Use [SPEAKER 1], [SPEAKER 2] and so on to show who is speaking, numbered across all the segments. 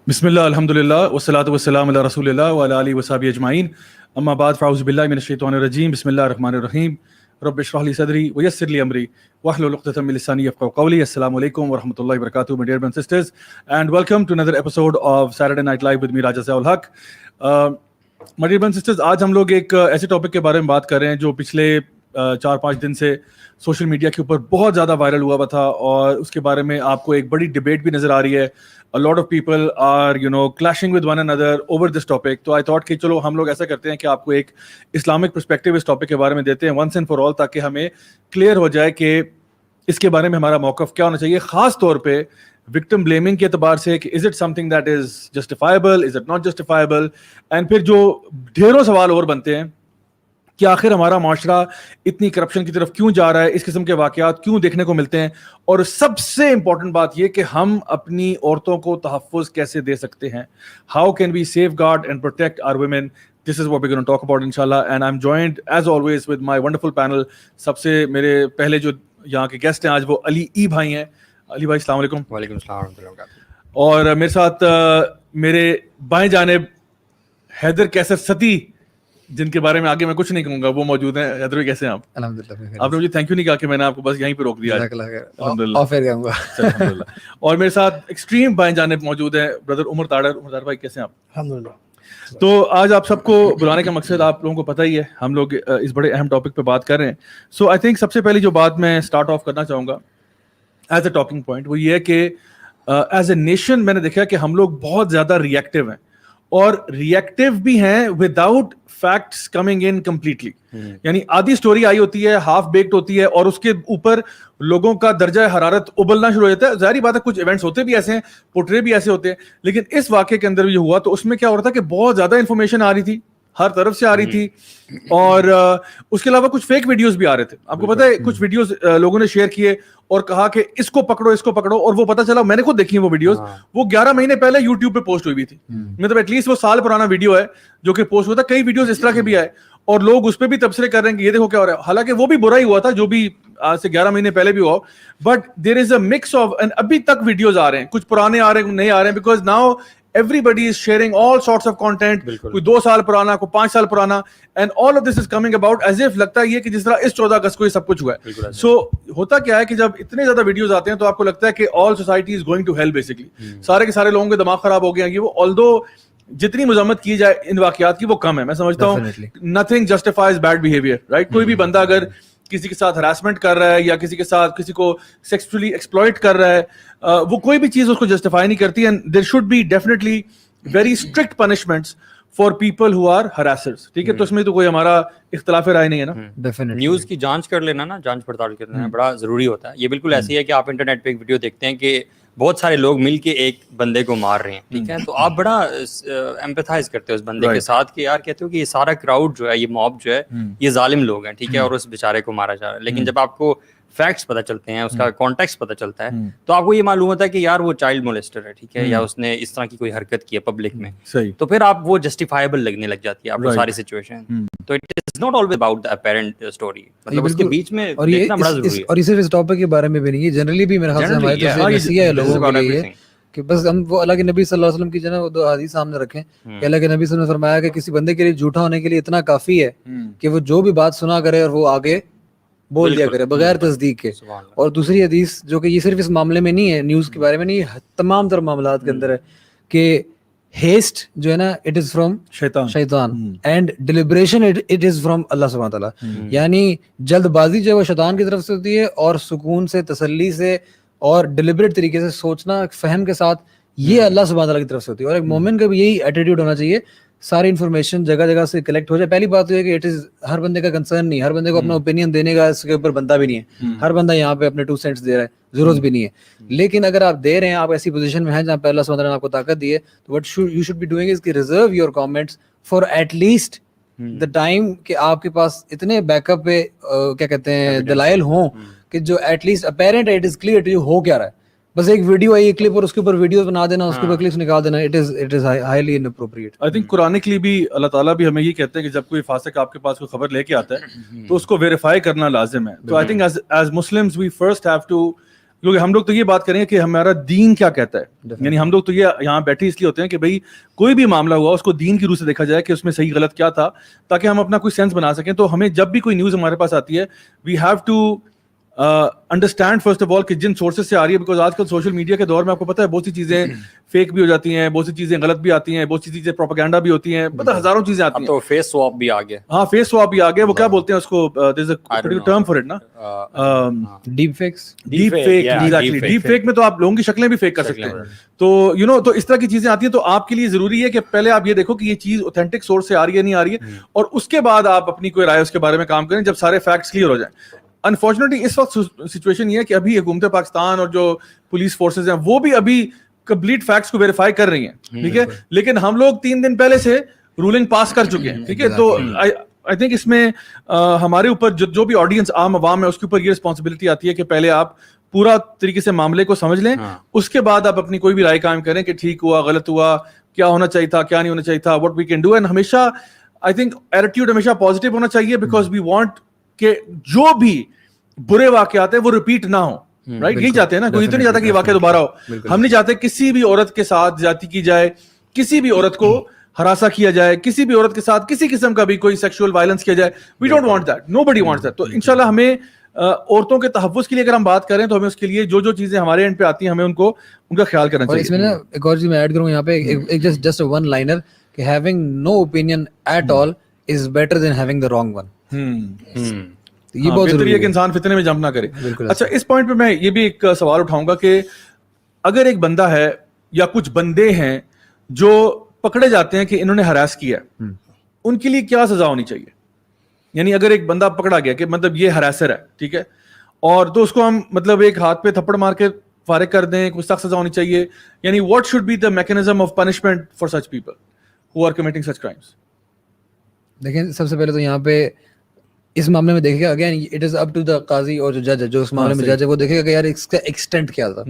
[SPEAKER 1] بسم اللہ الحمد للہ والصلاۃ والسلام علی رسول اللہ وعلی آلہ وصحبہ اجمعین اما بعد فاعوذ باللہ من الشیطان الرجیم بسم اللہ الرحمن الرحیم رب اشرح لی صدری ویسر لی امری واحلل عقدۃ من لسانی یفقهوا قولی. السلام علیکم ورحمۃ اللہ وبرکاتہ my dear brothers and sisters, and welcome to another episode of Saturday Night Live with me Raja Ziaul Haq. My dear brothers and sisters, آج ہم لوگ ایک ایسے ٹاپک کے بارے میں بات کر رہے ہیں جو پچھلے 4-5 دن سے سوشل میڈیا کے اوپر بہت زیادہ وائرل ہوا ہوا تھا, اور اس کے بارے میں آپ کو ایک بڑی ڈبیٹ بھی نظر آ رہی ہے. A lot of people are, clashing with one another over this topic. تو I thought کہ چلو ہم لوگ ایسا کرتے ہیں کہ آپ کو ایک اسلامک پرسپیکٹیو اس ٹاپک کے بارے میں دیتے ہیں once and for all, تاکہ ہمیں کلیئر ہو جائے کہ اس کے بارے میں ہمارا موقف کیا ہونا چاہیے, خاص طور پہ وکٹم بلیمنگ کے اعتبار سے کہ is it some thing that is justifiable, is it not justifiable, and پھر جو ڈھیروں سوال اور بنتے ہیں کہ آخر ہمارا معاشرہ اتنی کرپشن کی طرف کیوں جا رہا ہے, اس قسم کے واقعات کیوں دیکھنے کو ملتے ہیں, اور سب سے امپورٹنٹ بات یہ کہ ہم اپنی عورتوں کو تحفظ کیسے دے سکتے ہیں. How can we safeguard and protect our women. This is what we're going to talk about inshallah, and I'm joined as always with my wonderful panel. سب سے میرے پہلے جو یہاں کے گیسٹ ہیں آج وہ علی ای بھائی ہیں. علی بھائی السلام علیکم.
[SPEAKER 2] وعلیکم السلام ورحمۃ اللہ وبرکاتہ.
[SPEAKER 1] اور میرے ساتھ میرے بائیں جانب حیدر کیسر ستی, جن کے بارے میں آگے میں کچھ نہیں کہوں گا, وہ موجود ہیں. حیدر بھائی کیسے ہیں آپ؟
[SPEAKER 2] الحمدللہ.
[SPEAKER 1] آپ نے مجھے تھینک یو نہیں کہا کہ میں نے آپ کو بس یہیں پہ روک دیا.
[SPEAKER 2] الحمدللہ.
[SPEAKER 1] اور میرے ساتھ ایکسٹریم بائیں جانب موجود ہیں بردر عمر طاہر. عمر طاہر بھائی کیسے ہیں آپ؟
[SPEAKER 3] الحمدللہ.
[SPEAKER 1] تو آج آپ سب کو بلانے کا مقصد آپ لوگوں کو پتہ ہی ہے, ہم لوگ اس بڑے اہم ٹاپک پہ بات کر رہے ہیں. سو آئی تھنک سب سے پہلی جو بات میں اسٹارٹ آف کرنا چاہوں گا ایز اے ٹاکنگ پوائنٹ, وہ یہ ہے کہ ایز اے نیشن میں نے دیکھا کہ ہم لوگ بہت زیادہ ریئیکٹیو ہیں, اور ریئیکٹیو بھی ہیں without facts coming in completely. یعنی آدھی سٹوری آئی ہوتی ہے, ہاف بیکڈ ہوتی ہے, اور اس کے اوپر لوگوں کا درجہ حرارت ابلنا شروع ہو جاتا ہے. ظاہری بات ہے کچھ ایونٹس ہوتے بھی ایسے ہیں, پورٹرے بھی ایسے ہوتے ہیں, لیکن اس واقعے کے اندر یہ ہوا تو اس میں کیا ہو رہا تھا کہ بہت زیادہ انفارمیشن آ رہی تھی, ہر طرف سے آ رہی تھی, اور اس کے علاوہ کچھ فیک ویڈیوز بھی آ رہے تھے. آپ کو پتہ ہے کچھ ویڈیوز لوگوں نے شیئر کیے اور کہا کہ اس کو پکڑو, اس کو پکڑو, اور وہ پتہ چلا, میں نے خود دیکھی وہ ویڈیوز, وہ 11 مہینے پہلے یوٹیوب پہ پوسٹ ہوئی تھی. مطلب ایٹ لیسٹ وہ سال پرانا ویڈیو ہے جو کہ پوسٹ ہوا تھا. کئی ویڈیوز اس طرح کے بھی آئے اور لوگ اس پہ بھی تبصرے کر رہے ہیں کہ یہ دیکھو کیا ہو رہا ہے, حالانکہ وہ بھی برا ہی ہوا تھا جو بھی آج سے 11 مہینے پہلے بھی ہوا, but there is a mix of, and ابھی تک ویڈیوز آ رہے ہیں, کچھ پرانے آ رہے ہیں, نئے آ رہے ہیں, because now everybody is sharing all sorts of content, کوئی 2 سال پرانا, کوئی 5 سال پرانا, and all of this is coming about as if لگتا ہے یہ کہ جس طرح اس 14 اگست کو یہ سب کچھ ہوا ہے. سو ہوتا کیا ہے کہ جب اتنے زیادہ ویڈیوز آتے ہیں تو آپ کو لگتا ہے کہ all society is going to hell basically. سارے کے سارے لوگوں کے دماغ خراب ہو گئے ہیں. یہ وہ although جتنی مذمت کی جائے ان واقعات کی وہ کم ہے, میں سمجھتا ہوں nothing justifies bad behavior, right? کوئی بھی بندہ اگر کسی کے ساتھ ہراسمنٹ کر رہا ہے یا کسی کے ساتھ کسی کو سیکسولی ایکسپلوئٹ کر رہا ہے, وہ کوئی بھی چیز اس کو جسٹیفائی نہیں کرتی, and there should be definitely very strict punishments for people who are harassers. ٹھیک ہے, تو اس میں تو کوئی ہمارا اختلاف رائے نہیں ہے نا.
[SPEAKER 2] نیوز کی جانچ کر لینا نا, جانچ پڑتال کرنا بڑا ضروری ہوتا ہے. یہ بالکل ایسی ہے کہ آپ انٹرنیٹ پہ ایک ویڈیو دیکھتے ہیں کہ بہت سارے لوگ مل کے ایک بندے کو مار رہے ہیں, ٹھیک ہے, تو آپ بڑا ایمپیتھائز کرتے ہو اس بندے کے ساتھ کہ یار کہتے ہو کہ یہ سارا کراؤڈ جو ہے, یہ موب جو ہے, یہ ظالم لوگ ہیں, ٹھیک ہے, اور اس بیچارے کو مارا جا رہا ہے. لیکن جب آپ کو فیکٹس پتہ چلتے ہیں, اس کا کانٹیکسٹ پتہ چلتا ہے, تو آپ کو یہ معلوم ہوتا ہے کہ یار وہ چائلڈ مولسٹر ہے, ٹھیک ہے, یا اس نے اس طرح کی کوئی حرکت کی ہے پبلک میں, تو پھر آپ وہ جسٹیفائبل لگنے لگ جاتی ہے آپ کو ساری سچویشن. تو it is not always about the apparent story, مطلب اس کے بیچ میں دیکھنا بڑا ضروری ہے.
[SPEAKER 3] اور یہ صرف اس ٹاپک کے بارے میں بھی نہیں ہے, جنرلی بھی میرے خیال سے ہمارے تو نصیحت ہے لوگوں کے لیے کہ بس ہم وہ اللہ کے نبی صلی اللہ علیہ وسلم کی جو ہے وہ 2 حدیث سامنے رکھیں کہ اللہ کے نبی صلی اللہ علیہ وسلم نے فرمایا کہ کسی بندے کے لیے جھوٹا ہونے کے لیے اتنا کافی ہے کہ وہ جو بھی بات سنا کرے اور وہ آگے بول دیا کرے بغیر تصدیق کے. اور دوسری حدیث جو کہ یہ صرف اس معاملے میں نہیں ہے, نیوز کے بارے میں نہیں, تمام تر معاملات کے اندر ہے کہ ہیسٹ جو ہے نا اٹ از فرام شیطان and deliberation it is from اللہ سبحانہ تعالیٰ. یعنی جلد بازی جو ہے وہ شیطان کی طرف سے ہوتی ہے, اور سکون سے, تسلی سے اور ڈیلیبریٹ طریقے سے سوچنا فہم کے ساتھ یہ اللہ سبحانہ تعالیٰ کی طرف سے ہوتی ہے. اور ایک مومن کا بھی یہی ایٹیٹیوڈ ہونا چاہیے, ساری انفارمیشن جگہ جگہ سے کلیکٹ ہو جائے. پہلی بات یہ ہے کہ اٹ از ہر بندے کا کنسرن نہیں, ہر بندے کو اپنا اوپینین دینے کا اس کے اوپر بندہ بھی نہیں ہے, ہر بندہ یہاں پہ اپنے 2 سینٹس دے رہا ہے, ضرورت بھی نہیں ہے. لیکن اگر آپ دے رہے ہیں, آپ ایسی پوزیشن میں ہیں جہاں پہ اللہ سبحانہ تعالیٰ نے آپ کو طاقت دی ہے, تو what you should be doing is کہ reserve your comments for at least the time کہ آپ کے پاس اتنے بیک اپ پہ کیا کہتے ہیں دلائل ہوں کہ جو at least apparent it is clear to you ہو کیا رہا ہے. بس ایک ویڈیو آئی کلپ اور اس کے اوپر ویڈیوز بنا دینا, اس کے اوپر کلپس نکال دینا, it is highly inappropriate.
[SPEAKER 1] I think قرآنکلی بھی اللہ تعالیٰ بھی ہمیں یہ کہتے ہیں کہ جب کوئی فاسق آپ کے پاس کوئی خبر لے کے آتا ہے تو اس کو ویریفائی کرنا لازم ہے. تو I think as Muslims we first have to کیونکہ ہم لوگ تو یہ بات کریں گے کہ ہمارا دین کیا کہتا ہے. یعنی ہم لوگ تو یہ یہاں بیٹھے اس لیے ہوتے ہیں کہ بھائی کوئی بھی معاملہ ہوا اس کو دین کی روح سے دیکھا جائے کہ اس میں صحیح غلط کیا تھا, تاکہ ہم اپنا کوئی سینس بنا سکیں. تو ہمیں جب بھی کوئی نیوز ہمارے پاس آتی ہے, we have to understand first of all کہ جن سورسز سے آ رہی ہے, بیکاز آج کل سوشل میڈیا کے دور میں آپ کو پتہ ہے بہت سی چیزیں فیک بھی ہو جاتی ہیں, بہت سی چیزیں غلط بھی آتی ہیں, بہت سی چیزیں پروپیگنڈا بھی ہوتی ہیں, پتہ ہزاروں چیزیں آتی ہیں.
[SPEAKER 2] تو فیس سواپ بھی آ گیا.
[SPEAKER 1] ہاں فیس سواپ بھی آ گیا. وہ کیا بولتے ہیں اس کو, there is a term for it نا,
[SPEAKER 3] deep fakes.
[SPEAKER 1] Deep fake. Exactly, deep fake میں تو آپ لوگوں کی شکلیں بھی فیک کر سکتے ہیں. تو یو نو, تو اس طرح کی چیزیں آتی ہیں. تو آپ کے لیے ضروری ہے کہ پہلے آپ یہ دیکھو کہ یہ چیز اوتھینٹک سورس سے آ رہی ہے نہیں آ رہی ہے, اور اس کے بعد آپ اپنی کوئی رائے اس کے بارے میں کام کریں جب سارے فیکٹس کلیئر ہو جائیں. انفارچونیٹلی اس وقت سچویشن یہ ہے کہ ابھی حکومت پاکستان اور جو پولیس فورسز ہیں وہ بھی ابھی کمپلیٹ فیکٹس کو ویریفائی کر رہی ہیں, ٹھیک ہے, لیکن ہم لوگ 3 دن پہلے سے رولنگ پاس کر چکے ہیں, ٹھیک ہے. تو آئی تھنک اس میں ہمارے اوپر جو بھی آڈینس عام عوام ہے اس کے اوپر یہ رسپانسبلٹی آتی ہے کہ پہلے آپ پورا طریقے سے معاملے کو سمجھ لیں, اس کے بعد آپ اپنی کوئی بھی رائے قائم کریں کہ ٹھیک ہوا, غلط ہوا, کیا ہونا چاہیے تھا, کیا نہیں ہونا چاہیے تھا, what we can do. And ہمیشہ آئی تھنک ایٹیٹیوڈ ہمیشہ پازیٹیو ہونا چاہیے, بیکاز وی وانٹ کہ جو بھی برے واقعات ہیں وہ ریپیٹ نہ ہو, رائٹ. یہی چاہتے ہیں نا, کوئی تو نہیں چاہتا کہ یہ واقعہ دوبارہ ہو. ہم نہیں چاہتے کسی بھی عورت کے ساتھ زیادتی کی جائے, کسی بھی عورت کو ہراساں کیا جائے, کسی بھی عورت کے ساتھ کسی قسم کا بھی کوئی سیکشول وائلنس کیا جائے. We don't want that, nobody wants that. تو انشاءاللہ ہمیں عورتوں کے تحفظ کے لیے اگر ہم بات کریں تو ہمیں اس کے لیے جو چیزیں ہمارے اینڈ پہ آتی ہیں ہمیں ان کا خیال کرنا چاہیے.
[SPEAKER 3] اور اس میں نا ایک اور چیز میں ایڈ کروں یہاں پہ, جسٹ ون لائنر, کہ having no opinion at all is better than having the wrong one. یہ بہت ضروری ہے
[SPEAKER 1] کہ انسان فتنے میں جمپ نہ کرے. اچھا, اس پوائنٹ پہ میں یہ بھی ایک سوال اٹھاؤں گا کہ اگر ایک بندہ ہے یا کچھ بندے ہیں جو پکڑے جاتے ہیں کہ انہوں نے ہراس کیا, ان کے لیے کیا سزا ہونی چاہیے؟ یعنی اگر ایک بندہ پکڑا گیا کہ مطلب یہ ہراسر ہے, ٹھیک ہے, اور تو اس کو ہم مطلب ایک ہاتھ پہ تھپڑ مار کے فارغ کر دیں, کوئی سخت سزا ہونی چاہیے؟ یعنی what should be the mechanism of punishment for such people who are committing such crimes?
[SPEAKER 3] دیکھیں, سب سے پہلے تو یہاں پہ اس معاملے میں دیکھے گا, again it is up to the قاضی اور جو جج ہے, جو اس معاملے میں جج ہے, وہ دیکھے گا کہ یار اس کا ایکسٹینٹ کیا تھا,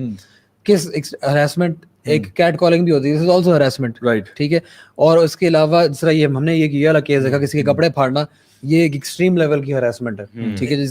[SPEAKER 3] کس ہراسمنٹ. ایک کیٹ کالنگ بھی ہوتی ہے, دس از آلسو ہراسمنٹ, رائٹ, ٹھیک ہے. اور اس کے علاوہ جس طرح یہ ہم نے یہ کیا کیس دیکھا کسی کے کپڑے پھاڑنا, یہ ایک ایکسٹریم لیول کی ہراسمنٹ ہے, ٹھیک ہے.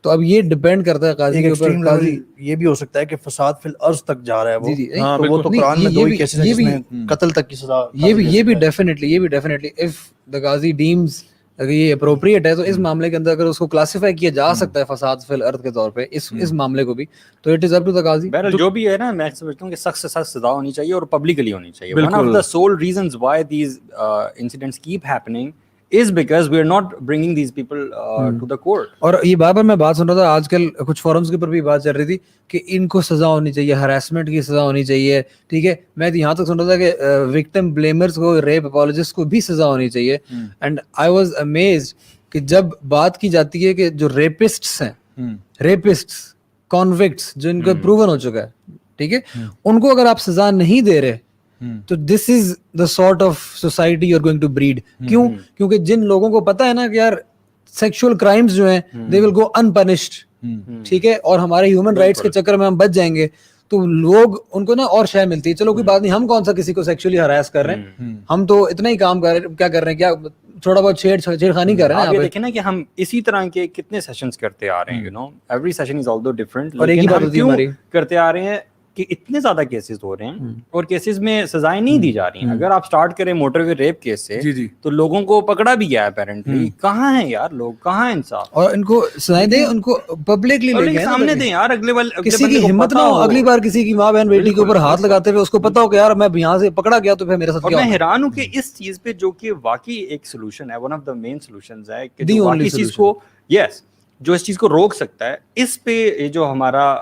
[SPEAKER 3] تو اب یہ ڈیپینڈ کرتا ہے قاضی کے اوپر. قاضی
[SPEAKER 4] یہ بھی ہو سکتا ہے کہ فساد فی الارض تک جا رہا ہے وہ,
[SPEAKER 3] جی
[SPEAKER 4] تو وہ تو قرآن میں 2 کیسز ہیں جس میں قتل تک کی سزا.
[SPEAKER 3] یہ بھی definitely if the Qazi dams اگر یہ اپروپریٹ ہے, تو اس معاملے کے اندر اگر اس کو کلاسیفائی کیا جا سکتا ہے فساد فی الارض کے طور پہ اس معاملے کو بھی, تو it is up to the قاضی.
[SPEAKER 2] بہرحال جو بھی ہے نا, میں سمجھتا ہوں کہ سخت سے سخت سزا ہونی چاہیے اور پبلکلی ہونی چاہیے. One of the sole reasons why these incidents keep happening is because we are not bringing these people to the court.
[SPEAKER 3] اور یہ بار بار میں بات سن رہا تھا, آج کل کچھ فورمز کے اوپر بھی بات چل رہی تھی کہ ان کو سزا ہونی چاہیے, ہراسمنٹ کی سزا ہونی چاہیے, ٹھیک ہے. میں یہاں تک سن رہا تھا کہ وکٹم بلیمرز کو, ریپ اپولوجسٹ کو بھی سزا ہونی چاہیے. اینڈ آئی واز امیزڈ کہ جب بات کی جاتی ہے کہ جو ریپسٹس ہیں, ریپسٹس کانوکٹس جو ان کو پروون ہو چکا ہے, ٹھیک ہے, ان کو اگر آپ سزا نہیں دے رہے تو this is the sort of society you are going to breed. کیوں؟ کیونکہ جن لوگوں کو پتا ہے نا کہ یار سیکشول کرائمز جو ہیں دے ول گو انپنشڈ, ٹھیک ہے, اور ہمارے ہیومن رائٹس کے چکر میں ہم بچ جائیں گے, تو لوگ ان کو نا اور شے ملتی ہے. چلو کوئی بات نہیں, ہم کون سا کسی کو سیکشولی ہراس کر رہے ہیں, ہم تو اتنا ہی کام کر رہے ہیں, کیا کر رہے ہیں, کیا تھوڑا بہت چھیڑخانی کر رہے ہیں.
[SPEAKER 2] آپ یہ دیکھیں نا کہ ہم اسی طرح کے کتنے سیشنز کرتے آ رہے ہیں, you know every session is although different,
[SPEAKER 3] اور ایک ہی بات ہوتی ہے ہماری,
[SPEAKER 2] کرتے آ رہے ہیں کہ اتنے زیادہ کیسز ہو رہے ہیں اور کیسز میں سزائیں نہیں دی جا رہی ہیں. اگر آپ سٹارٹ کریں موٹر وے ریپ کیس سے, تو لوگوں کو پکڑا بھی گیا ہے اپیرنٹلی. کہاں ہیں یار لوگ, کہاں ہے انصاف؟
[SPEAKER 3] اور ان کو سزائیں دیں, ان کو پبلکلی لے کے
[SPEAKER 2] سامنے دیں یار.
[SPEAKER 3] کسی کی ہمت نہ ہو اگلی بار کسی کی ماں بہن بیٹی کے اوپر ہاتھ لگاتے ہوئے اس کو پتا ہو کہ یار میں یہاں سے پکڑا گیا تو پھر میرے ساتھ کیا.
[SPEAKER 2] میں حیران ہوں کہ اس چیز پہ جو کہ واقعی ایک سولوشن ہے, one of the main solutions ہے کہ واقعی چیز کو, یس, جو اس چیز کو روک سکتا ہے, اس پہ یہ جو ہمارا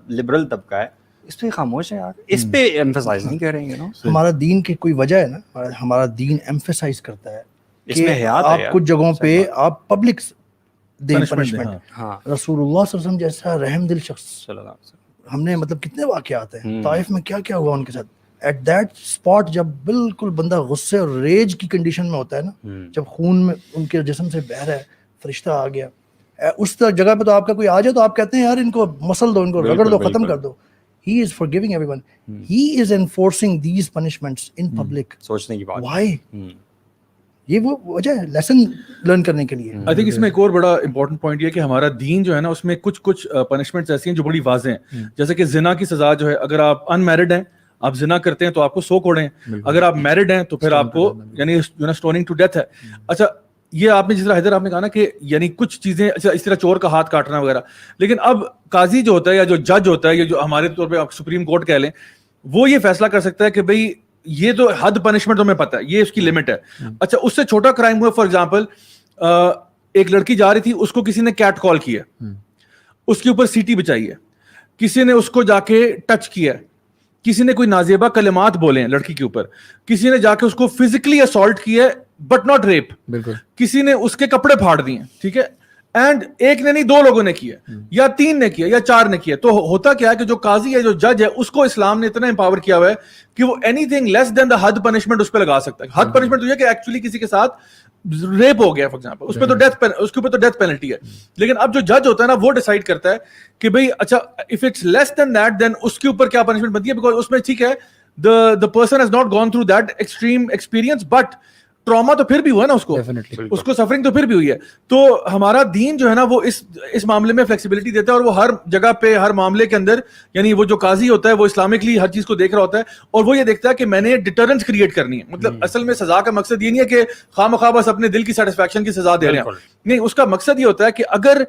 [SPEAKER 2] لبرل طبقہ ہے اس پہ خاموش ہے یار, اس پہ ایمفسائز نہیں کر رہے ہیں.
[SPEAKER 4] ہمارا دین کی کوئی وجہ ہے نا, ہمارا دین ایمفسائز کرتا ہے
[SPEAKER 2] اس میں حیات
[SPEAKER 4] آپ کچھ جگہوں پہ آپ پبلک دیں
[SPEAKER 2] ہاں,
[SPEAKER 4] پنشمنٹ. رسول اللہ صلی اللہ علیہ وسلم جیسا رحم دل شخص ہم نے مطلب کتنے واقعات ہیں طائف میں, کیا کیا ہوا ان کے ساتھ. ایٹ دیٹ اسپاٹ جب بالکل بندہ غصے اور ریج کی کنڈیشن میں ہوتا ہے نا, جب خون میں ان کے جسم سے بہہ رہا ہے, فرشتہ آ گیا, اس جگہ پہ تو آپ کا کوئی آ جائے تو آپ کہتے ہیں یار ان کو مسل دو, ان کو رگڑ دو, ختم کر دو. He is forgiving everyone. He is enforcing these punishments in public.
[SPEAKER 2] سوچنے کی بات.
[SPEAKER 4] Why? یہ وہ وجہ ہے لیسن لرن کرنے کے لیے.
[SPEAKER 1] آئی تھنک اس میں ایک اور بڑا امپورٹنٹ پوائنٹ یہ کہ ہمارا دین جو ہے نا اس میں کچھ پنشمنٹس ایسی ہیں جو بڑی واضح ہیں. جیسے کہ زنا کی سزا جو ہے, اگر آپ ان میرڈ ہیں, آپ زنا کرتے ہیں تو آپ کو 100 کوڑے ہیں, اگر آپ میرڈ ہیں تو پھر آپ کو یعنی اسٹوننگ ٹو ڈیتھ ہے. اچھا یہ آپ نے جس طرح حیدر آپ نے کہا نا کہ یعنی کچھ چیزیں اس طرح چور کا ہاتھ کاٹنا وغیرہ, لیکن اب قاضی جو ہوتا ہے یا جو جج ہوتا ہے یا جو ہمارے طور پہ آپ سپریم کورٹ کہہ لیں, وہ یہ فیصلہ کر سکتا ہے کہ بھئی یہ تو حد پنشمنٹ تمہیں پتہ ہے, یہ اس کی لمٹ ہے. اچھا اس سے چھوٹا کرائم ہوا, فار ایگزامپل ایک لڑکی جا رہی تھی, اس کو کسی نے کیٹ کال کیا, اس کے اوپر سیٹی بچائی ہے, کسی نے اس کو جا کے ٹچ کیا, کسی نے کوئی نازیبہ کلمات بولے ہیں لڑکی کے اوپر, کسی نے جا کے اس کو فزیکلی اسالٹ کیا ہے بٹ ناٹ ریپ, کسی نے اس کے کپڑے پھاڑ دیے, ٹھیک ہے, اینڈ ایک نے نہیں 2 لوگوں نے کیا یا 3 نے کیا یا 4 نے کیا. تو ہوتا کیا ہے کہ جو قاضی ہے جو جج ہے اس کو اسلام نے اتنا امپاور کیا ہوا ہے کہ وہ اینی تھنگ لیس دین دا حد پنشمنٹ اس پہ لگا سکتا ہے. حد پنشمنٹ تو یہ کہ ایکچولی کسی کے ساتھ ریپ ہو گیا فار ایگزامپل, اس پہ تو ڈیتھ پینلٹی ہے. لیکن اب جو جج ہوتا ہے نا وہ ڈیسائیڈ کرتا ہے کہ بھئی اچھا if it's less than that then اس کے اوپر کیا پنشمنٹ بنتی ہے, بیکاز اس میں ٹھیک ہے the person has not gone through that extreme experience but trauma تو پھر بھی ہوا نا اس کو سفرنگ تو پھر بھی ہوئی ہے. تو ہمارا دین جو ہے نا وہ اس معاملے میں فلیکسیبلٹی دیتا ہے, اور وہ ہر جگہ پہ ہر معاملے کے اندر یعنی وہ جو قاضی ہوتا ہے وہ اسلامکلی ہر چیز کو دیکھ رہا ہوتا ہے, اور وہ یہ دیکھتا ہے کہ میں نے ڈیٹرنس کریٹ کرنی ہے. مطلب اصل میں سزا کا مقصد یہ نہیں ہے کہ خواہ مخواہ بس اپنے دل کی سیٹسفیکشن کی سزا دے رہے ہیں, نہیں, اس کا مقصد یہ ہوتا ہے کہ اگر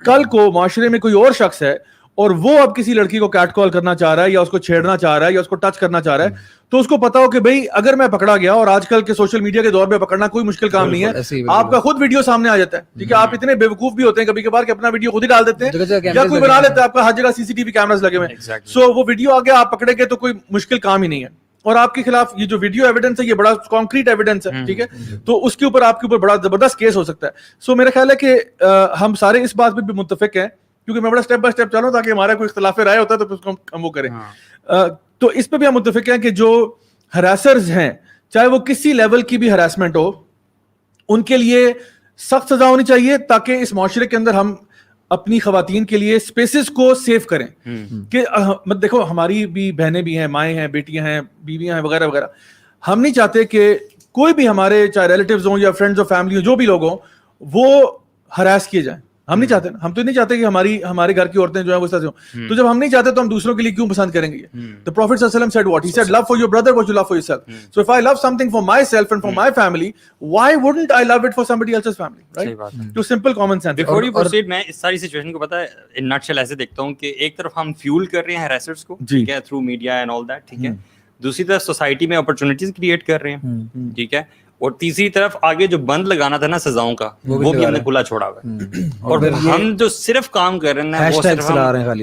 [SPEAKER 1] کل کو معاشرے میں کوئی اور شخص ہے اور وہ اب کسی لڑکی کو کیٹ کال کرنا چاہ رہا ہے یا اس کو چھیڑنا چاہ رہا ہے یا اس کو ٹچ کرنا چاہ رہا ہے, تو اس کو پتا ہو کہ بھئی اگر میں پکڑا گیا, اور آج کل کے سوشل میڈیا کے دور پہ پکڑنا کوئی مشکل کام نہیں ہے, آپ کا خود ویڈیو سامنے آ جاتا ہے, ٹھیک ہے, آپ اتنے بیوقوف بھی ہوتے ہیں کبھی کبھار کہ اپنا ویڈیو خود ہی ڈال دیتے ہیں یا کوئی بنا لیتا ہے, آپ کا ہر جگہ CCTV کیمراز لگے ہوئے ہیں, سو وہ ویڈیو آ گیا, آپ پکڑے گئے تو کوئی مشکل کام ہی نہیں ہے, اور آپ کے خلاف یہ جو ویڈیو ایویڈنس ہے یہ بڑا کانکریٹ ایویڈنس ہے, ٹھیک ہے, تو اس کے اوپر آپ کے اوپر بڑا زبردست کیس ہو سکتا ہے. سو میرا خیال ہے کہ ہم سارے اس بات پہ بھی متفق ہیں, کیونکہ میں بڑا اسٹیپ بائی اسٹیپ چلوں تاکہ ہمارا کوئی اختلاف رائے ہوتا ہے تو اس کو ہم وہ کریں. تو اس پہ بھی ہم متفق ہیں کہ جو ہراسرز ہیں, چاہے وہ کسی لیول کی بھی ہراسمنٹ ہو, ان کے لیے سخت سزا ہونی چاہیے تاکہ اس معاشرے کے اندر ہم اپنی خواتین کے لیے اسپیسز کو سیو کریں. کہ دیکھو ہماری بھی بہنیں بھی ہیں, مائیں ہیں, بیٹیاں ہیں, بیویاں ہیں وغیرہ وغیرہ, ہم نہیں چاہتے کہ کوئی بھی ہمارے چاہے ریلیٹیوز ہوں یا فرینڈز اور فیملی ہوں, جو بھی لوگ ہوں, وہ ہراس کیے جائیں. ہم نہیں چاہتے, ہم تو نہیں چاہتے کہ ہمارے گھر کی عورتیں جو ہیں وہ اس طرح سے ہوں. تو جب ہم نہیں چاہتے تو ہم دوسروں کے لیے کیوں پسند کریں گے؟ The Prophet صلی اللہ علیہ وسلم said what? He said love for your brother what you love for yourself. So if I love something for myself and for my family, why wouldn't I love it for somebody else's family? Right? تو simple common sense.
[SPEAKER 2] Before you proceed, میں اس ساری situation کو پتہ ہے in nutshell ایسے دیکھتا ہوں کہ ایک طرف ہم فیول کر رہے ہیں ہراسرز کو, ٹھیک ہے, through media and all that, ٹھیک ہے, دوسری طرف سوسائٹی میں اپرچونٹیز کریٹ کر رہے ہیں, ٹھیک ہے, اور تیسری طرف آگے جو بند لگانا تھا نا سزاؤں کا وہ بھی ہم نے کھلا چھوڑا ہوا ہے. اور ہم جو صرف کام کر رہے ہیں وہ صرف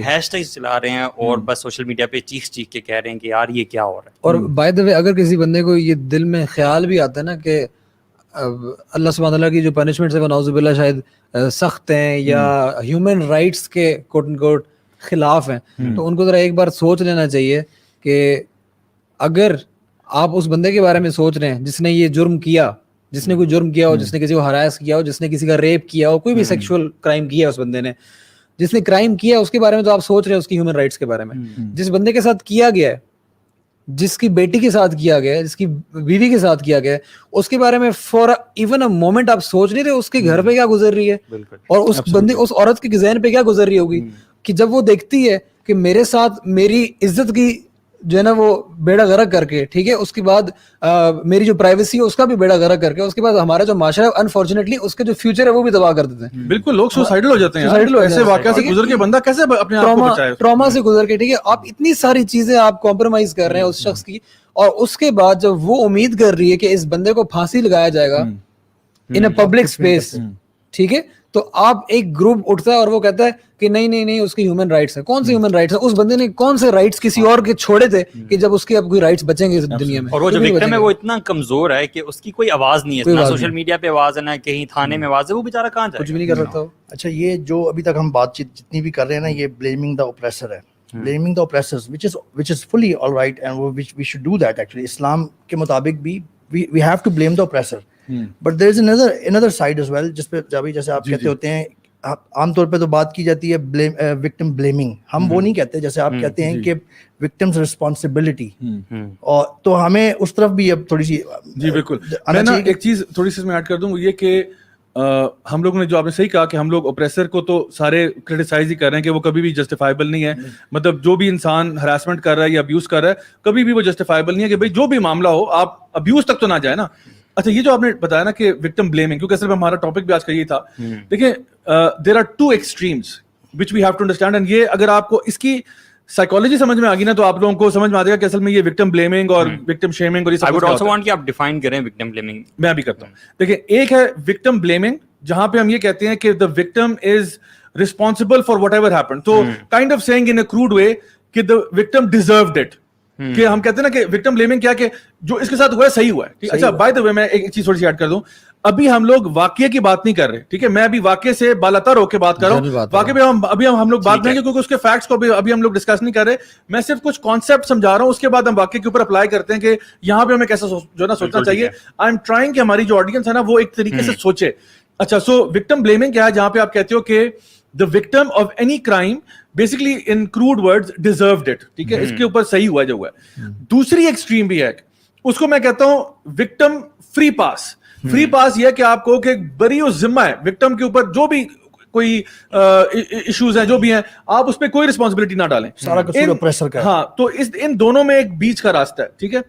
[SPEAKER 2] ہیش ٹیگ چلا رہے ہیں اور بس سوشل میڈیا پہ چیخ کے کہہ رہے ہیں کہ یار یہ کیا ہو رہا ہے.
[SPEAKER 3] اور بائی دا وے اگر کسی بندے کو یہ دل میں خیال بھی آتا ہے نا کہ اللہ سبحانہ تعالیٰ کی جو پنشمنٹ ہے وہ نعوذ باللہ شاید سخت ہیں یا ہیومن رائٹس کے کوٹ ان کوٹ خلاف ہیں, تو ان کو ذرا ایک بار سوچ لینا چاہیے کہ اگر آپ اس بندے کے بارے میں سوچ رہے ہیں جس نے یہ جرم کیا, جس نے کوئی جرم کیا ہو, جس نے کسی کو ہراس کیا ہو, جس نے کسی کا ریپ کیا ہو, کوئی بھی سیکشول کرائم کیا اس بندے نے, جس نے کرائم کیا اس کے بارے میں تو آپ سوچ رہے ہیں اس کی ہیومن رائٹس کے بارے میں. جس بندے کے ساتھ کیا گیا ہے, جس کی بیٹی کے ساتھ کیا گیا ہے, جس کی بیوی کے ساتھ کیا گیا ہے, اس کے بارے میں فار ایون اے مومنٹ آپ سوچ نہیں تھے اس کے گھر پہ کیا گزر رہی ہے, اور اس بندے اس عورت کے ذہن پہ کیا گزر رہی ہوگی کہ جب وہ دیکھتی ہے کہ میرے ساتھ میری عزت کی جو ہے نا وہ بیڑا غرق کر کے, ٹھیک ہے, اس کے بعد میری جو پرائیویسی ہے اس کا بھی بیڑا غرق کر کے, اس کے بعد ہمارا جو معاشرہ ہے انفارچونیٹلی اس کے جو فیوچر ہے وہ بھی تباہ کر دیتے ہیں.
[SPEAKER 1] بالکل, لوگ سوسائڈل ہو جاتے ہیں ایسے واقعہ سے گزر کے, بندہ کیسے اپنے آپ کو بچائے
[SPEAKER 3] ٹراما سے گزر کے, ٹھیک ہے, آپ اتنی ساری چیزیں آپ کمپرومائز کر رہے ہیں اس شخص کی, اور اس کے بعد جب وہ امید کر رہی ہے کہ اس بندے کو پھانسی لگایا جائے گا ان اے پبلک اسپیس, ٹھیک ہے, تو آپ ایک گروپ اٹھتا ہے اور وہ کہتا ہے کہ نہیں اس کی ہیومن رائٹس ہے. کون سی ہیومن رائٹس ہے؟ اس بندے نے کون سے رائٹس کسی اور کے چھوڑے تھے کہ جب اس کے اب کوئی رائٹس بچیں گے اس دنیا میں؟
[SPEAKER 2] اور وہ جو وکٹم ہے وہ اتنا کمزور ہے کہ اس کی کوئی آواز نہیں ہے, نہ سوشل میڈیا پہ آواز ہے, نہ کہیں تھانے میں آواز ہے, وہ بیچارہ کہاں جائے,
[SPEAKER 3] کچھ بھی نہیں کر سکتا.
[SPEAKER 4] اچھا, یہ جو ابھی تک ہم بات چیت جتنی بھی کر رہے ہیں نا, یہ بلیمنگ دا اوپریسر ہے, blaming the oppressors, which is fully all right and which we should do that actually. Islam کے مطابق بھی we have to blame the oppressor, but there is another side as well, جس پہ جیسے آپ کہتے ہوتے ہیں عام طور پہ تو بات کی جاتی ہے وکٹم بلیمنگ, ہم وہ نہیں کہتے جیسے آپ کہتے ہیں کہ وکٹمز رسپانسبلٹی, اور تو ہمیں اس طرف بھی اب تھوڑی سی
[SPEAKER 1] جی بالکل. میں نا ایک چیز تھوڑی سی میں ایڈ کر دوں, وہ یہ کہ ہم لوگوں نے جو آپ نے صحیح کہا کہ ہم لوگ اوپریسر کو تو سارے کرٹیسائز ہی کر رہے ہیں کہ وہ کبھی بھی جسٹیفائبل نہیں ہے, مطلب جو بھی انسان ہراسمنٹ کر رہا ہے یا ابیوز کر رہا ہے کبھی بھی وہ جسٹیفائبل نہیں ہے کہ بھائی جو بھی معاملہ ہو آپ ابیوز تک تو نہ جائے نا. اچھا یہ جو آپ نے بتایا نا کہ وکٹم بلیمنگ, کیونکہ اصل میں ہمارا ٹاپک بھی آج کا یہ تھا, دیکھیں there are two extremes which we have to understand, and یہ اگر آپ کو اس کی سائیکالوجی سمجھ میں آ گئی نا تو آپ لوگوں کو سمجھ میں آ جائے گا کہ اصل میں یہ وکٹم بلیمنگ اور وکٹم شیمنگ اور یہ سب کچھ
[SPEAKER 2] وانٹ کہ آپ ڈیفائن کریں وکٹم بلیمنگ.
[SPEAKER 1] میں بھی کرتا ہوں. دیکھیں ایک ہے وکٹم بلیمنگ جہاں پہ ہم یہ کہتے ہیں کہ the victim is responsible for whatever happened, تو kind of saying in a crude way کہ the victim deserved it, کہ ہم کہتے ہیں نا کہ victim blaming کیا کہ جو اس کے ساتھ ہوا ہے صحیح ہوا ہے. اچھا بائی دا وے میں ایک چیز تھوڑی سی ایڈ کر دوں, ابھی ہم لوگ واقعے کی بات نہیں کر رہے, ٹھیک ہے, میں ابھی واقعے سے بالاتر ہو کے بات کر رہا ہوں, واقعے پہ ابھی ہم لوگ بات نہیں, کیونکہ اس کے فیکٹس کو ابھی ہم لوگ ڈسکس نہیں کر رہے, میں صرف کچھ کانسیپٹ سمجھا رہا ہوں, اس کے بعد ہم واقعے کے اوپر اپلائی کرتے ہیں کہ یہاں پہ ہمیں کیسا جو ہے نا سوچنا چاہیے. آئی ایم ٹرائنگ کہ ہماری جو آڈینس ہے نا وہ ایک طریقے سے سوچے. اچھا سو وکٹم بلیمنگ کیا ہے, جہاں پہ آپ کہتے ہو کہ the victim of any crime basically in crude words deserved it, ٹھیک ہے, اس کے اوپر صحیح ہوا جو ہوا ہے. دوسری ایکسٹریم بھی ہے, اس کو میں کہتا ہوں victim free pass. Free pass یہ ہے کہ آپ کو کہ بری و ذمہ ہے وکٹم کے اوپر, جو بھی کوئی ایشوز ہیں جو بھی ہیں آپ اس پہ کوئی رسپانسبلٹی نہ ڈالیں,
[SPEAKER 4] سارا قصور اوپریسر کا.
[SPEAKER 1] ہاں تو ان دونوں میں ایک بیچ کا راستہ ہے, ٹھیک ہے.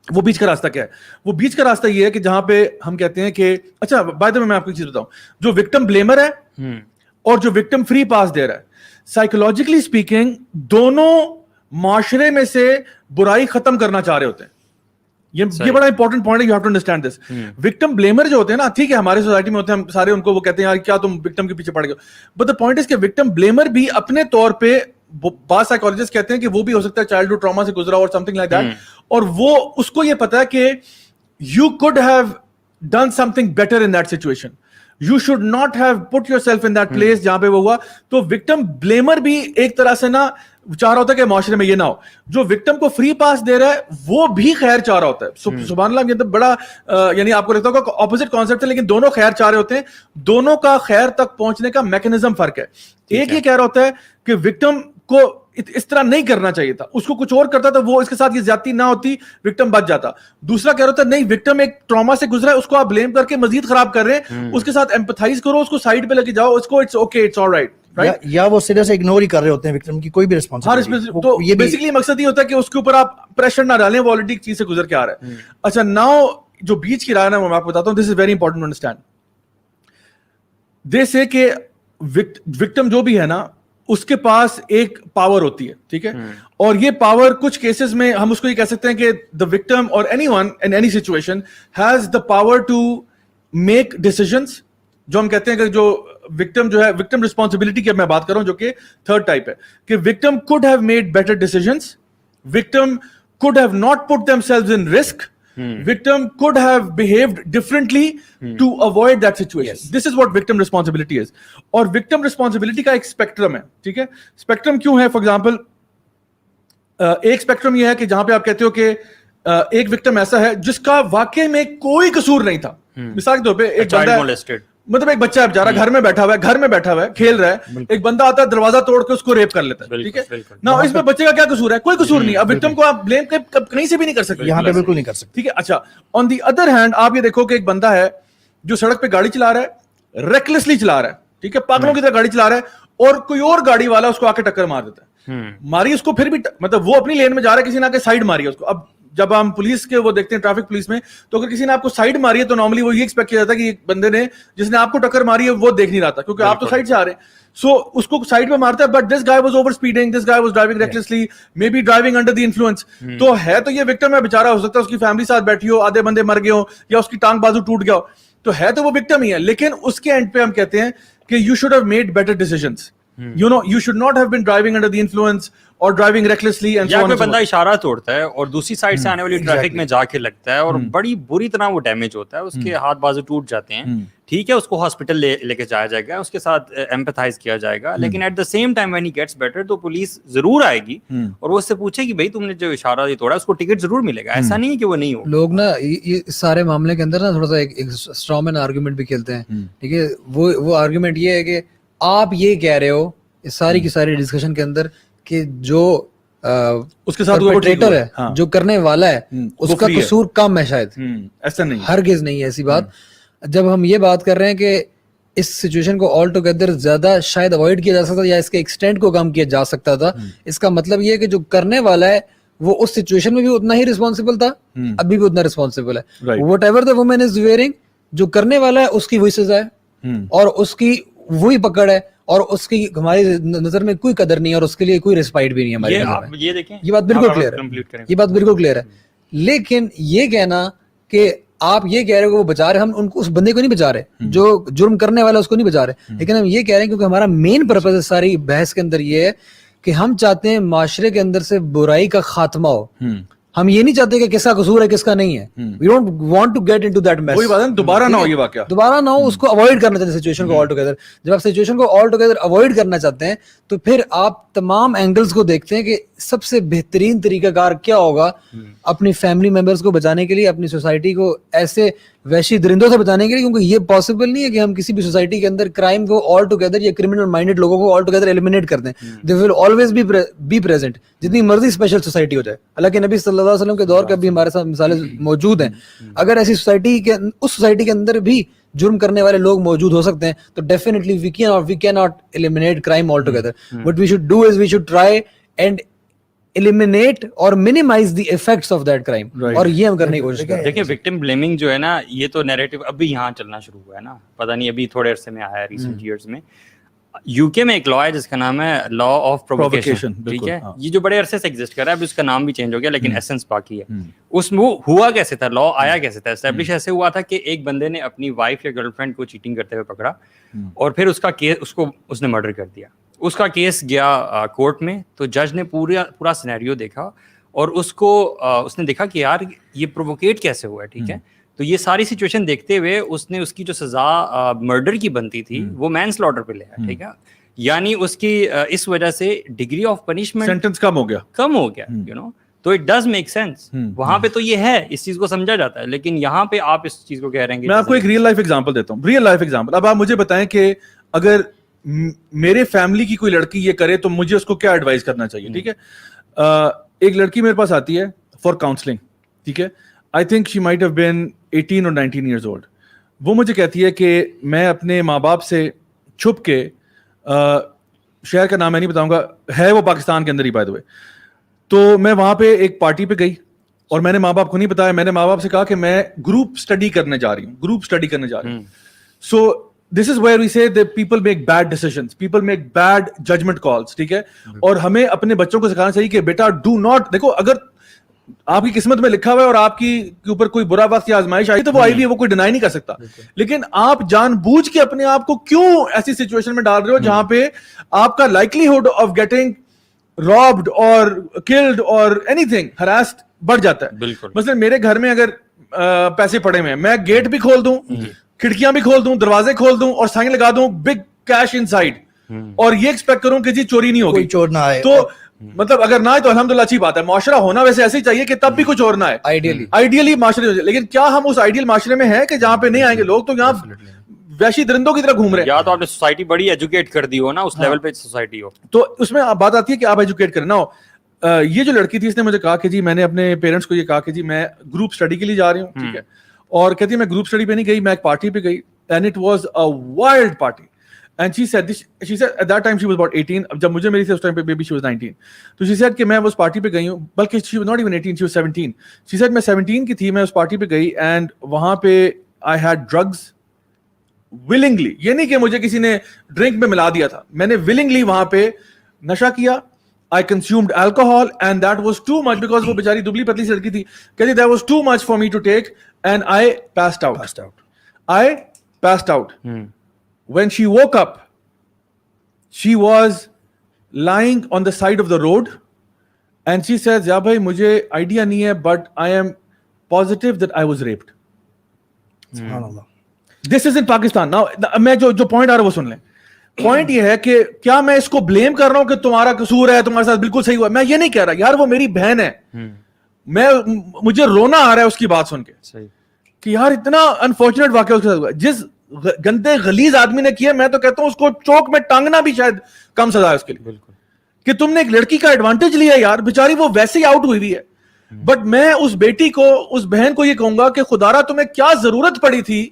[SPEAKER 1] وہ بیچ کا راستہ کیا ہے؟ وہ بیچ کا راستہ یہ ہے کہ جہاں پہ ہم کہتے ہیں کہ اچھا بائی دا وے میں آپ کو ایک چیز بتاؤں, جو وکٹم بلیمر ہے اور جو وکٹم فری پاس دے رہا ہے, سائیکولوجیکلی اسپیکنگ دونوں معاشرے میں سے برائی ختم کرنا چاہ رہے ہوتے ہیں. یہ بڑا انپورٹنٹ پوائنٹ ہے, you have to understand this. Victim blamer جو ہوتے ہیں نا, ٹھیک ہے, ہمارے سوسائٹی میں ہوتے ہیں, ہم سارے ان کو وہ کہتے ہیں یار کیا تم وکٹم کے پیچھے پڑ گئے, بٹ دا پوائنٹ از کہ وکٹم بلیمر بھی اپنے طور پہ, بعض سائیکالوجسٹ کہتے ہیں کہ وہ بھی ہو سکتا ہے چائلڈہڈ ٹراما سے گزرا اور سم تھنگ لائک دیٹ, اور وہ اس کو یہ پتا ہے کہ you could have done some thing better in that situation, you should not have put your self in that place جہاں پہ وہ ہوا. تو وکٹم بلیمر بھی ایک طرح سے نا چاہ رہا ہوتا ہے کہ معاشرے میں یہ نہ ہو. جو وکٹم کو فری پاس دے رہا ہے وہ بھی خیر چاہ رہا ہوتا ہے. سبحان اللہ, یہ تو بڑا یعنی آپ کو لگتا ہوگا اپوزٹ کانسیپٹ ہے, لیکن دونوں خیر چاہ رہے ہوتے ہیں. دونوں کا خیر تک پہنچنے کا میکینزم فرق ہے. ایک یہ کہہ رہا ہوتا ہے کہ وکٹم کو اس طرح نہیں کرنا چاہیے تھا, اس کو کچھ اور کرتا تھا, وہ اس کے ساتھ یہ زیادتی نہ ہوتی, وکٹم بچ جاتا. دوسرا کہہ رہا ہوتا ہے نہیں, وکٹم ایک ٹراما سے گزرا ہے, اس کو آپ بلیم کر کے مزید خراب کر رہے ہیں, اس کے ساتھ ایمپتھائز کرو, اس کو سائڈ پہ لے کے جاؤ, اس کو اٹس اوکے, اٹس آلرائٹ,
[SPEAKER 4] یا وہ سیدھے سے اگنور ہی کر رہے ہوتے ہیں وکٹم کی کوئی بھی رسپانسبلٹی.
[SPEAKER 1] تو یہ بیسیکلی مقصد یہ ہوتا ہے کہ اس کے اوپر آپ پریشر نہ ڈالیں, وہ آلریڈی ایک چیز سے گزر کے آ رہا ہے. اچھا ناؤ جو بیچ کی رائے نا میں آپ کو بتاتا ہوں, this is very important to understand. They say کہ وکٹم جو بھی ہے نا اس کے پاس ایک پاور ہوتی ہے, ٹھیک ہے, اور یہ پاور کچھ کیسز میں ہم اس کو یہ کہہ سکتے ہیں کہ the victim or anyone in any situation has the power to make decisions, جو ہم کہتے ہیں کہ جو وکٹم جو ہے, وکٹم رسپانسبلٹی کی میں بات کر رہا ہوں جو کہ تھرڈ ٹائپ ہے, کہ victim could have made better decisions, victim could have not put themselves in risk, victim could have behaved differently to avoid that situation. This is what victim responsibility is. اور victim responsibility کا ایک spectrum ہے, ٹھیک ہے. spectrum کیوں ہے؟ for example ایک spectrum یہ ہے کہ جہاں پہ آپ کہتے ہو کہ ایک victim ایسا ہے جس کا واقعے میں کوئی قصور نہیں تھا. مثال کے طور پہ ایک بندہ ہے, مطلب ایک بچہ ہے بیچارہ گھر میں بیٹھا ہوا ہے کھیل رہا ہے, ایک بندہ آتا ہے دروازہ توڑ کے اس کو ریپ کر لیتا ہے, ٹھیک ہے نا. اس میں بچے کا کیا قصور ہے؟ کوئی قصور نہیں. اب وکٹم کو آپ بلیم کہیں سے بھی نہیں کر سکتے,
[SPEAKER 4] یہاں پہ بالکل نہیں کر سکتے,
[SPEAKER 1] ٹھیک ہے. اچھا آن دی ادر ہینڈ آپ یہ دیکھو کہ ایک بندہ ہے جو سڑک پہ گاڑی چلا رہا ہے, ریکلیسلی چلا رہا ہے, ٹھیک ہے, پاگلوں کی طرح گاڑی چلا رہا ہے, اور کوئی اور گاڑی والا اس کو آ کے ٹکر مار دیتا ہے. ماری اس کو, پھر بھی مطلب وہ اپنی لین میں جا رہا ہے, کسی نے آ کے سائڈ ماری ہے اس کو. اب جب ہم پولیس کے وہ دیکھتے ہیں ٹریفک پولیس میں, تو اگر کسی نے آپ کو سائڈ ماری ہے تو نارملی وہ یہ ایکسپیکٹ کیا جاتا ہے کہ ایک بندے نے جس نے آپ کو ٹکر ماری ہے وہ دیکھ نہیں رہا تھا, کیونکہ آپ تو سائڈ سے آ رہے ہیں, سو اس کو سائڈ پہ مارتا ہے. But this guy was over speeding, this guy was driving recklessly, may be driving under the influence. تو ہے تو یہ وکٹم ہے بیچارہ, ہو سکتا ہے اس کی فیملی ساتھ بیٹھی ہو, آدھے بندے مر گئے ہو, یا اس کی ٹانگ بازو ٹوٹ گیا ہو, تو ہے تو وہ وکٹم ہی ہے. لیکن اس کے اینڈ پہ ہم کہتے ہیں کہ you should have made better decisions. You know, you should not have been driving under the influence, or driving recklessly and so
[SPEAKER 2] یا
[SPEAKER 1] on
[SPEAKER 2] کوئی
[SPEAKER 1] and so
[SPEAKER 2] بندہ
[SPEAKER 1] forth.
[SPEAKER 2] اشارہ توڑتا ہے اور دوسری سائڈ سے آنے والی ٹریفک میں جا کے لگتا ہے اور بڑی بری طرح وہ ڈیمیج ہوتا ہے, اس کے ہاتھ بازو ٹوٹ جاتے ہیں, ٹھیک ہے, اس کو ہاسپٹل لے کے جایا جائے گا, اس کے ساتھ ایمپیتھائز کیا جائے گا, لیکن at the same time when he gets better تو پولیس ضرور آئے گی اور وہ اس سے پوچھے گی بھائی تم نے جو اشارہ یہ توڑا اس کو ٹکٹ ضرور ملے گا. ایسا نہیں ہے کہ وہ نہیں ہو.
[SPEAKER 3] لوگ نا اس سارے معاملے کے اندر نا تھوڑا سا ایک اسٹرانگ مین آرگومنٹ بھی کھیلتے ہیں, ٹھیک ہے, وہ آرگومنٹ یہ ہے کہ آپ یہ کہہ رہے ہو اس ساری کی ساری ڈسکشن کے اندر کہ جو
[SPEAKER 1] اس کے ساتھ
[SPEAKER 3] پرپیٹریٹر ہے, جو کرنے والا ہے, اس کا قصور کم ہے شاید.
[SPEAKER 1] ایسا نہیں,
[SPEAKER 3] ہرگز نہیں ہے ایسی بات. جب ہم یہ بات کر رہے ہیں کہ اس سچویشن کو آل ٹوگیدر زیادہ شاید اوائڈ کیا جا سکتا یا اس کے ایکسٹینٹ کو کم کیا جا سکتا تھا, اس کا مطلب یہ ہے کہ جو کرنے والا ہے وہ اس سچویشن میں بھی اتنا ہی رسپانسبل تھا, ابھی بھی اتنا رسپانسبل ہے. Whatever the woman is wearing, جو کرنے والا ہے اس کی وہی سزا ہے اور اس کی وہی پکڑ ہے اور اس کی ہماری نظر میں کوئی قدر نہیں ہے اور اس کے لیے کوئی ریسپائٹ بھی نہیں ہے ہماری نظر میں.
[SPEAKER 2] یہ دیکھیں,
[SPEAKER 3] یہ بات بالکل کلیئر ہے, یہ بات بالکل کلیئر ہے. لیکن یہ کہنا کہ آپ یہ کہہ رہے ہو کہ وہ بچا رہے, ہم ان کو اس بندے کو نہیں بچا رہے, جو جرم کرنے والا اس کو نہیں بچا رہے, لیکن ہم یہ کہہ رہے ہیں کیونکہ ہمارا مین پرپز اس ساری بحث کے اندر یہ ہے کہ ہم چاہتے ہیں معاشرے کے اندر سے برائی کا خاتمہ ہو. ہم یہ نہیں چاہتے کہ کس کا قصور ہے کس کا نہیں ہے. We don't want to get into that mess.
[SPEAKER 1] وہی بات ہے, دوبارہ نہ ہو یہ واقعہ,
[SPEAKER 3] دوبارہ نہ ہو, اس کو اوائڈ کرنا چاہتے ہیں سچویشن کو آل ٹوگیدر. جب آپ سچویشن کو آل ٹوگیدر اوائڈ کرنا چاہتے ہیں تو پھر آپ تمام اینگلز کو دیکھتے ہیں کہ سب سے بہترین طریقہ کار کیا ہوگا اپنی فیملی ممبرس کو بچانے کے لیے, اپنی سوسائٹی کو ایسے وحشی درندوں سے بچانے کے لیے, کیونکہ یہ پاسبل نہیں ہے کہ ہم کسی بھی سوسائٹی کے اندر کرائم کو آل ٹوگیدر یا کرمنل مائنڈیڈ لوگوں کو آل ٹوگیدر ایلیمینیٹ کر دیں. دے ول آلویز بی پریزنٹ, جتنی مرضی اسپیشل سوسائٹی ہو جائے. حالانکہ نبی صلی اللہ علیہ وسلم کے دور کے بھی ہمارے ساتھ مثالیں موجود ہیں. اگر ایسی سوسائٹی کے اس سوسائٹی کے اندر بھی جرم کرنے والے لوگ موجود ہو سکتے ہیں تو definitely we can not eliminate crime altogether. What we should do is we should try and eliminate اور minimize the effects of that crime. اور یہ ہم کرنے کی کوشش کریں.
[SPEAKER 2] دیکھیں وکٹم بلیمنگ جو ہے نا, یہ تو نیریٹو ابھی یہاں چلنا شروع ہوا ہے نا, پتہ نہیں ابھی تھوڑے عرصے میں آیا ہے, ریسنٹ ایئرز میں. یو کے میں ایک لا ہے جس کا نام ہے لا آف پرووکیشن, ٹھیک ہے, یہ جو بڑے عرصے سے ایگزسٹ کر رہا ہے, ابھی اس کا نام بھی چینج ہو گیا لیکن ایسنس باقی ہے. اس میں وہ ہوا کیسے تھا, لا آیا کیسے تھا, اسٹیبلش ایسے ہوا تھا کہ ایک بندے نے اپنی وائف یا گرل فرینڈ کو چیٹنگ کرتے ہوئے پکڑا اور پھر اس کا کیس اس نے مرڈر کر دیا. اس کا کیس گیا کورٹ میں, تو جج نے پورا سینیریو دیکھا اور اس نے دیکھا کہ یار یہ پرووکیٹ کیسے ہوا ہے, ٹھیک ہے. تو یہ ساری سچویشن دیکھتے ہوئے اس نے اس کی جو سزا مرڈر کی بنتی تھی وہ مین سلاٹر پہ لیا, ٹھیک ہے. یعنی اس کی اس وجہ سے ڈگری آف پنشمنٹ
[SPEAKER 1] سینٹنس کم ہو گیا,
[SPEAKER 2] یو نو. تو اٹ ڈز میک سینس, وہاں پہ تو یہ ہے, اس چیز کو سمجھا جاتا ہے, لیکن یہاں پہ آپ اس چیز کو کہہ رہے ہیں.
[SPEAKER 1] میں آپ کو ایک ریئل لائف ایگزامپل دیتا ہوں, ریئل لائف ایگزامپل. اب آپ مجھے بتائیں کہ اگر میرے فیملی کی کوئی لڑکی یہ کرے تو مجھے اس کو کیا ایڈوائز کرنا چاہیے, ٹھیک ہے. ایک لڑکی میرے پاس آتی ہے فار کاؤنسلنگ, ٹھیک ہے. I think she might have been 18 اور 19 ایئرز اولڈ. وہ مجھے کہتی ہے کہ میں اپنے ماں باپ سے چھپ کے, شہر کا نام میں نہیں بتاؤں گا, ہے وہ پاکستان کے اندر ہی بائی دا وے, تو میں وہاں پہ ایک پارٹی پہ گئی اور میں نے ماں باپ کو نہیں بتایا. میں نے ماں باپ سے کہا کہ میں گروپ اسٹڈی کرنے جا رہی ہوں. سو this is where we say that people make bad decisions, people make bad judgment calls, ٹھیک ہے. اور ہمیں اپنے بچوں کو سکھانا چاہیے کہ بیٹا ڈو ناٹ, دیکھو اگر آپ کی قسمت میں لکھا ہوا ہے اور آپ کی اوپر کوئی برا وقت یا آزمائش آئی تو وہ آئی ہوئی ہے, وہ کوئی ڈینائی نہیں کر سکتا. لیکن آپ جان بوجھ کے اپنے آپ کو کیوں ایسی سچویشن میں ڈال رہے ہو جہاں پہ آپ کا لائکلیہڈ آف گیٹنگ رابڈ اور کلڈ اور اینی تھنگ ہراسڈ بڑھ جاتا ہے. مثلا میرے گھر میں اگر پیسے پڑے ہوئے ہیں, میں گیٹ بھی کھول دوں, کھڑکیاں بھی کھول دوں, دروازے کھول دوں اور سائن لگا دوں بگ کیش ان سائڈ, اور یہ ایکسپیکٹ کروں کہ جی چوری نہیں ہوگی,
[SPEAKER 4] چور نہ آئے,
[SPEAKER 1] تو مطلب اگر نہ آئے تو الحمدللہ اچھی بات ہے. معاشرہ ہونا ویسے ایسے ہی چاہیے کہ تب بھی کچھ اور نہ آئے, آئیڈیلی معاشرے. لیکن کیا ہم اس آئیڈیل معاشرے میں ہیں کہ جہاں پہ نہیں آئیں گے لوگ, تو یہاں وحشی درندوں کی طرح گھوم رہے ہیں.
[SPEAKER 2] یا تو آپ نے سوسائٹی بڑی ایجوکیٹ کر دی ہو نا, اس لیول پہ سوسائٹی ہو,
[SPEAKER 1] تو اس میں بات آتی ہے کہ آپ ایجوکیٹ کرنا ہو. یہ جو لڑکی تھی اس نے مجھے کہا کہ جی میں نے اپنے پیرنٹس کو یہ کہا کہ جی میں گروپ اسٹڈی کے لیے جا رہی ہوں, ٹھیک ہے. اور کہتی ہے میں گروپ اسٹڈی پہ نہیں گئی, میں ایک پارٹی پہ گئی, and it was a wild party. And she said at that time she was about 18. جب مجھے میری تھی اس ٹائم پہ maybe she was 19. تو she said کہ میں اس پارٹی پہ گئی ہوں, بلکہ she was not even 18, she was 17. She said میں 17 کی تھی, میں اس پارٹی پہ گئی and وہاں پہ I had drugs willingly. یہ نہیں کہ مجھے کسی نے ڈرنک میں ملا دیا تھا, میں نے willingly وہاں پہ نشہ کیا. I consumed alcohol and that was too much because وہ بیچاری دبلی پتلی سی لڑکی تھی, کہتی that was too much for me to take and I passed out. When she woke up, she was lying on the side of the road and she says yeah bhai mujhe idea nahi hai but I am positive that I was raped.
[SPEAKER 4] سبحان اللہ.
[SPEAKER 1] This is in Pakistan. Now میں جو point آ رہا ہے وہ سن لیں. Point یہ ہے کہ کیا میں اس کو بلیم کر رہا ہوں کہ تمہارا قصور ہے, تمہارے ساتھ بالکل صحیح ہوا, میں یہ نہیں کہہ رہا یار وہ میری بہن ہے, مجھے رونا آ رہا ہے اس کی بات سن کے کہ یار اتنا انفارچونیٹ واقعہ اس کے ساتھ ہوا. جس گندے غلیظ آدمی نے کیا, میں تو کہتا ہوں اس کو چوک میں ٹانگنا بھی شاید کم سزا ہے اس کے لیے, بالکل کہ تم نے ایک لڑکی کا ایڈوانٹیج لیا یار, بیچاری وہ ویسے ہی آؤٹ ہوئی ہوئی ہے. بٹ میں اس بیٹی کو, اس بہن کو یہ کہوں گا کہ خدارا تمہیں کیا ضرورت پڑی تھی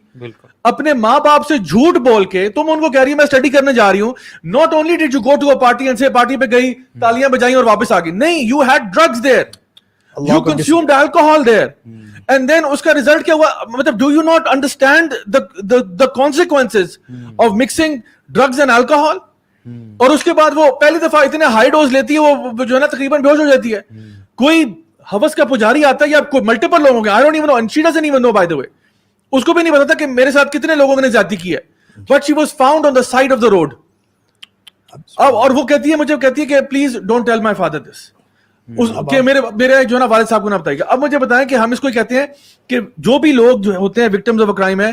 [SPEAKER 1] اپنے ماں باپ سے جھوٹ بول کے, تم ان کو کہہ رہی ہو میں اسٹڈی کرنے جا رہی ہوں, not only did you go to a party and سے پارٹی پہ گئی, تالیاں بجائیں اور واپس آ گئی, نہیں, you had drugs there, you consumed alcohol there, and then اس کا ریزلٹ کیا ہوا, مطلب do you not understand the consequences of mixing drugs and alcohol. اور اس کے بعد وہ پہلی دفعہ اتنے ہائی ڈوز لیتی ہے, وہ جو ہے نا تقریباً بے ہوش ہو جاتی ہے. کوئی ہوس کا پجاری آتا ہے یا کوئی ملٹیپل لوگوں کے, I don't even know, and she doesn't even know by the way, اس کو بھی نہیں پتا تھا کہ میرے ساتھ کتنے لوگوں نے زیادتی کی ہے, but she was found on the side of the road. اور وہ کہتی ہے, مجھے کہتی ہے کہ please don't tell my father this, کہ میرے جو ہے نا والد صاحب کو نہ بتائیے گا. اب مجھے بتائیں کہ ہم اس کو کہتے ہیں کہ جو بھی لوگ جو ہوتے ہیں وکٹمز آف اے کرائم ہے,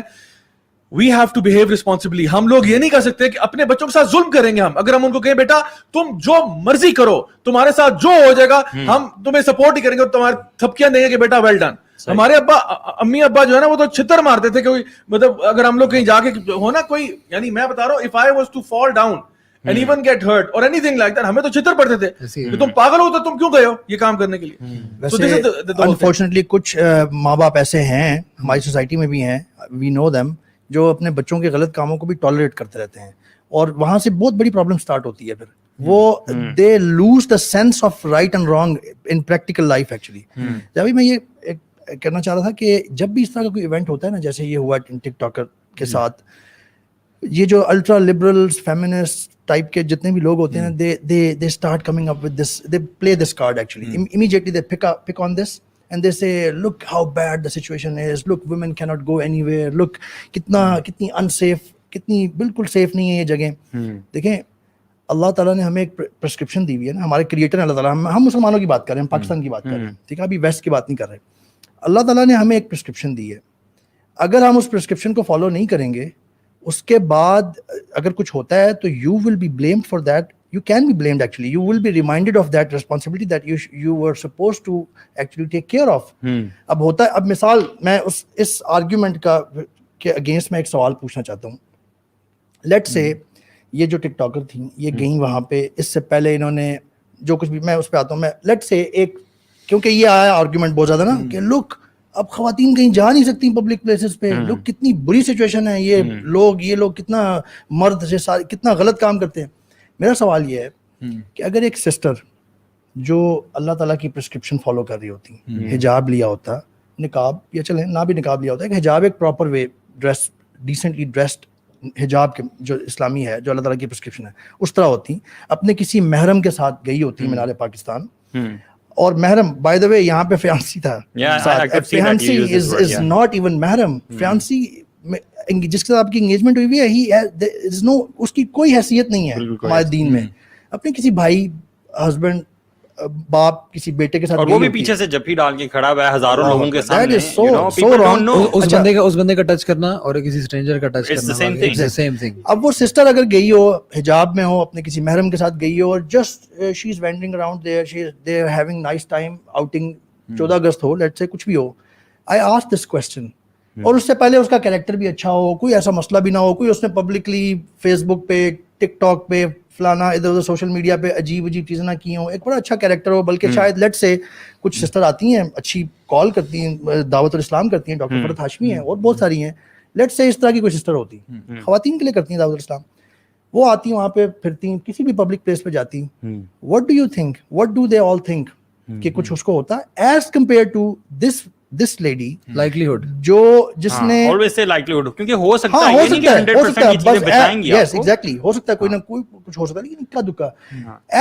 [SPEAKER 1] we have to behave responsibly. ہم لوگ یہ نہیں کر سکتے کہ اپنے بچوں کے ساتھ ظلم کریں گے. ہم اگر ہم ان کو کہیں بیٹا تم جو مرضی کرو, تمہارے ساتھ جو ہو جائے گا, ہم تمہیں سپورٹ ہی کریں گے, تمہارے تھپکیاں دیں گے کہ بیٹا ویل ڈن. ہمارے ابا امی ابا جو ہے نا وہ تو چھتر مارتے تھے کہ مطلب اگر ہم لوگ کہیں جا کے ہو نا کوئی, یعنی میں بتا رہا ہوں, if I was to fall down and even get hurt or anything like that, ہمیں تو چھتر پڑتے تھے کہ تم پاگل ہو تو تم کیوں گئے ہو یہ کام کرنے کے لیے.
[SPEAKER 4] انفارچونیٹلی کچھ ماں باپ ایسے ہیں ہماری سوسائٹی میں بھی ہیں, وی نو دیم, جو اپنے بچوں کے غلط کاموں کو بھی ٹالریٹ کرتے رہتے ہیں, اور وہاں سے بہت بڑی پرابلم سٹارٹ ہوتی ہے. پھر وہ they lose the sense of right and wrong in practical life actually. جبھی میں یہ کہنا چاہ رہا تھا کہ جب بھی اس طرح کا کوئی ایونٹ ہوتا ہے نا, جیسے یہ ہوا ٹک ٹاکر کے ساتھ, یہ جو الٹرا لبرلز فیمنسٹ ٹائپ کے جتنے بھی لوگ ہوتے ہیں, they start coming up with this, they play this card actually. Immediately they pick on this and they say look how bad the situation is, look women cannot go anywhere, look کتنی unsafe, کتنی بالکل safe نہیں ہے یہ جگہ. دیکھیں اللہ تعالیٰ نے ہمیں ایک پرسکرپشن دی ہوئی ہے نا, ہمارے کریٹر ہیں اللہ تعالیٰ, ہم مسلمانوں کی بات کر رہے ہیں, پاکستان کی بات کر رہے ہیں, ٹھیک ہے, ابھی ویسٹ کی بات نہیں کر رہے. اللہ تعالیٰ نے ہمیں ایک پرسکرپشن دی ہے, اگر ہم اس پرسکرپشن کو فالو نہیں کریں گے, اس کے بعد اگر کچھ ہوتا ہے تو you will be blamed for that. You can be blamed actually. You will be reminded of that responsibility that you were supposed to actually take care of. اب ہوتا ہے, اب مثال میں اس آرگیومنٹ کا کے اگینسٹ میں ایک سوال پوچھنا چاہتا ہوں. لیٹ سے یہ جو ٹک ٹاکر تھیں یہ گئیں وہاں پہ, اس سے پہلے انہوں نے جو کچھ بھی, میں اس پہ آتا ہوں, میں لیٹ سے ایک, کیونکہ یہ آیا آرگیومنٹ بہت زیادہ نا کہ لک اب خواتین کہیں جا نہیں سکتی پبلک پلیسز پہ, لک کتنی بری سچویشن ہے, یہ لوگ کتنا مرد سے کتنا غلط کام کرتے ہیں. میرا سوال یہ ہے کہ اگر ایک سسٹر جو اللہ تعالیٰ کی پرسکرپشن فالو کر رہی ہوتی, حجاب لیا ہوتا, نقاب یا چلیں نہ بھی نقاب لیا ہوتا ہے, کہ حجاب ایک proper way dress, decently dressed حجاب کے جو اسلامی ہے, جو اللہ تعالیٰ کی پرسکرپشن ہے, اس طرح ہوتی, اپنے کسی محرم کے ساتھ گئی ہوتی مینار پاکستان, اور محرم بائی دا وے یہاں پہ فیانسی تھا, fiancee is not even Muharram, fiancee جس کے ساتھ آپ کی انگیجمنٹ ہوئی ہوئی ہے, اس کی کوئی حیثیت نہیں ہے ہمارے دین میں. اپنے کسی بھائی, ہسبینڈ, باپ کسی بیٹے کے ساتھ,
[SPEAKER 2] اور وہ بھی پیچھے سے جپی ڈال کے کھڑا ہوا ہے ہزاروں لوگوں کے سامنے,
[SPEAKER 3] اس بندے کا ٹچ کرنا اور کسی اسٹرینجر کا ٹچ کرنا سیم تھنگ.
[SPEAKER 4] اب وہ سسٹر اگر گئی ہو حجاب میں ہو, اپنے کسی محرم کے ساتھ گئی ہو, اور just she is wandering around there, they are having nice time, outing 14 August ہو, لیٹ سے کچھ بھی ہو, آئی آسک دس کوسچن, اور اس سے پہلے اس کا کیریکٹر بھی اچھا ہو, کوئی ایسا مسئلہ بھی نہ ہو, کوئی اس نے پبلکلی فیس بک پہ, ٹک ٹاک پہ, فلانا ادھر ادھر سوشل میڈیا پہ عجیب چیزیں نہ کی ہوں, ایک بڑا اچھا کیریکٹر ہو, بلکہ شاید لیٹ سے کچھ سسٹر آتی ہیں اچھی کال کرتی ہیں, دعوت الاسلام کرتی ہیں, ڈاکٹر فرحت ہاشمی ہیں اور بہت ساری ہیں, لیٹ سے اس طرح کی کوئی سسٹر ہوتی, خواتین کے لیے کرتی ہیں دعوت الاسلام, وہ آتی ہیں وہاں پہ پھرتی ہیں, کسی بھی پبلک پلیس پہ جاتی ہیں, what do you think, what do they all think کہ کچھ اس کو ہوتا ہے as compared to this lady,
[SPEAKER 3] likelihood
[SPEAKER 4] جو جس نے
[SPEAKER 2] always say likelihood, کیونکہ ہو سکتا ہے, یہ نہیں کہ 100% یہ چیزیں بچائیں گی,
[SPEAKER 4] yes exactly, ہو سکتا ہے کوئی نہ کوئی کچھ ہو سکتا ہے, لیکن اکا دکا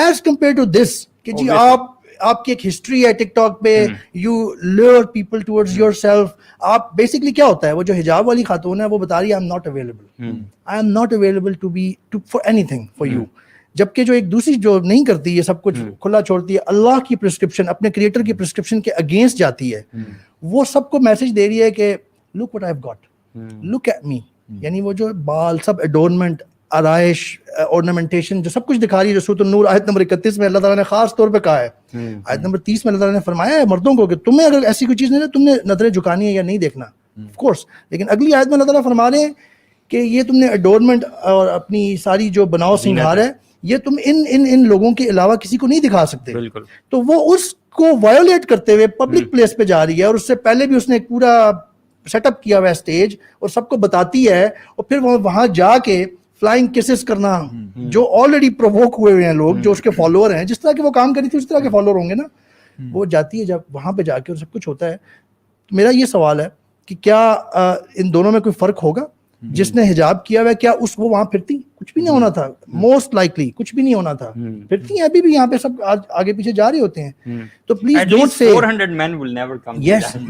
[SPEAKER 4] as compared to this کہ جی آپ کی ایک ہسٹری ہے ٹک ٹاک پہ, you lure people towards yourself. آپ بیسکلی کیا ہوتا ہے, وہ جو حجاب والی خاتون ہے وہ بتا رہی ہے I am not available, I am not available to be for anything for you. جبکہ جو ایک دوسری جو نہیں کرتی یہ سب کچھ کھلا چھوڑتی ہے, اللہ کی پرسکرپشن, اپنے کریٹر کی پرسکرپشن کے اگینسٹ جاتی ہے, وہ سب کو میسج دے رہی ہے کہ look what I have got, look at me. یعنی وہ جو بال سب ایڈورنمنٹ, آرائش, ornamentation جو سب کچھ دکھا رہی ہے. سورۃ النور آیت نمبر 31 میں اللہ تعالیٰ نے خاص طور پہ کہا ہے, آیت نمبر 30 میں اللہ تعالیٰ نے فرمایا ہے مردوں کو کہ تمہیں اگر ایسی کوئی چیز نہیں ہے تم نے نظریں جھکانی ہے یا نہیں دیکھنا, آف کورس. لیکن اگلی آیت میں اللہ تعالیٰ فرما رہے ہیں کہ یہ تم نے ایڈورنمنٹ اور اپنی ساری جو بناؤ سنگھار ہے یہ تم ان لوگوں کے علاوہ کسی کو نہیں دکھا سکتے. تو وہ اس کو وائولیٹ کرتے ہوئے پبلک پلیس پہ جا رہی ہے, اور اس سے پہلے بھی اس نے ایک پورا سیٹ اپ کیا ہوا ہے اسٹیج, اور سب کو بتاتی ہے, اور پھر وہ وہاں جا کے فلائنگ کیسز کرنا, جو آلریڈی پرووک ہوئے ہیں لوگ جو اس کے فالوور ہیں, جس طرح کے وہ کام کری تھی اس طرح کے فالوور ہوں گے نا, وہ جاتی ہے جب وہاں پہ جا کے اور سب کچھ ہوتا ہے. میرا یہ سوال ہے کہ کیا ان دونوں میں کوئی فرق ہوگا؟ جس نے حجاب کیا ہوا ہے کیا وہ وہاں پھرتی؟ کچھ بھی نہیں ہونا تھا, موسٹ لائکلی کچھ بھی نہیں ہونا تھا. پھرتی ہیں ابھی بھی یہاں پہ, سب آگے پیچھے جا رہے ہوتے ہیں. تو please don't say
[SPEAKER 2] 400 men will never come.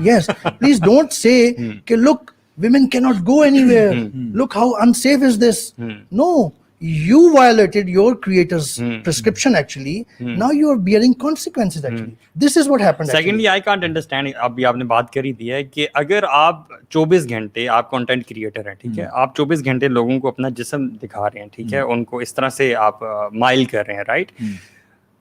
[SPEAKER 4] yes please don't say کہ look women cannot go anywhere, look how unsafe is this. No, you violated your creator's prescription actually. Now you are bearing consequences actually. This is what happened.
[SPEAKER 2] Secondly, I can't understand, ابھی آپ نے بات کری دی ہے کہ اگر آپ 24 گھنٹے آپ کنٹینٹ کریٹر ہیں, ٹھیک ہے, آپ 24 گھنٹے لوگوں کو اپنا جسم دکھا رہے ہیں, ٹھیک ہے, ان کو اس طرح سے آپ مائل کر رہے ہیں, رائٹ,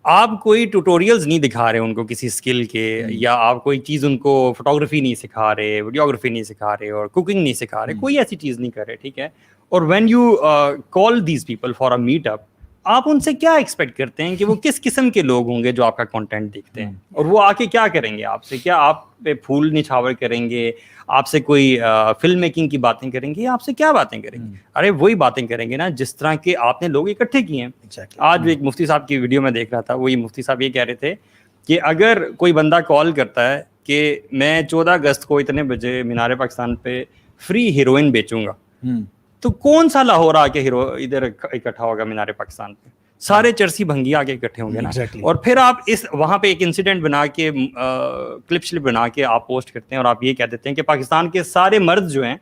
[SPEAKER 2] آپ کوئی ٹوٹوریلز نہیں دکھا رہے ان کو کسی اسکل کے, یا آپ کوئی چیز ان کو فوٹوگرافی نہیں سکھا رہے, ویڈیوگرافی نہیں سکھا رہے, اور کوکنگ نہیں سکھا رہے, کوئی ایسی چیز نہیں کر رہے, ٹھیک ہے. اور when you call these people for a meat اپ, آپ ان سے کیا ایکسپیکٹ کرتے ہیں کہ وہ کس قسم کے لوگ ہوں گے جو آپ کا کنٹینٹ دیکھتے ہیں, اور وہ آ کے کیا کریں گے آپ سے؟ کیا آپ پہ پھول نچھاور کریں گے, آپ سے کوئی فلم میکنگ کی باتیں کریں گے, آپ سے کیا باتیں کریں گے؟ ارے وہی باتیں کریں گے نا جس طرح کے آپ نے لوگ اکٹھے کیے ہیں. آج ایک مفتی صاحب کی ویڈیو میں دیکھ رہا تھا, وہی مفتی صاحب یہ کہہ رہے تھے کہ اگر کوئی بندہ کال کرتا ہے کہ میں 14 اگست کو اتنے بجے مینار پاکستان پہ فری ہیروئن بیچوں گا, تو کون سا لاہور آ کے ادھر اکٹھا ہوگا مینار پاکستان پہ؟ سارے چرسی بھنگی آ کے اکٹھے ہوں گے نا. اور پھر آپ اس وہاں پہ ایک انسیڈنٹ بنا کے کلپ شلپ بنا کے آپ پوسٹ کرتے ہیں, اور آپ یہ کہہ دیتے ہیں کہ پاکستان کے سارے مرد جو ہیں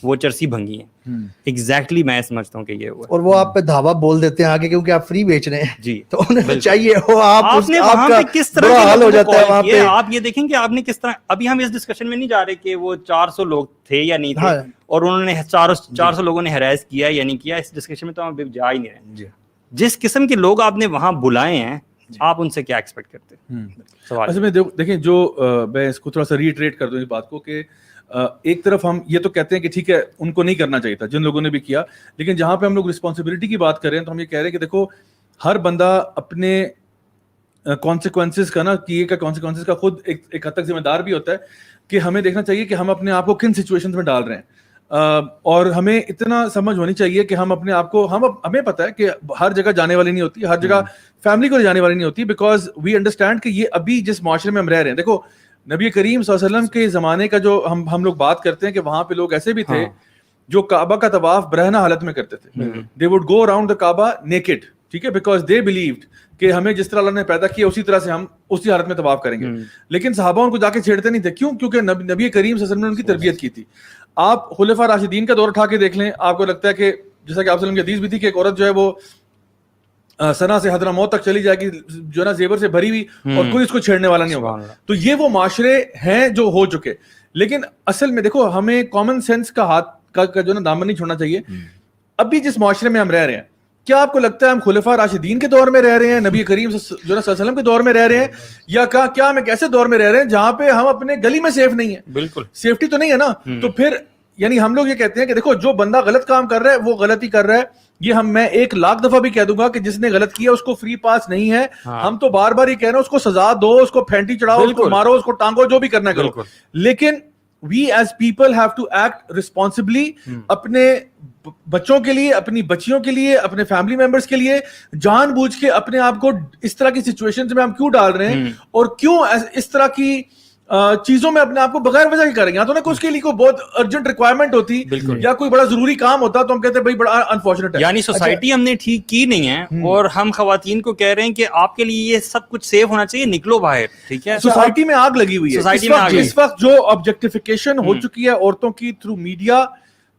[SPEAKER 2] وہ چرسی بھنگی ہیں. ایگزیکٹلی میں سمجھتا ہوں کہ یہ ہوا,
[SPEAKER 4] اور وہ آپ پہ دھاوا بول دیتے ہیں آگے کیونکہ آپ فری بیچ رہے ہیں.
[SPEAKER 2] جی,
[SPEAKER 4] تو انہیں چاہیے ہو
[SPEAKER 2] آپ نے وہاں پہ کس طرح
[SPEAKER 4] برا حال ہو جاتا ہے وہاں پہ.
[SPEAKER 2] آپ یہ دیکھیں کہ آپ نے کس طرح, ابھی ہم اس ڈسکشن میں نہیں جا رہے کہ وہ 400 لوگ تھے یا نہیں تھے, اور انہوں نے 400 لوگوں نے ہیراس کیا یا نہیں کیا, اس ڈسکشن میں تو ہم جا ہی نہیں رہے. جس قسم کے لوگ آپ نے وہاں بلائے ہیں, آپ ان سے کیا ایکسپیکٹ کرتے ہیں؟
[SPEAKER 1] اصل میں دیکھیں, جو میں اس کو تھوڑا سا ریٹریٹ کر دوں اس بات کو, کہ ایک طرف ہم یہ تو کہتے ہیں کہ ٹھیک ہے ان کو نہیں کرنا چاہیے تھا جن لوگوں نے بھی کیا, لیکن جہاں پہ ہم لوگ رسپانسبلٹی کی بات کر رہے ہیں تو ہم یہ کہہ رہے ہیں کہ دیکھو ہر بندہ اپنے کانسیکوینسز کا نا کیے کا کانسیکوینسز کا خود ایک حد تک ذمہ دار بھی ہوتا ہے, کہ ہمیں دیکھنا چاہیے کہ ہم اپنے آپ کو کن سچویشنز میں ڈال رہے ہیں, اور ہمیں اتنا سمجھ ہونی چاہیے کہ ہم اپنے آپ کو, ہمیں پتہ ہے کہ ہر جگہ جانے والی نہیں ہوتی, ہر جگہ فیملی کو لے جانے والی نہیں ہوتی, بیکاز وی انڈرسٹینڈ کہ یہ ابھی جس معاشرے میں ہم رہ رہے ہیں, دیکھو نبی کریم صلی اللہ علیہ وسلم کے زمانے کا جو ہم لوگ بات کرتے ہیں کہ وہاں پہ لوگ ایسے بھی تھے جو کعبہ کا طواف برہنہ حالت میں کرتے تھے. They would go around the Kaaba naked, ٹھیک ہے, بیکاز دے بلیوڈ کہ ہمیں جس طرح اللہ نے پیدا کیا اسی طرح سے ہم اسی حالت میں طواف کریں گے. لیکن صحابہ ان کو جا کے چھیڑتے نہیں تھے, کیوں؟ کیونکہ نبی کریم صلی اللہ علیہ وسلم نے ان کی تربیت کی تھی. آپ خلفاء راشدین کا دور اٹھا کے دیکھ لیں, آپ کو لگتا ہے کہ جیسا کہ آپ وسلم کی حدیث بھی تھی کہ ایک عورت جو ہے وہ سنا سے حضرموت تک چلی جائے گی جو ہے نا زیور سے بھری ہوئی, اور کوئی اس کو چھیڑنے والا نہیں ہوگا. تو یہ وہ معاشرے ہیں جو ہو چکے. لیکن اصل میں دیکھو ہمیں کامن سینس کا ہاتھ کا جو ہے نا دامن نہیں چھوڑنا چاہیے. ابھی جس معاشرے میں ہم رہ رہے ہیں, کیا آپ کو لگتا ہے ہم خلفاء راشدین کے دور میں رہ رہے ہیں, نبی کریم جو ہے صلی اللہ علیہ وسلم کے دور میں رہ رہے ہیں, یا کیا ہم ایک ایسے دور میں رہ رہے ہیں جہاں پہ ہم اپنے گلی میں سیف نہیں ہیں؟ بالکل سیفٹی تو نہیں ہے نا. تو پھر یعنی ہم لوگ یہ کہتے ہیں کہ دیکھو جو بندہ غلط کام کر رہا ہے وہ غلط ہی کر رہا ہے. یہ میں 1,00,000 دفعہ بھی کہہ دوں گا کہ جس نے غلط کیا اس کو فری پاس نہیں ہے. ہم تو بار بار ہی کہہ رہے ہیں اس کو سزا دو, اس کو پھینٹی چڑھاؤ, اس کو مارو, اس کو ٹانگو, جو بھی کرنا ہے کرو. لیکن we as people have to act responsibly, اپنے بچوں کے لیے, اپنی بچیوں کے لیے, اپنے فیملی ممبرس کے لیے جان بوجھ کے اپنے آپ کو اس طرح کی سچویشنز میں ہم کیوں ڈال رہے ہیں, اور کیوں اس طرح کی چیزوں میں اپنے آپ کو بغیر وجہ ہی کریں گے. تو نہ اس کے لیے کوئی بہت ارجنٹ ریکوائرمنٹ ہوتی یا کوئی بڑا ضروری کام ہوتا تو ہم کہتے ہیں بھائی بڑا انفارچونیٹ ہے.
[SPEAKER 2] یعنی سوسائٹی ہم نے ٹھیک کی نہیں ہے, اور ہم خواتین کو کہہ رہے ہیں کہ آپ کے لیے یہ سب کچھ سیف ہونا چاہیے, نکلو باہر. ٹھیک ہے,
[SPEAKER 1] سوسائٹی میں آگ لگی ہوئی ہے اس وقت جو آبجیکٹیفیکیشن ہو چکی ہے عورتوں کی through media,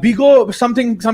[SPEAKER 1] Bigo something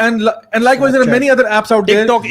[SPEAKER 1] and likewise there are many other apps out there.
[SPEAKER 2] TikTok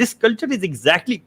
[SPEAKER 2] This culture is exactly,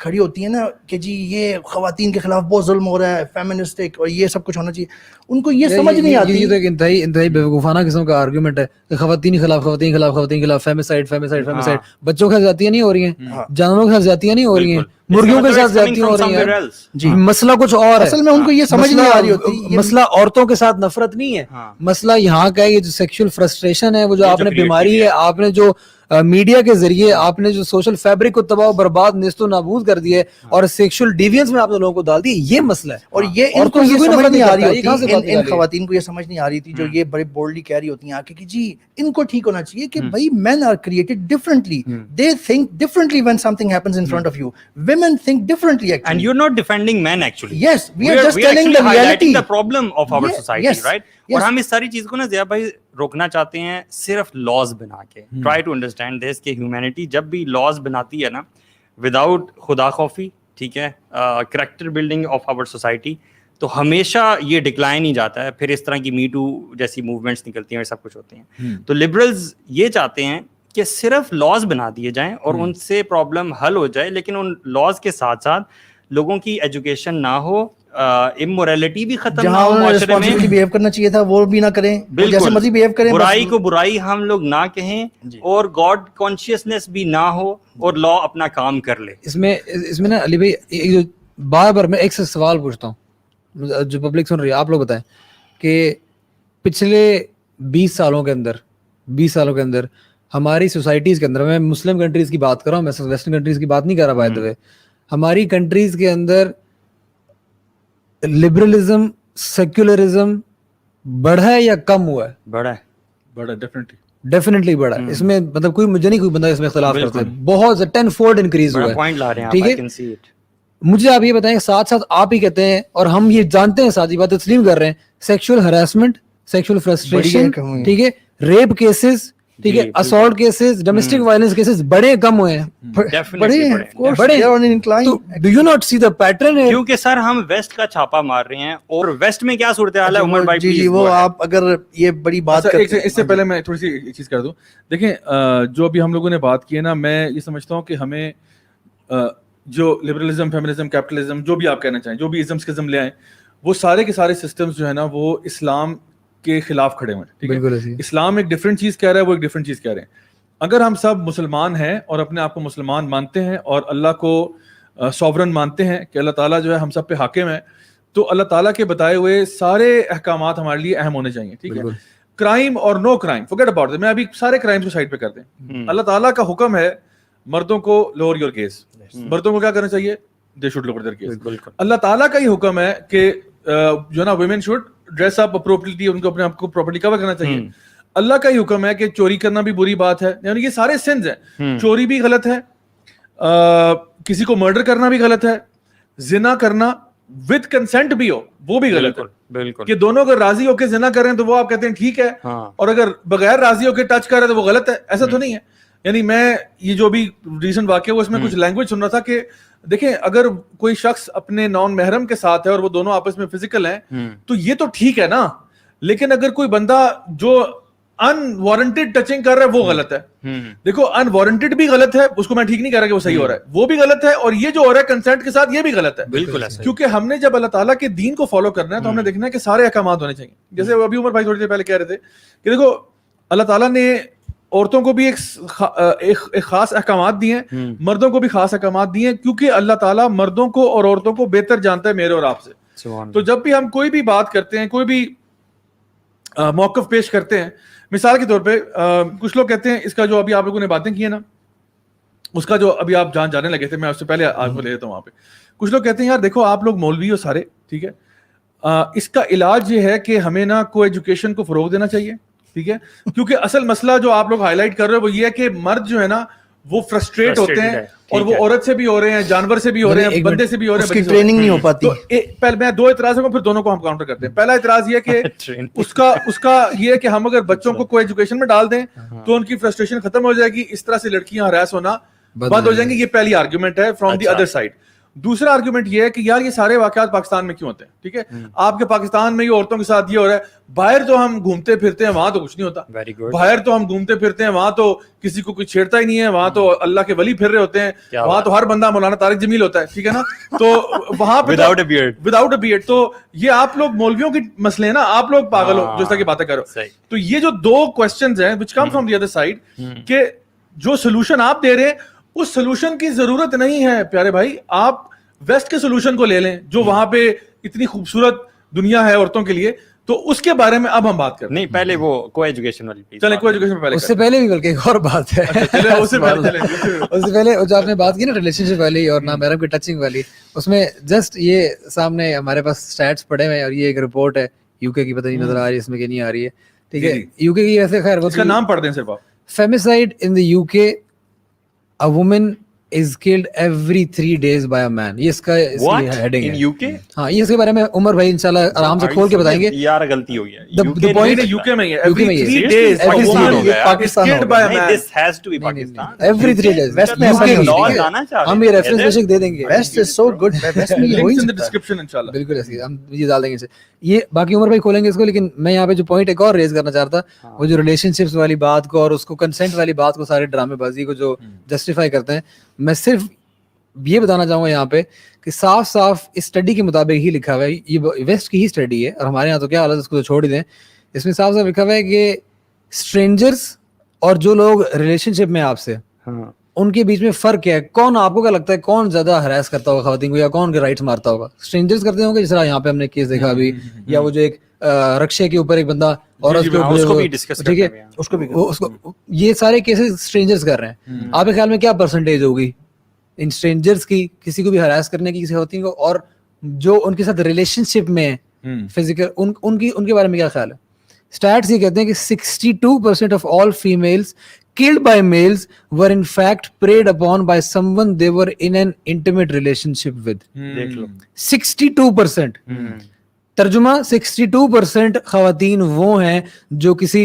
[SPEAKER 4] کھڑی ہوتی ہیں نا کہ جی یہ خواتین کے خلاف بہت ظلم ہو رہا ہے, فیمنسٹک, اور یہ سب کچھ ہونا چاہیے, ان کو یہ سمجھ نہیں آتی.
[SPEAKER 3] یہ تو ایک انتہائی بیوقوفانہ قسم کا آرگومنٹ ہے کہ خواتین کے خلاف فیمسائڈ, بچوں کے ساتھ زیادتیاں نہیں ہو رہی ہیں, جانوروں کے ساتھ زیادتیاں نہیں ہو رہی ہیں, مرغیوں کے ساتھ زیادتیاں ہو رہی ہیں. جی, مسئلہ کچھ اور ہے.
[SPEAKER 4] اصل میں ان کو یہ سمجھ نہیں آ رہی ہوتی.
[SPEAKER 3] مسئلہ عورتوں کے ساتھ نفرت نہیں ہے, مسئلہ یہاں کا ہے یہ جو سیکشل فرسٹریشن ہے, وہ جو آپ نے بیماری ہے, آپ نے جو میڈیا کے ذریعے آپ نے جو سوشل فیبرک کو تباہ و برباد نیست و نابود کر دیا ہے اور سیکشل ڈیوینس میں آپ نے لوگوں کو ڈال دیا, یہ مسئلہ ہے.
[SPEAKER 4] اور یہ ان کو یہ سمجھ نہیں آ رہی ہوتی, ان خواتین کو یہ سمجھ نہیں آ رہی تھی جو یہ بڑے بولڈلی کہہ رہی ہوتی ہیں آ کے کہ جی ان کو ٹھیک ہونا چاہیے کہ بھائی men are created differently, they think differently when something happens in front of you, women think differently actually.
[SPEAKER 2] And you're not defending men actually.
[SPEAKER 4] Yes, we are just telling the reality,
[SPEAKER 2] the problem of our society, right? اور ہم اس ساری چیز کو نا ضیاء بھائی روکنا چاہتے ہیں صرف لاز بنا کے. ٹرائی ٹو انڈرسٹینڈ دس کہ ہیومینٹی جب بھی لاز بناتی ہے نا وداؤٹ خدا خوفی, ٹھیک ہے, character building of our society, تو ہمیشہ یہ ڈکلائن ہی جاتا ہے. پھر اس طرح کی می ٹو جیسی موومنٹس نکلتی ہیں اور سب کچھ ہوتے ہیں. تو لبرلز یہ چاہتے ہیں کہ صرف لاز بنا دیے جائیں اور ان سے پرابلم حل ہو جائے, لیکن ان لاز کے ساتھ ساتھ لوگوں کی ایجوکیشن نہ ہو, امورالٹی بھی ختم نہ ہو معاشرے میں,
[SPEAKER 4] بیہیو کرنا چاہیے تھا وہ بھی نہ کریں, جیسے مرضی بیہیو کریں,
[SPEAKER 2] برائی کو برائی ہم لوگ نہ کہیں, اور گاڈ کانشیسنس بھی نہ ہو, اور لا اپنا کام کر لے.
[SPEAKER 3] اس میں نا علی بھائی بار بار میں ایک سے سوال پوچھتا ہوں جو پبلک سن رہی ہے, آپ لوگ بتائیں کہ پچھلے 20 سالوں کے اندر ہماری سوسائٹیز کے اندر, میں مسلم کنٹریز کی بات کر رہا ہوں, میں ویسٹرن کنٹریز کی بات نہیں کر رہا بائی دی وے, ہماری کنٹریز کے اندر لبرلزم, سیکولرزم بڑھا ہے یا کم ہوا ہے؟
[SPEAKER 1] بڑھا
[SPEAKER 3] ڈیفینیٹلی بڑھا ہے. اس میں مطلب مجھے نہیں کوئی بندہ اس میں اختلاف کرتا ہے, بہت 10 فولڈ انکریز ہوا ہے. ٹھیک ہے, مجھے آپ یہ بتائیں ساتھ ساتھ آپ ہی کہتے ہیں اور ہم یہ جانتے ہیں, ساتھ ہی بات تسلیم کر رہے ہیں, سیکشل ہراسمنٹ, سیکشل فرسٹریشن, ٹھیک ہے, ریپ کیسز, ٹھیک ہے, assault cases, domestic violence cases بڑے کم ہوئے ہیں, بڑے. Do you not see the pattern?
[SPEAKER 2] کیونکہ سر ہم ویسٹ کا چھاپا مار رہے ہیں, اور ویسٹ میں کیا صورتحال ہے عمر بھائی؟
[SPEAKER 4] جی وہ آپ اگر یہ بڑی بات
[SPEAKER 1] اس سے پہلے میں تھوڑی سی چیز کر دوں. دیکھیں جو ابھی ہم لوگوں نے بات کی ہے نا, میں یہ سمجھتا ہوں کہ ہمیں جو لبرلزم, فیمنزم, کیپٹلزم, جو بھی آپ کہنا چاہیں, جو بھی ازمس کزم لے آئیں, وہ سارے کے سارے سسٹمز جو ہے نا وہ اسلام کے خلاف کھڑے ہوئے ہیں. ٹھیک ہے, اسلام ایک ڈفرینٹ چیز کہہ رہا ہے, وہ ایک ڈفرینٹ چیز کہہ رہے ہیں. اگر ہم سب مسلمان ہیں اور اپنے آپ کو مسلمان مانتے ہیں اور اللہ کو سوورن مانتے ہیں کہ اللہ تعالیٰ جو ہے ہم سب پہ حاکم ہے, تو اللہ تعالیٰ کے بتائے ہوئے سارے احکامات ہمارے لیے اہم ہونے چاہیے. ٹھیک ہے, کرائم اور نو کرائم فورگیٹ اباؤٹ اٹ, میں ابھی سارے کرائمس کو سائڈ پہ کر دیں. اللہ تعالیٰ کا حکم ہے مردوں کو لوور یور گیز, مردوں کو کیا کرنا چاہیے, they should lower their gaze. اللہ تعالیٰ کا یہ حکم ہے کہ جو ہے نا women should dress up appropriately, ان کو اپنے آپ کو پراپرلی کور کرنا چاہیے. اللہ کا یہ حکم ہے کہ چوری کرنا بھی بری بات ہے, یعنی یہ سارے سنز ہیں. چوری بھی غلط ہے, کسی کو مرڈر کرنا بھی غلط ہے, زنا کرنا وتھ کنسنٹ بھی ہو وہ بھی غلط ہے. بالکل, کہ دونوں اگر راضی ہو کے زنا کر رہے ہیں تو وہ آپ کہتے ہیں ٹھیک ہے, اور اگر بغیر راضی ہو کے ٹچ کر رہے ہیں تو وہ غلط ہے. ایسا تو نہیں ہے. یعنی میں یہ جو بھی ریسنٹ واقعہ ہوا اس میں کچھ لینگویج سن رہا تھا کہ دیکھیں اگر کوئی شخص اپنے نان محرم کے ساتھ ہے اور وہ دونوں آپس میں فزیکل ہیں تو یہ تو ٹھیک ہے نا, لیکن اگر کوئی بندہ جو ان وارنٹیڈ ٹچنگ کر رہا ہے وہ غلط ہے. دیکھو ان وارنٹیڈ بھی غلط ہے, اس کو میں ٹھیک نہیں کہہ رہا کہ وہ صحیح ہو رہا ہے, وہ بھی غلط ہے, اور یہ جو ہو رہا ہے کنسنٹ کے ساتھ یہ بھی غلط ہے. بالکل, کیونکہ ہم نے جب اللہ تعالیٰ کے دین کو فالو کرنا ہے تو ہم نے دیکھنا ہے کہ سارے احکامات ہونے چاہیے. جیسے ابھی عمر بھائی تھوڑی دیر پہلے کہہ رہے تھے کہ دیکھو اللہ تعالیٰ نے عورتوں کو بھی ایک خاص احکامات دیے ہیں, مردوں کو بھی خاص احکامات دیے ہیں, کیونکہ اللہ تعالیٰ مردوں کو اور عورتوں کو بہتر جانتا ہے میرے اور آپ سے. تو جب بھی ہم کوئی بھی بات کرتے ہیں, کوئی بھی موقف پیش کرتے ہیں, مثال کے طور پہ کچھ لوگ کہتے ہیں اس کا جو ابھی آپ لوگوں نے باتیں کی ہیں نا, اس کا جو ابھی آپ جانے لگے تھے, میں اس سے پہلے آپ کو لے لیتا ہوں وہاں پہ. کچھ لوگ کہتے ہیں یار دیکھو آپ لوگ مولوی ہو سارے, ٹھیک ہے, اس کا علاج یہ ہے کہ ہمیں نا کو ایجوکیشن کو فروغ دینا چاہیے. ٹھیک ہے, کیونکہ اصل مسئلہ جو آپ لوگ ہائی لائٹ کر رہے ہو وہ یہ ہے کہ مرد جو ہے نا وہ فرسٹریٹ ہوتے ہیں, اور وہ عورت سے بھی ہو رہے ہیں, جانور سے بھی ہو رہے ہیں, بندے سے بھی ہو رہے ہیں, اس کی ٹریننگ نہیں ہو پاتی. پہلے میں 2 اعتراض ہوں, پھر دونوں کو ہم کاؤنٹر کرتے ہیں. پہلا اعتراض یہ کہ اس کا یہ ہے کہ ہم اگر بچوں کو ایجوکیشن میں ڈال دیں تو ان کی فرسٹریشن ختم ہو جائے گی, اس طرح سے لڑکیاں ہراس ہونا بند ہو جائیں گی. یہ پہلی آرگیومنٹ ہے فرام دی ادر سائڈ. دوسرا آرگومنٹ یہ ہے کہ یار یہ سارے واقعات پاکستان میں کیوں ہوتے ہیں, ٹھیک ہے, آپ کے پاکستان میں یہ عورتوں کے ساتھ یہ ہو رہا ہے, باہر تو ہم گھومتے پھرتے ہیں وہاں تو کچھ نہیں ہوتا, باہر تو ہم گھومتے پھرتے ہیں وہاں تو کسی کو کوئی چھیڑتا ہی نہیں ہے, وہاں تو اللہ کے ولی پھر رہے ہوتے ہیں, وہاں تو ہر بندہ مولانا طارق جمیل ہوتا ہے, ٹھیک ہے نا, تو وہاں پہ وداؤٹ اے بیئرڈ. تو یہ آپ لوگ مولویوں کے مسئلے ہیں نا, آپ لوگ پاگل ہو جو اس طرح کی باتیں کرو. تو یہ جو دو کوسچنز ہیں which come from the other side کہ جو سولوشن آپ دے رہے ہیں اس سولوشن کی ضرورت نہیں ہے پیارے بھائی, آپ ویسٹ کے سولوشن کو لے لیں جو وہاں پہ اتنی خوبصورت دنیا ہے عورتوں کے لیے. تو اس کے بارے میں اب ہم بات کریں.
[SPEAKER 2] نہیں پہلے وہ کو ایجوکیشن والی,
[SPEAKER 1] چلیں کو ایجوکیشن پہلے,
[SPEAKER 3] اس سے پہلے بھی بلکہ ایک اور بات ہے, اس سے پہلے جو آپ نے بات کی نا ریلیشن شپ والی اور نامحرم کی ٹچنگ والی, اس میں جسٹ یہ سامنے ہمارے پاس اسٹیٹس پڑے ہوئے ہیں اور یہ ایک رپورٹ ہے یو کے کی, پتہ نہیں نظر آ رہی ہے اس میں کہ نہیں آ رہی ہے, ٹھیک ہے, یو کے کی. ایسے خیر
[SPEAKER 1] اس کا نام پڑھ دیں صرف آپ,
[SPEAKER 3] فیمسائڈ ان دی یو کے, a woman is killed every 3 days by a man. یہ اس کا ہیڈنگ ہے. ہاں یہ اس کے بارے میں عمر بھائی انشاءاللہ آرام سے کھول کے بتائیں گے.
[SPEAKER 2] یار غلطی ہو گئی ہے,
[SPEAKER 1] یو کے میں ہی ہے, every 3 days
[SPEAKER 3] Pakistan
[SPEAKER 1] killed by a man.
[SPEAKER 2] this has to be Pakistan.
[SPEAKER 3] every 3 days
[SPEAKER 4] waste میں ایسا نہیں ہوتا.
[SPEAKER 3] ہم یہ ریفرنس بیشک دے دیں گے.
[SPEAKER 4] ویسٹ از سو گڈ, ویسٹ میں یہ ہو ہی
[SPEAKER 1] Links in the
[SPEAKER 4] سکتا ہے.
[SPEAKER 1] description انشاءاللہ.
[SPEAKER 3] بالکل ایسے ہم یہ ڈال دیں گے. یہ باقی عمر بھائی کھولیں گے اس کو, لیکن میں یہاں پہ جو پوائنٹ ایک اور ریز کرنا چاہتا وہ جو ریلیشن شپس والی بات کو اور اس کو کنسنٹ والی بات کو, سارے ڈرامے بازی کو جو جسٹیفائی کرتے ہیں, میں صرف یہ بتانا چاہوں گا یہاں پہ کہ صاف صاف اس اسٹڈی کے مطابق ہی لکھا ہوا ہے, یہ ویسٹ کی ہی اسٹڈی ہے اور ہمارے یہاں تو کیا حالت, اس کو چھوڑ ہی دیں. اس میں صاف صاف لکھا ہوا ہے کہ اسٹرینجرس اور جو لوگ ریلیشن شپ میں آپ سے, ان کے بیچ میں فرق کیا ہے. کون آپ کو کیا لگتا ہے کون زیادہ ہراس کرتا ہوگا خواتین کو, یا کون کے رائٹس مارتا ہوگا؟ اسٹرینجرس کرتے ہوں گے, جس طرح یہاں پہ ہم نے کیس دیکھا ابھی, یا وہ جو ایک رکشے کے اوپر ایک بندہ عورت کے اوپر, ٹھیک ہے, اس کو, یہ سارے کیسز اسٹرینجرس کر رہے ہیں. آپ کے خیال میں کیا پرسنٹیج ہوگی ان اسٹرینجرس کی کسی کو بھی ہراس کرنے کی کسی خواتین کو, اور جو ان کے ساتھ ریلیشن شپ میں فزیکل, ان کے بارے میں کیا خیال ہے؟ اسٹیٹس یہ کہتے ہیں کہ 62% of all females killed by males were in fact preyed upon by someone they were in an intimate relationship with.
[SPEAKER 2] دیکھ لو
[SPEAKER 3] 62%. ترجمہ 62% خواتین وہ ہیں جو کسی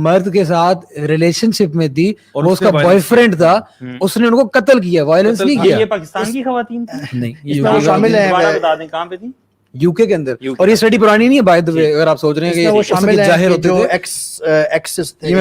[SPEAKER 3] مرد کے ساتھ ریلیشن شپ میں تھی, وہ اس کا بوائے فرینڈ تھا, اس نے ان کو قتل کیا, وائلنس نہیں کیا.
[SPEAKER 2] یہ پاکستان کی خواتین تھی
[SPEAKER 3] نہیں,
[SPEAKER 4] اس میں شامل ہیں,
[SPEAKER 2] بتا دیں کہاں پہ تھی,
[SPEAKER 3] یو کے اندر. اور یہ اسٹڈی پرانی نہیں ہے بائی دی وے, اگر آپ سوچ رہے ہیں کہ
[SPEAKER 4] وہ شامل ہیں
[SPEAKER 3] ظاہر ہوتے
[SPEAKER 4] جو
[SPEAKER 3] تھے
[SPEAKER 4] ایکسس تھے,
[SPEAKER 2] یہ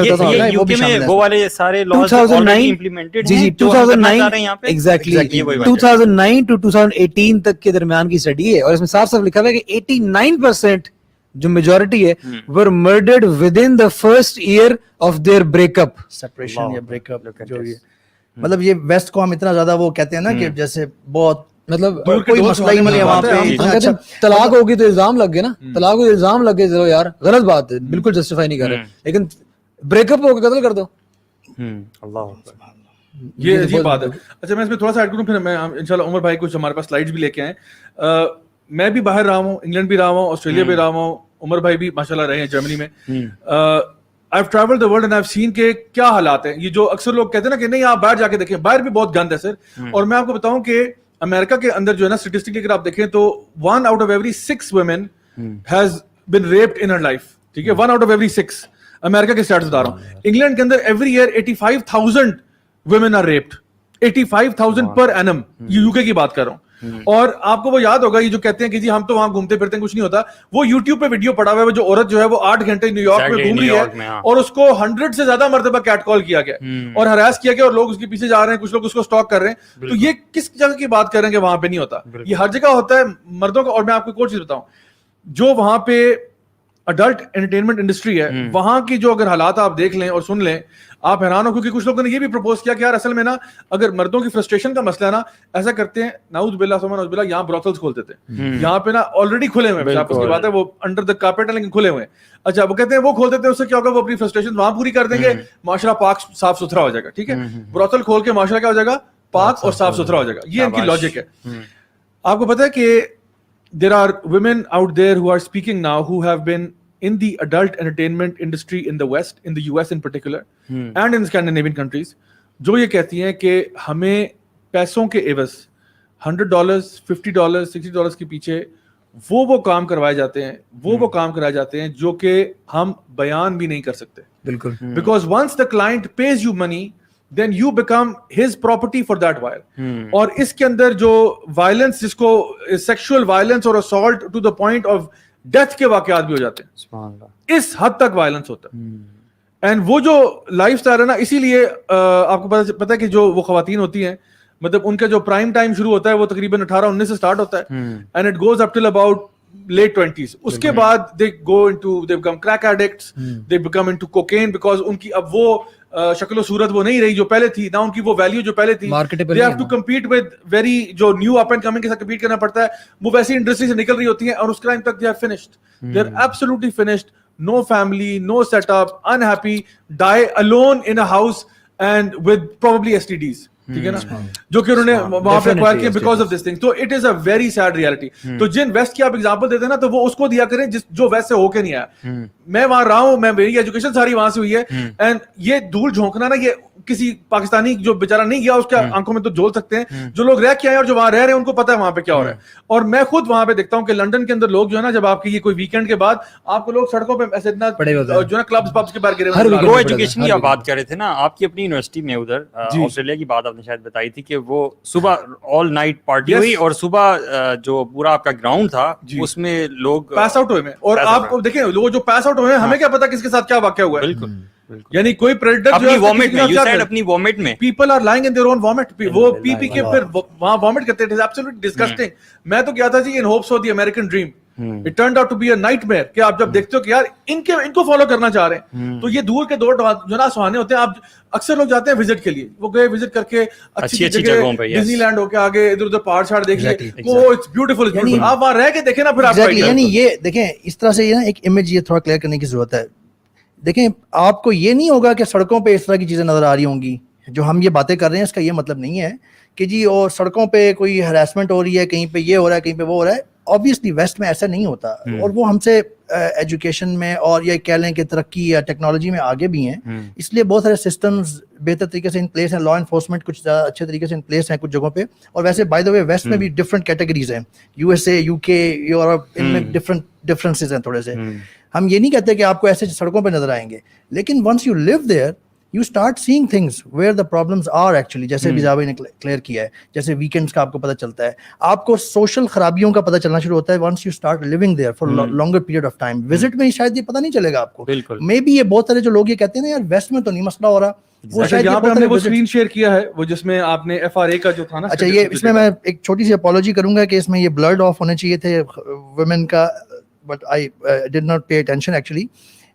[SPEAKER 2] یو کے میں وہ والے سارے لاز
[SPEAKER 3] 2009
[SPEAKER 2] امپلیمنٹڈ
[SPEAKER 3] جی جی 2009 ایگزیکٹلی 2009 ٹو 2018 تک کے درمیان کی اسٹڈی ہے, اور اس میں صاف صاف لکھا ہوا ہے کہ 89% جو میجورٹی ہے were murdered within the first year of their breakup.
[SPEAKER 4] Separation یا بریک اپ, جو یہ مطلب یہ ویسٹ کو ہم اتنا زیادہ وہ کہتے ہیں نا کہ جیسے بہت
[SPEAKER 3] مطلب
[SPEAKER 4] کوئی مسئلہ ہی نہیں ہے وہاں پہ.
[SPEAKER 3] طلاق ہوگی تو الزام لگ گئے نا, طلاق کو الزام لگ گئے, چلو یار غلط بات ہے, بالکل جسٹیفائی نہیں کر رہے, لیکن بریک اپ ہو کے قتل کر دو,
[SPEAKER 2] اللہ
[SPEAKER 1] یہ عجیب بات ہے. اچھا میں اس میں تھوڑا سا ایڈ کروں, پھر میں انشاءاللہ عمر بھائی کچھ ہمارے پاس سلائیڈز بھی لے کے آئیں. میں بھی باہر رہا ہوں, انگلینڈ بھی رہا ہوں, آسٹریلیا بھی رہا ہوں, عمر بھائی بھی ماشاءاللہ رہے ہیں جرمنی میں. I've traveled the world and I've seen کہ کیا حالات ہیں. یہ جو اکثر لوگ کہتے ہیں نا کہ نہیں آپ باہر جا کے دیکھیں, باہر بھی بہت گند ہے سر. اور میں آپ کو بتاؤں کہ امریکہ کے اندر جو ہے نا اسٹیٹسٹک اگر آپ دیکھیں تو 1 out of every 6 women has been raped in her life, ٹھیک ہے, 1 out of every 6 امریکہ کے اسٹیٹس بتا رہا ہوں. انگلینڈ کے اندر every year 85,000 women are raped, 85,000 per annum, یہ یو کے کی بات کر رہا ہوں. اور آپ کو وہ یاد ہوگا یہ جو کہتے ہیں کہ جی ہم تو وہاں گھومتے پھرتے ہیں کچھ نہیں ہوتا, وہ یوٹیوب پہ ویڈیو پڑا ہوا ہے, جو عورت جو ہے وہ 8 گھنٹے نیو یارک میں گھوم رہی ہے اور اس کو 100 سے زیادہ مرتبہ کیٹ کال کیا گیا اور ہراس کیا گیا, اور لوگ اس کے پیچھے جا رہے ہیں, کچھ لوگ اس کو سٹاک کر رہے ہیں. تو یہ کس جگہ کی بات کر رہے ہیں کہ وہاں پہ نہیں ہوتا, یہ ہر جگہ ہوتا ہے مردوں کا. اور میں آپ کو ایک اور چیز بتاؤں, جو وہاں پہ اڈلٹ انٹرٹینمنٹ انڈسٹری ہے, وہاں کی جو اگر حالات آپ دیکھ لیں اور سن لیں آپ حیران ہو, کیونکہ کچھ لوگوں نے یہ بھی پروپوز کیا کہ یار اصل میں نا اگر مردوں کی فرسٹریشن کا مسئلہ ہے نا, ایسا کرتے ہیں نعوذ باللہ ثم نعوذ باللہ, یہاں بروتھلز کھولتے تھے, یہاں پہ نا آلریڈی کھلے ہوئے ہیں, آپ کی بات ہے وہ انڈر دا کارپیٹ ہے لیکن کھلے ہوئے ہیں. اچھا وہ کہتے ہیں وہ کھول دیتے ہیں, اس سے کیا ہوگا, وہ اپنی فرسٹریشن وہاں پوری کر دیں گے, معاشرہ پاک صاف ستھرا ہو جائے گا. ٹھیک ہے, بروتھل کھول کے معاشرہ کیا ہو جائے گا, پاک اور صاف ستھرا ہو جائے گا. یہ ان کی لاجک ہے. آپ کو پتا ہے کہ there are women out there who are speaking now who have been in the adult entertainment industry in the West, in the US in particular, and in Scandinavian countries, جو یہ کہتی ہیں کہ ہمیں پیسوں کے عوض $100, $50, $60 کے پیچھے وہ کام کروائے جاتے ہیں, وہ کام کرائے جاتے ہیں جو کہ ہم بیان بھی نہیں کر سکتے.
[SPEAKER 3] بالکل.
[SPEAKER 1] Because once the client pays you money, then you become his property for that while. اور اس کے اندر جو violence جس کو sexual violence اور assault to the point of death کے واقعات بھی ہو جاتے ہیں, اس حد تک violence ہوتا ہے. اینڈ وہ جو لائف اسٹائل ہے نا, اسی لیے آپ کو پتا ہے کہ جو وہ خواتین ہوتی ہیں, مطلب ان کا جو پرائم ٹائم شروع ہوتا ہے وہ تقریباً 18-19 سے اسٹارٹ ہوتا ہے, and it goes up till about late 20s. اس کے بعد they go into, they become crack addicts, they become into cocaine because ان کی اب وہ شکل و صورت وہ نہیں رہی جو پہلے تھی, نہ ان کی وہ ویلیو جو پہلے تھی. they have to compete with very جو نیو اپ اینڈ کمنگ کے ساتھ کمپیٹ کرنا پڑتا ہے. وہ ویسی انڈسٹری سے نکل رہی ہوتی ہیں اور اس ٹائم تک they are finished, they are absolutely finished. No family, no setup, unhappy, die alone in a house and with probably STDs. ٹھیک ہے نا, جو کہ انہوں نے وہاں پہ ایکوائر کیا بیکاز آف دس تھنگ. تو it is a very sad reality. تو جن ویسٹ کی آپ ایگزامپل دیتے ہیں نا, تو وہ اس کو دیا کریں جو ویسٹ سے ہو کے نہیں آیا. میں وہاں رہا ہوں, میں میری ایجوکیشن ساری وہاں سے ہوئی ہے, اینڈ یہ دھول جھونکنا نا, یہ کسی پاکستانی جو بیچارہ نہیں گیا اس کے آنکھوں میں تو جھول سکتے ہیں. جو لوگ رہ کے آئے اور جو وہاں رہ رہے ہیں ان کو پتا ہے وہاں پہ کیا ہو رہا ہے. اور میں خود وہاں پہ دیکھتا ہوں کہ لنڈن کے اندر لوگ جو ہے نا, جب آپ کی یہ کوئی ویکینڈ کے بعد آپ کو لوگ سڑکوں پہ ایسے اتنا جو ہے کلبس پبس کے باہر گرے ہوئے ہیں.
[SPEAKER 2] وہ ایجوکیشن کی آپ بات کر رہے تھے نا, آپ کی اپنی یونیورسٹی میں ادھر آسٹریلیا کی بات آپ نے شاید بتائی تھی کہ وہ صبح آل نائٹ پارٹی ہوئی اور صبح جو پورا آپ کا گراؤنڈ تھا اس میں لوگ
[SPEAKER 1] پاس آؤٹ ہوئے. اور آپ کو دیکھیں لوگ جو پاس آؤٹ ہوئے ہیں, ہمیں کیا پتا کس کے ساتھ کیا واقعہ ہوا ہے. بالکل, یعنی کوئی پریڈیٹر
[SPEAKER 2] اپنی وامٹ میں, یو سیڈ اپنی وامٹ میں,
[SPEAKER 1] people are lying in their own vomit, وہ پی پی کے پھر وہاں وامٹ کرتے ہیں. It is absolutely disgusting. میں تو کیا تھا جی in hopes of the American dream, it turned out to be a nightmare. کہ آپ جب دیکھتے ہو کہ یار ان کو فالو کرنا چاہ رہے ہیں, تو یہ دور کے دور جو نا سہانے ہوتے ہیں. آپ اکثر لوگ جاتے ہیں وزٹ کے لیے, وہ گئے وزٹ کر کے اچھی جگہوں پہ, ڈزنی لینڈ ہو کے آگے ادھر ادھر پہاڑ چھاڑ دیکھ لیے, وہ اٹس بیوٹیفل. آپ وہاں رہ کے دیکھیں نا, پھر آپ
[SPEAKER 4] یعنی یہ دیکھیں اس طرح سے ایک امیج یہ تھوڑا کلیئر کرنے کی ضرورت ہے. دیکھیں آپ کو یہ نہیں ہوگا کہ سڑکوں پہ اس طرح کی چیزیں نظر آ رہی ہوں گی. جو ہم یہ باتیں کر رہے ہیں اس کا یہ مطلب نہیں ہے کہ جی اور سڑکوں پہ کوئی ہراسمنٹ ہو رہی ہے, کہیں پہ یہ ہو رہا ہے, کہیں پہ وہ ہو رہا ہے. obviously ویسٹ میں ایسا نہیں ہوتا, اور وہ ہم سے ایجوکیشن میں اور یہ کہہ لیں کہ ترقی یا ٹیکنالوجی میں آگے بھی ہیں, اس لیے بہت سارے سسٹمز بہتر طریقے سے ان پلیس ہیں. لا انفورسمنٹ کچھ اچھے طریقے سے ان پلیس ہیں کچھ جگہوں پہ. اور ویسے بائی دا وے ویسٹ میں بھی ڈفرنٹ کیٹیگریز ہیں, یو ایس اے, یو کے, یورپ, ان میں ڈفرینسز ہیں تھوڑے سے. ہم یہ نہیں کہتے کہ آپ کو ایسے سڑکوں پہ نظر آئیں گے, لیکن once you leave there you start seeing things where the problems are actually. جیسے بھی جاوید نے کلیئر کیا ہے, جیسے ویکینڈز کا آپ کو پتہ چلتا ہے, آپ کو سوشل خرابیوں کا پتہ چلنا شروع ہوتا ہے once you start living there for longer period of time. Visit میں شاید یہ پتہ نہیں چلے گا آپ کو. مے بی یہ بہت سارے جو لوگ یہ کہتے ہیں نا یار ویسٹ میں تو نہیں مسئلہ ہو رہا, وہ شاید
[SPEAKER 1] یہاں پہ ہم نے وہ اسکرین شیئر کیا ہے وہ جس میں آپ نے ایف آر اے کا جو تھا نا.
[SPEAKER 4] اچھا یہ اس میں ایک چھوٹی سی اپالوجی کروں گا کہ اس میں یہ بلرڈ آف ہونے چاہیے تھے ویمن کا, but I did not pay attention actually.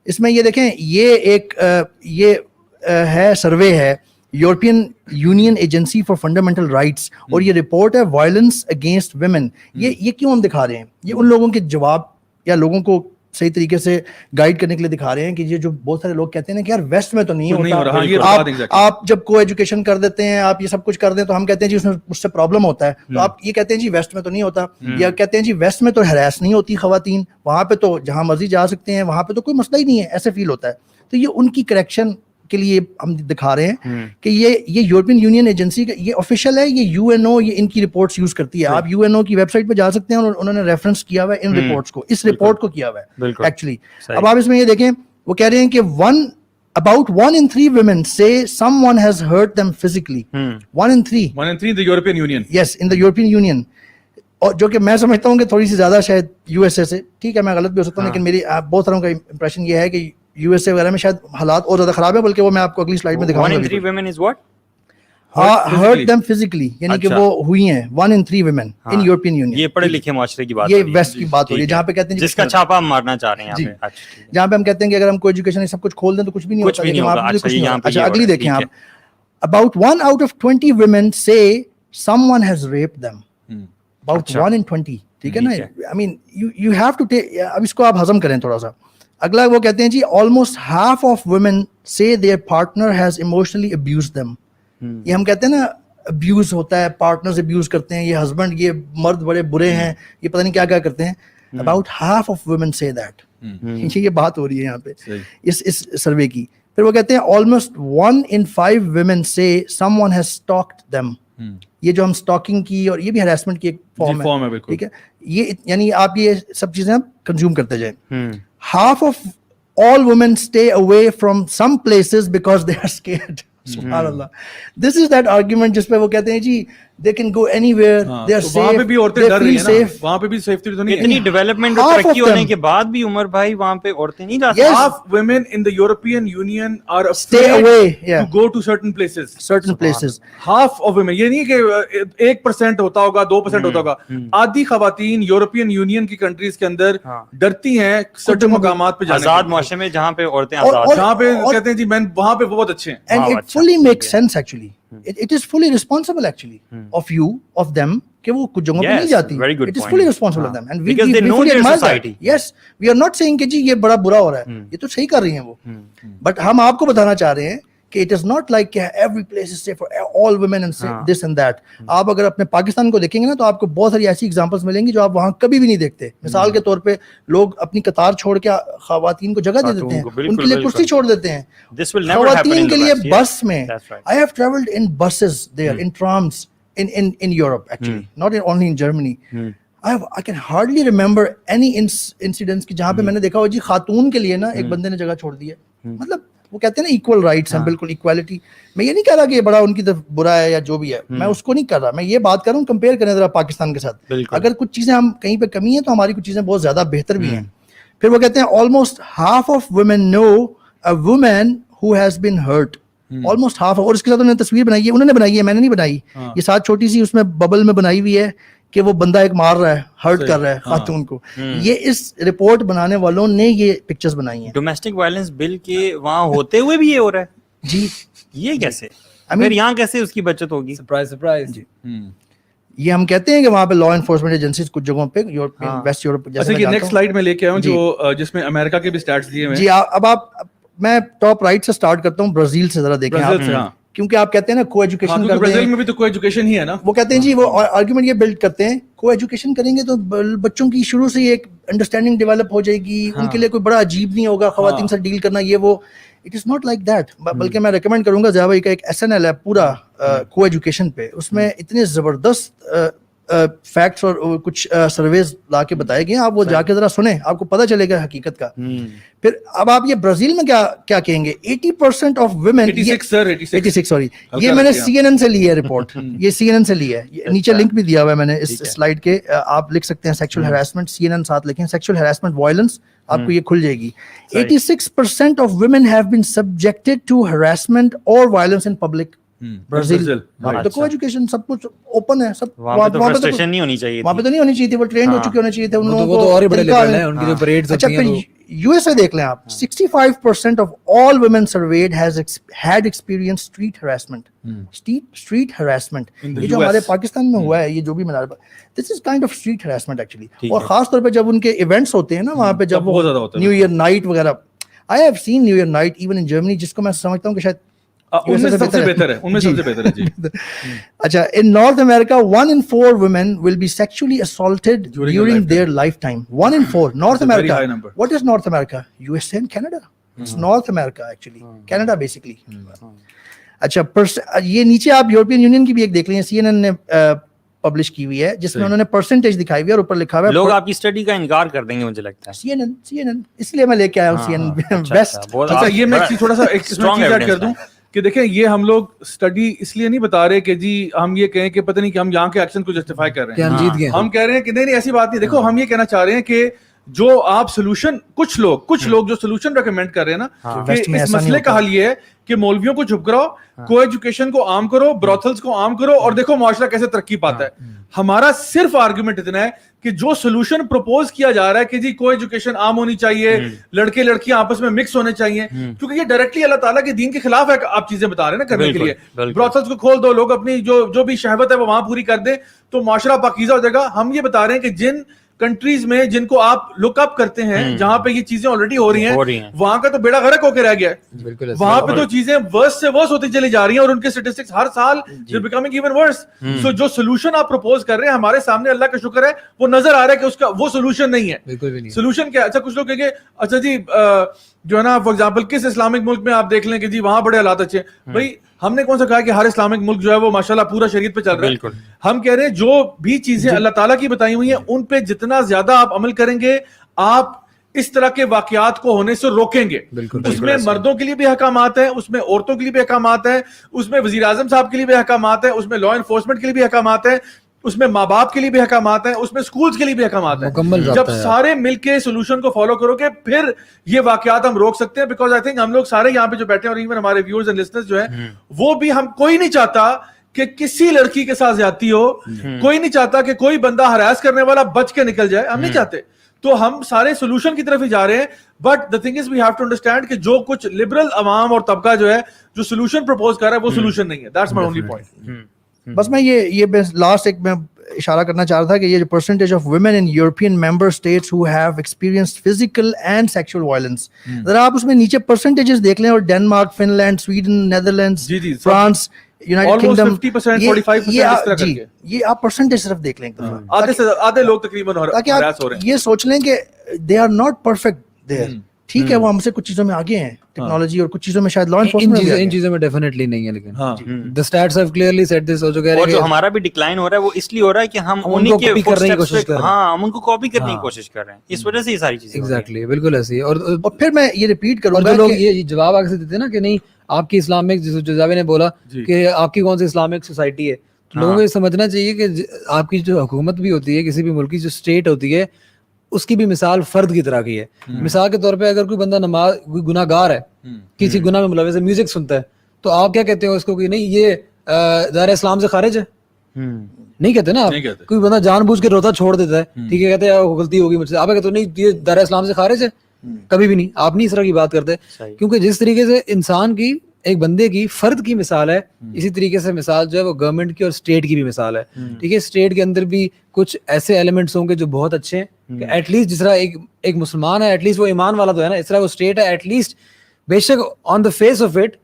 [SPEAKER 4] اس میں یہ دیکھیں یہ ہے سروے ہے European Union agency for fundamental rights, اور یہ رپورٹ ہے وائلنس اگینسٹ ویمن. یہ کیوں ہم دکھا رہے ہیں, یہ ان لوگوں کے جواب یا لوگوں کو صحیح طریقے سے گائیڈ کرنے کے لیے دکھا رہے ہیں کہ یہ جو بہت سارے لوگ کہتے ہیں کہ یار ویسٹ میں تو نہیں ہوتا, آپ جب کو ایجوکیشن کر دیتے ہیں, آپ یہ سب کچھ کر دیں تو ہم کہتے ہیں جی اس سے پرابلم ہوتا ہے. تو آپ یہ کہتے ہیں جی ویسٹ میں تو نہیں ہوتا, یا کہتے ہیں جی ویسٹ میں تو ہراس نہیں ہوتی خواتین, وہاں پہ تو جہاں مرضی جا سکتے ہیں, وہاں پہ تو کوئی مسئلہ ہی نہیں ہے, ایسے فیل ہوتا ہے. تو یہ ان کی کریکشن کے لیے ہم دکھا رہے ہیں کہ یہ یورپین یونین ایجنسی کا یہ آفیشیل ہے, یہ یو این او یہ ان کی رپورٹس یوز کرتی ہے. آپ یو این او کی ویب سائٹ پہ جا سکتے ہیں اور انہوں نے ریفرنس کیا ہوا ہے ان رپورٹس کو, اس رپورٹ کو کیا ہوا ہے ایکچولی. اب آپ اس میں یہ دیکھیں, وہ کہہ رہے ہیں کہ about 1 in 3 women say someone has hurt them physically. 1 in 3
[SPEAKER 1] in the European Union.
[SPEAKER 4] Yes, in the European Union. اور جو کہ میں سمجھتا ہوں کہ تھوڑی سی زیادہ شاید یو ایس اے سے, ٹھیک ہے میں غلط بھی ہو سکتا ہوں, لیکن میری بہت ساروں کا امپریشن یہ ہے کہ یو ایس اے وغیرہ میں شاید حالات اور زیادہ خراب ہے, بلکہ وہ میں آپ کو اگلی سلائڈ میں دکھاؤں گا.
[SPEAKER 2] 1 in 3 women is what?
[SPEAKER 4] hurt them physically, یعنی کہ وہ ہوئی ہیں 1 in 3 women in European Union.
[SPEAKER 2] یہ پڑھے لکھے معاشرے کی بات,
[SPEAKER 4] یہ ویسٹ کی بات ہو رہی ہے جہاں پہ کہتے ہیں
[SPEAKER 2] جس کا چھاپا ہم مارنا چاہ رہے ہیں یہاں پہ,
[SPEAKER 4] جہاں پہ ہم کہتے ہیں کہ اگر ہم کو ایجوکیشن سب کچھ کھول دیں تو کچھ بھی نہیں ہوتا. اچھا اگلی دیکھیں آپ, about 1 out of 20 women say someone has raped them. about 1 in 20, ٹھیک ہے نا. I mean you have to take, اب اس کو آپ ہضم کریں تھوڑا سا. اگلا وہ کہتے ہیں جی almost half of women say their partner has emotionally abused them. یہ ہم کہتے ہیں نا ابیوز ہوتا ہے, پارٹنرز ابیوز کرتے ہیں, یہ ہسبینڈ یہ مرد بڑے برے ہیں, یہ پتہ نہیں کیا کیا کرتے ہیں. about half of women say that. یہ بات ہو رہی ہے یہاں پہ اس سروے کی. پھر وہ کہتے ہیں almost 1 in 5 women say someone has stalked them. یہ جو ہم stalking کی اور یہ بھی harassment کی ایک فارم ہے, ٹھیک ہے. یہ یعنی آپ یہ سب چیزیں آپ کنزیوم کرتے جائیں. half of all women stay away from some places because they are scared. سبحان اللہ. This is that argument جس پہ وہ کہتے ہیں جی they can go anywhere, they are safe,
[SPEAKER 1] وہاں پہ بھی عورتیں
[SPEAKER 4] they
[SPEAKER 1] ڈر رہی
[SPEAKER 4] feel
[SPEAKER 1] ہیں نا,
[SPEAKER 4] safe.
[SPEAKER 1] وہاں پہ بھی سیفٹی تو نہیں ہے.
[SPEAKER 2] اتنی ڈیولپمنٹ اور ترقی ہونے کے بعد بھی عمر بھائی وہاں پہ عورتیں نہیں جا سکتی.
[SPEAKER 1] Half women in the European Union are
[SPEAKER 4] Stay
[SPEAKER 1] afraid
[SPEAKER 4] away, yeah.
[SPEAKER 1] to go to certain places.
[SPEAKER 4] Certain places.
[SPEAKER 1] Half of women, یہ نہیں کہ 1% ہوتا ہوگا, 2% ہوتا ہوگا, آدھی خواتین یورپین یونین کی کنٹریز کے اندر ڈرتی ہیں certain مقامات پہ جانے.
[SPEAKER 2] آزاد معاشرے میں جہاں پہ عورتیں آزاد ہیں,
[SPEAKER 1] جہاں پہ کہتے ہیں جی میں وہاں پہ بہت اچھے ہیں.
[SPEAKER 4] And it fully makes sense actually. It is fully responsible actually of you, of them, کہ وہ کچھ جگہوں پہ نہیں جاتی. It is fully responsible of them. And we fully admire that. Yes, we are not saying کہ جی یہ بڑا برا ہو رہا ہے, یہ تو صحیح کر رہی ہیں وہ. But ہم آپ کو بتانا چاہ رہے ہیں کہ it is not like کہ every place is safe for all women and this and that. آپ اگر اپنے پاکستان کو دیکھیں گے نا تو آپ کو بہت ساری ایسی ایگزامپلس ملیں گی جو آپ وہاں کبھی بھی نہیں دیکھتے. مثال کے طور پہ لوگ اپنی قطار چھوڑ کے خواتین کو جگہ دے دیتے ہیں, ان کے لیے کرسی چھوڑ دیتے ہیں. خواتین کے لیے بس میں I have traveled in buses there, in trams in Europe actually, not only in Germany. I can hardly remember any incidents کہ جہاں پہ میں نے دیکھا ہو جی خاتون کے لیے نا ایک بندے نے جگہ چھوڑ دی ہے. مطلب وہ کہتے ہیں نا ایکول رائٹس ہیں, بالکل ایکوالٹی. میں یہ نہیں کہہ رہا کہ یہ بڑا ان کی طرف برا ہے یا جو بھی ہے, میں اس کو نہیں کر رہا. میں یہ بات کر رہا ہوں کمپیئر کریں ذرا پاکستان کے ساتھ. اگر کچھ چیزیں ہم کہیں پہ کمی ہیں تو ہماری کچھ چیزیں بہت زیادہ بہتر بھی ہیں. پھر وہ کہتے ہیں almost half of women know a woman who has been hurt. almost half. اور اس کے ساتھ انہوں نے تصویر بنائی ہے, انہوں نے بنائی ہے, میں نے نہیں بنائی. یہ ساتھ چھوٹی سی اس میں ببل میں بنائی ہوئی ہے کہ وہ بندہ ایک مار رہا ہے, ہرٹ کر رہا ہے خاتون کو. یہ اس رپورٹ بنانے والوں نے یہ پکچرز بنائی ہیں.
[SPEAKER 2] ڈومیسٹک وائلنس بل کے وہاں ہوتے ہوئے بھی یہ ہو رہا ہے
[SPEAKER 4] جی.
[SPEAKER 2] یہ کیسے, پھر یہاں کیسے اس کی بچت ہوگی؟
[SPEAKER 3] سرپرائز.
[SPEAKER 4] جی یہ ہم کہتے ہیں کہ وہاں پہ لا انفورسمنٹ ایجنسیز کچھ جگہوں پہ یورپین ویسٹ یورپ
[SPEAKER 1] جیسے کہ نیکسٹ سلائیڈ میں لے کے آیا ہوں جو جس میں امریکہ کے بھی سٹیٹس دیے ہوئے ہیں.
[SPEAKER 4] جی اب آپ, میں ٹاپ رائٹ سے سٹارٹ کرتا ہوں, برازیل سے ذرا دیکھیں آپ, کیونکہ آپ کہتے ہیں نا کو ایجوکیشن کرتے ہیں.
[SPEAKER 1] برازیل میں بھی تو کو ایجوکیشن ہی ہے نا.
[SPEAKER 4] وہ کہتے ہیں جی, وہ آرگیومنٹ یہ بلڈ کرتے ہیں کو ایجوکیشن کریں گے تو بچوں کی شروع سے ایک انڈرسٹینڈنگ ڈیولپ ہو جائے گی, ان کے لیے کوئی بڑا عجیب نہیں ہوگا خواتین سے ڈیل کرنا یہ وہ. It is not like that. بلکہ میں ریکمینڈ کروں گا ضیاء بھائی کا ایک SNL ہے پورا کو ایجوکیشن پہ, اس میں اتنے زبردست فیکٹس اور کچھ سرویز لا کے بتائے گئے ہیں, آپ وہ جا کے ذرا سنیں, آپ کو پتہ چلے گا حقیقت کا. پھر اب آپ یہ برازیل میں کیا کہیں گے, 80% آف ویمن, 86 سوری, یہ میں نے CNN سے لی ہے رپورٹ, یہ CNN سے لی ہے, نیچے لنک بھی دیا ہوا ہے میں نے اس سلائڈ کے, آپ لکھ سکتے ہیں سیکشل ہراسمنٹ, CNN ساتھ لکھیں سیکشل ہراسمنٹ وائلنس, آپ کو یہ کھل جائے گی. 86% of women have been subjected to harassment اور وائلنس ان پبلک. برازیل تو کو ایجوکیشن سب کچھ اوپن ہے, سب وہاں پہ فرسٹریشن نہیں ہونی چاہیے, وہاں پہ تو نہیں ہونی چاہیے تھی, وہ ٹرینڈ ہو چکے ہونے چاہیے تھے ان لوگوں کو, اور بڑے لیول ہیں ان کی جو پریڈز ہوتی ہیں. USA دیکھ لیں آپ, 65% of all women surveyed had experienced street harassment. Street harassment. یہ جو ہمارے پاکستان میں ہوا ہے, یہ جو بھی میں this is kind of street harassment actually. اور خاص طور پہ جب ان کے ایونٹس ہوتے ہیں نا وہاں پہ, جب وہ نیو ایئر نائٹ وغیرہ, I have seen New Year night even in Germany, جس کو میں سمجھتا ہوں کہ شاید ان میں سب سے بہتر ہے, ان میں سب سے بہتر ہے جی. اچھا, in North America 1 in 4 women will be sexually assaulted during their lifetime. 1 in 4 North America. What is North America? USA and Canada. It's North America actually. Canada basically. اچھا, یہ نیچے آپ یورپین یونین کی بھی ایک دیکھ لیں, CNN نے پبلش کی ہوئی ہے جس میں انہوں نے پرسنٹیج دکھائی ہوئی ہے اور اوپر لکھا ہوا ہے.
[SPEAKER 2] لوگ آپ کی اسٹڈی کا انکار کر دیں گے مجھے لگتا ہے.
[SPEAKER 4] CNN اس لیے میں لے کے آیا ہوں CNN بیسٹ.
[SPEAKER 1] اچھا, یہ میں تھوڑا سا ایک چیز ایڈ کر دوں کہ دیکھیں یہ ہم لوگ اسٹڈی اس لیے نہیں بتا رہے کہ جی ہم یہ کہیں کہ پتہ نہیں کہ ہم یہاں کے ایکشن کو جسٹیفائی کر رہے ہیں, ہم کہہ رہے ہیں کہ نہیں ایسی بات نہیں. دیکھو ہم یہ کہنا چاہ رہے ہیں کہ جو آپ سولوشن, کچھ لوگ جو سولوشن ریکمینڈ کر رہے ہیں نا کہ اس مسئلے کا حل یہ ہے کہ مولویوں کو چپ کراؤ, کو ایجوکیشن کو عام کرو, براتھلز کو عام کرو, اور دیکھو معاشرہ کیسے ترقی پاتا ہے. ہمارا صرف آرگومنٹ اتنا ہے کہ جو سولوشن پرپوز کیا جا رہا ہے کہ جی کو ایجوکیشن عام ہونی چاہیے, لڑکے لڑکیاں آپس میں مکس ہونے چاہیے, کیونکہ یہ ڈائریکٹلی اللہ تعالیٰ کے دین کے خلاف ہے. آپ چیزیں بتا رہے ہیں نا کرنے کے لیے, براتھلز کو کھول دو, لوگ اپنی جو بھی شہوت ہے وہ وہاں پوری کر دیں تو معاشرہ پاکیزہ ہو جائے گا. ہم یہ بتا رہے ہیں کہ جن کنٹریز میں جن کو آپ لک اپ کرتے ہیں, جہاں پہ یہ چیزیں آلریڈی ہو رہی ہیں, وہاں کا تو بیڑا غرق ہو کے رہ گیا ہے. وہاں پہ تو چیزیں ورس سے ورس ہوتی چلی جا رہی ہیں اور ان کے اسٹیٹسٹکس ہر سال بیکمنگ ایون ورس. سو جو سولوشن آپ پروپوز کر رہے ہیں ہمارے سامنے, اللہ کا شکر ہے, وہ نظر آ رہا ہے کہ اس کا وہ سولوشن نہیں ہے. سولوشن کیا؟ اچھا, کچھ لوگ کہیں گے اچھا جی جو ہے نا فار ایگزامپل کس اسلامک ملک میں آپ دیکھ لیں کہ جی وہاں بڑے حالات اچھے ہیں. بھائی ہم نے کون سا کہا کہ ہر اسلامک ملک جو ہے وہ ماشاءاللہ پورا شریعت پہ چل رہا ہے. ہم کہہ رہے ہیں جو بھی چیزیں اللہ تعالیٰ کی بتائی ہوئی ہیں ان پہ جتنا زیادہ آپ عمل کریں گے, آپ اس طرح کے واقعات کو ہونے سے روکیں گے. اس میں مردوں کے لیے بھی احکامات ہیں, اس میں عورتوں کے لیے بھی احکامات ہیں, اس میں وزیر اعظم صاحب کے لیے بھی احکامات ہیں, اس میں لا انفورسمنٹ کے لیے بھی احکامات ہیں, اس میں ماں باپ کے لیے بھی احکامات ہیں, اس میں سکولز کے لیے بھی احکامات ہیں. جب سارے مل کے سولوشن کو فالو کرو گے پھر یہ واقعات ہم روک سکتے ہیں. بیکاز آئی تھنک ہم لوگ سارے یہاں پہ جو بیٹھے ہیں اور ایون ہمارے ویورز اینڈ لسنرز جو ہیں وہ بھی, ہم کوئی نہیں چاہتا کہ کسی لڑکی کے ساتھ زیادتی ہو, کوئی نہیں چاہتا کہ کوئی بندہ ہراس کرنے والا بچ کے نکل جائے, ہم نہیں چاہتے. تو ہم سارے سولوشن کی طرف ہی جا رہے ہیں. But the thing is we have to understand کہ جو کچھ لبرل عوام اور طبقہ جو ہے جو سولوشن پرپوز کر رہا ہے وہ سولوشن نہیں ہے. That's my only point.
[SPEAKER 4] بس میں یہ لاسٹ ایک میں اشارہ کرنا چاہ رہا تھا کہ یہ جو percentage of women in European member states who have experienced physical and sexual violence, ذرا آپ اس میں نیچے پرسنٹیجز دیکھ لیں, اور Denmark, Finland, Sweden, Netherlands, France, United Kingdom, یہ آپ پرسنٹیج صرف دیکھ لیں,
[SPEAKER 1] آدھے لوگ تقریباً ہراس ہو رہے ہیں.
[SPEAKER 4] یہ سوچ لیں کہ they are not perfect there. ٹھیک ہے وہ ہم سے کچھ چیزوں میں آگے ہیں ٹیکنالوجی, اور کچھ چیزوں میں شاید لا انفورسمنٹ,
[SPEAKER 3] ان چیزوں میں ڈیفینیٹلی نہیں ہے, لیکن the stats have clearly said this.
[SPEAKER 2] اور جو ہمارا بھی ڈکلائن ہو رہا ہے وہ اس لیے ہو رہا ہے کہ ہم انہیں کے کرنے کی کوشش کر رہے ہیں. ہاں, ہم ان کو کاپی کرنے کی کوشش کر رہے ہیں, اس وجہ سے یہ ساری چیزیں.
[SPEAKER 3] ایگزیکٹلی, بالکل ایسی ہے.
[SPEAKER 4] اور پھر میں یہ ریپیٹ کروں گا,
[SPEAKER 3] جو لوگ یہ جواب آگے سے دیتے ہیں نا کہ نہیں آپ کی اسلامک, جو جاوید نے بولا کہ آپ کی کون سی اسلامک سوسائٹی ہے, تو لوگوں کو یہ سمجھنا چاہیے کہ آپ کی جو حکومت بھی ہوتی ہے, کسی بھی ملک کی جو اسٹیٹ ہوتی ہے, اس کی بھی مثال فرد کی طرح کی ہے. مثال کے طور پہ اگر کوئی بندہ نماز, کوئی گناہ گار ہے, کسی گناہ میں ملوث ہے, میوزک سنتا ہے, تو آپ کیا کہتے ہو اس کو کہ نہیں یہ دائرہ اسلام سے خارج ہے؟ نہیں کہتے نا آپ. کوئی بندہ جان بوجھ کے روزہ چھوڑ دیتا ہے, ٹھیک ہے, کہتے ہیں غلطی ہوگی مجھ سے, آپ کہتے ہو نہیں یہ دائرہ اسلام سے خارج ہے؟ کبھی بھی نہیں, آپ نہیں اس طرح کی بات کرتے. کیونکہ جس طریقے سے انسان کی, ایک بندے کی, فرد کی مثال ہے, اسی طریقے سے مثال جو ہے وہ گورنمنٹ کی اور اسٹیٹ کی بھی مثال ہے. ٹھیک ہے, اسٹیٹ کے اندر بھی کچھ ایسے ایلیمنٹس ہوں گے جو بہت اچھے ہیں, کہ ایٹ لیسٹ جس طرح ایک مسلمان ہے, ایٹ لیسٹ وہ ایمان والا تو ہے نا, اس طرح وہ اسٹیٹ ہے ایٹ لیسٹ, بے شک آن دا فیس آف اٹ,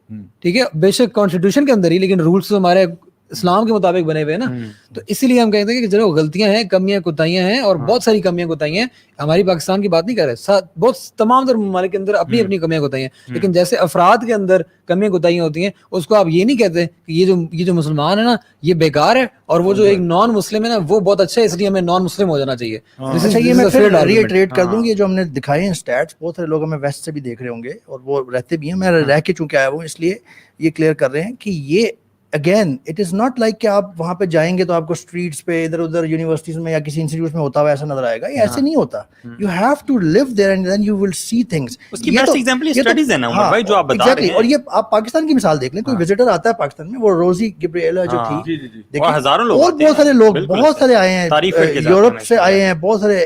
[SPEAKER 3] ٹھیک ہے, بے شک کانسٹیٹیوشن کے اندر ہی, لیکن رولس تو ہمارے اسلام کے مطابق بنے ہوئے ہیں نا. تو اسی لیے ہم کہتے ہیں کہ جو غلطیاں ہیں, کمیاں کوتاہیاں ہیں, اور بہت ساری کمیاں کوتاہیاں ہیں. ہماری پاکستان کی بات نہیں کر رہے, بہت تمام تر ممالک کے اندر اپنی اپنی کمیاں کوتاہیاں ہیں, لیکن جیسے افراد کے اندر کمیاں کوتاہیاں ہوتی ہیں, اس کو آپ یہ نہیں کہتے کہ یہ جو مسلمان ہے نا یہ بیکار ہے, اور وہ جو ایک نان مسلم ہے نا وہ بہت اچھا ہے, اس لیے ہمیں نان مسلم ہو جانا چاہیے.
[SPEAKER 4] اچھا, یہ میں پھر ریٹریٹ کر دوں, یہ جو ہم نے دکھائے ہیں اسٹیٹس, بہت سارے لوگ ہمیں ویسٹ سے بھی دیکھ رہے ہوں گے, اور وہ رہتے بھی ہیں, میں رہ کے چونکہ آیا ہوں اس لیے یہ کلیئر کر رہے ہیں کہ یہ again it is not like کہ آپ وہاں پہ جائیں گے تو آپ کو اسٹریٹس پہ ادھر ادھر یونیورسٹیز میں یا کسی انسٹیٹیوٹ میں ہوتا ہوا ایسا نظر آئے گا. یہ ایسے نہیں ہوتا. You have to live there and then you will see things.
[SPEAKER 2] اس کی بیسٹ ایگزامپل اسٹڈیز ہے نا عمر بھائی جو آپ بتا رہے ہیں.
[SPEAKER 4] اور یہ آپ پاکستان کی مثال دیکھ لیں, کوئی وزٹر آتا ہے پاکستان میں, وہ روزی گبریلا جو تھی,
[SPEAKER 2] دیکھیں ہزاروں لوگ,
[SPEAKER 4] اور بہت سارے لوگ, بہت سارے آئے ہیں, یورپ سے آئے ہیں, بہت سارے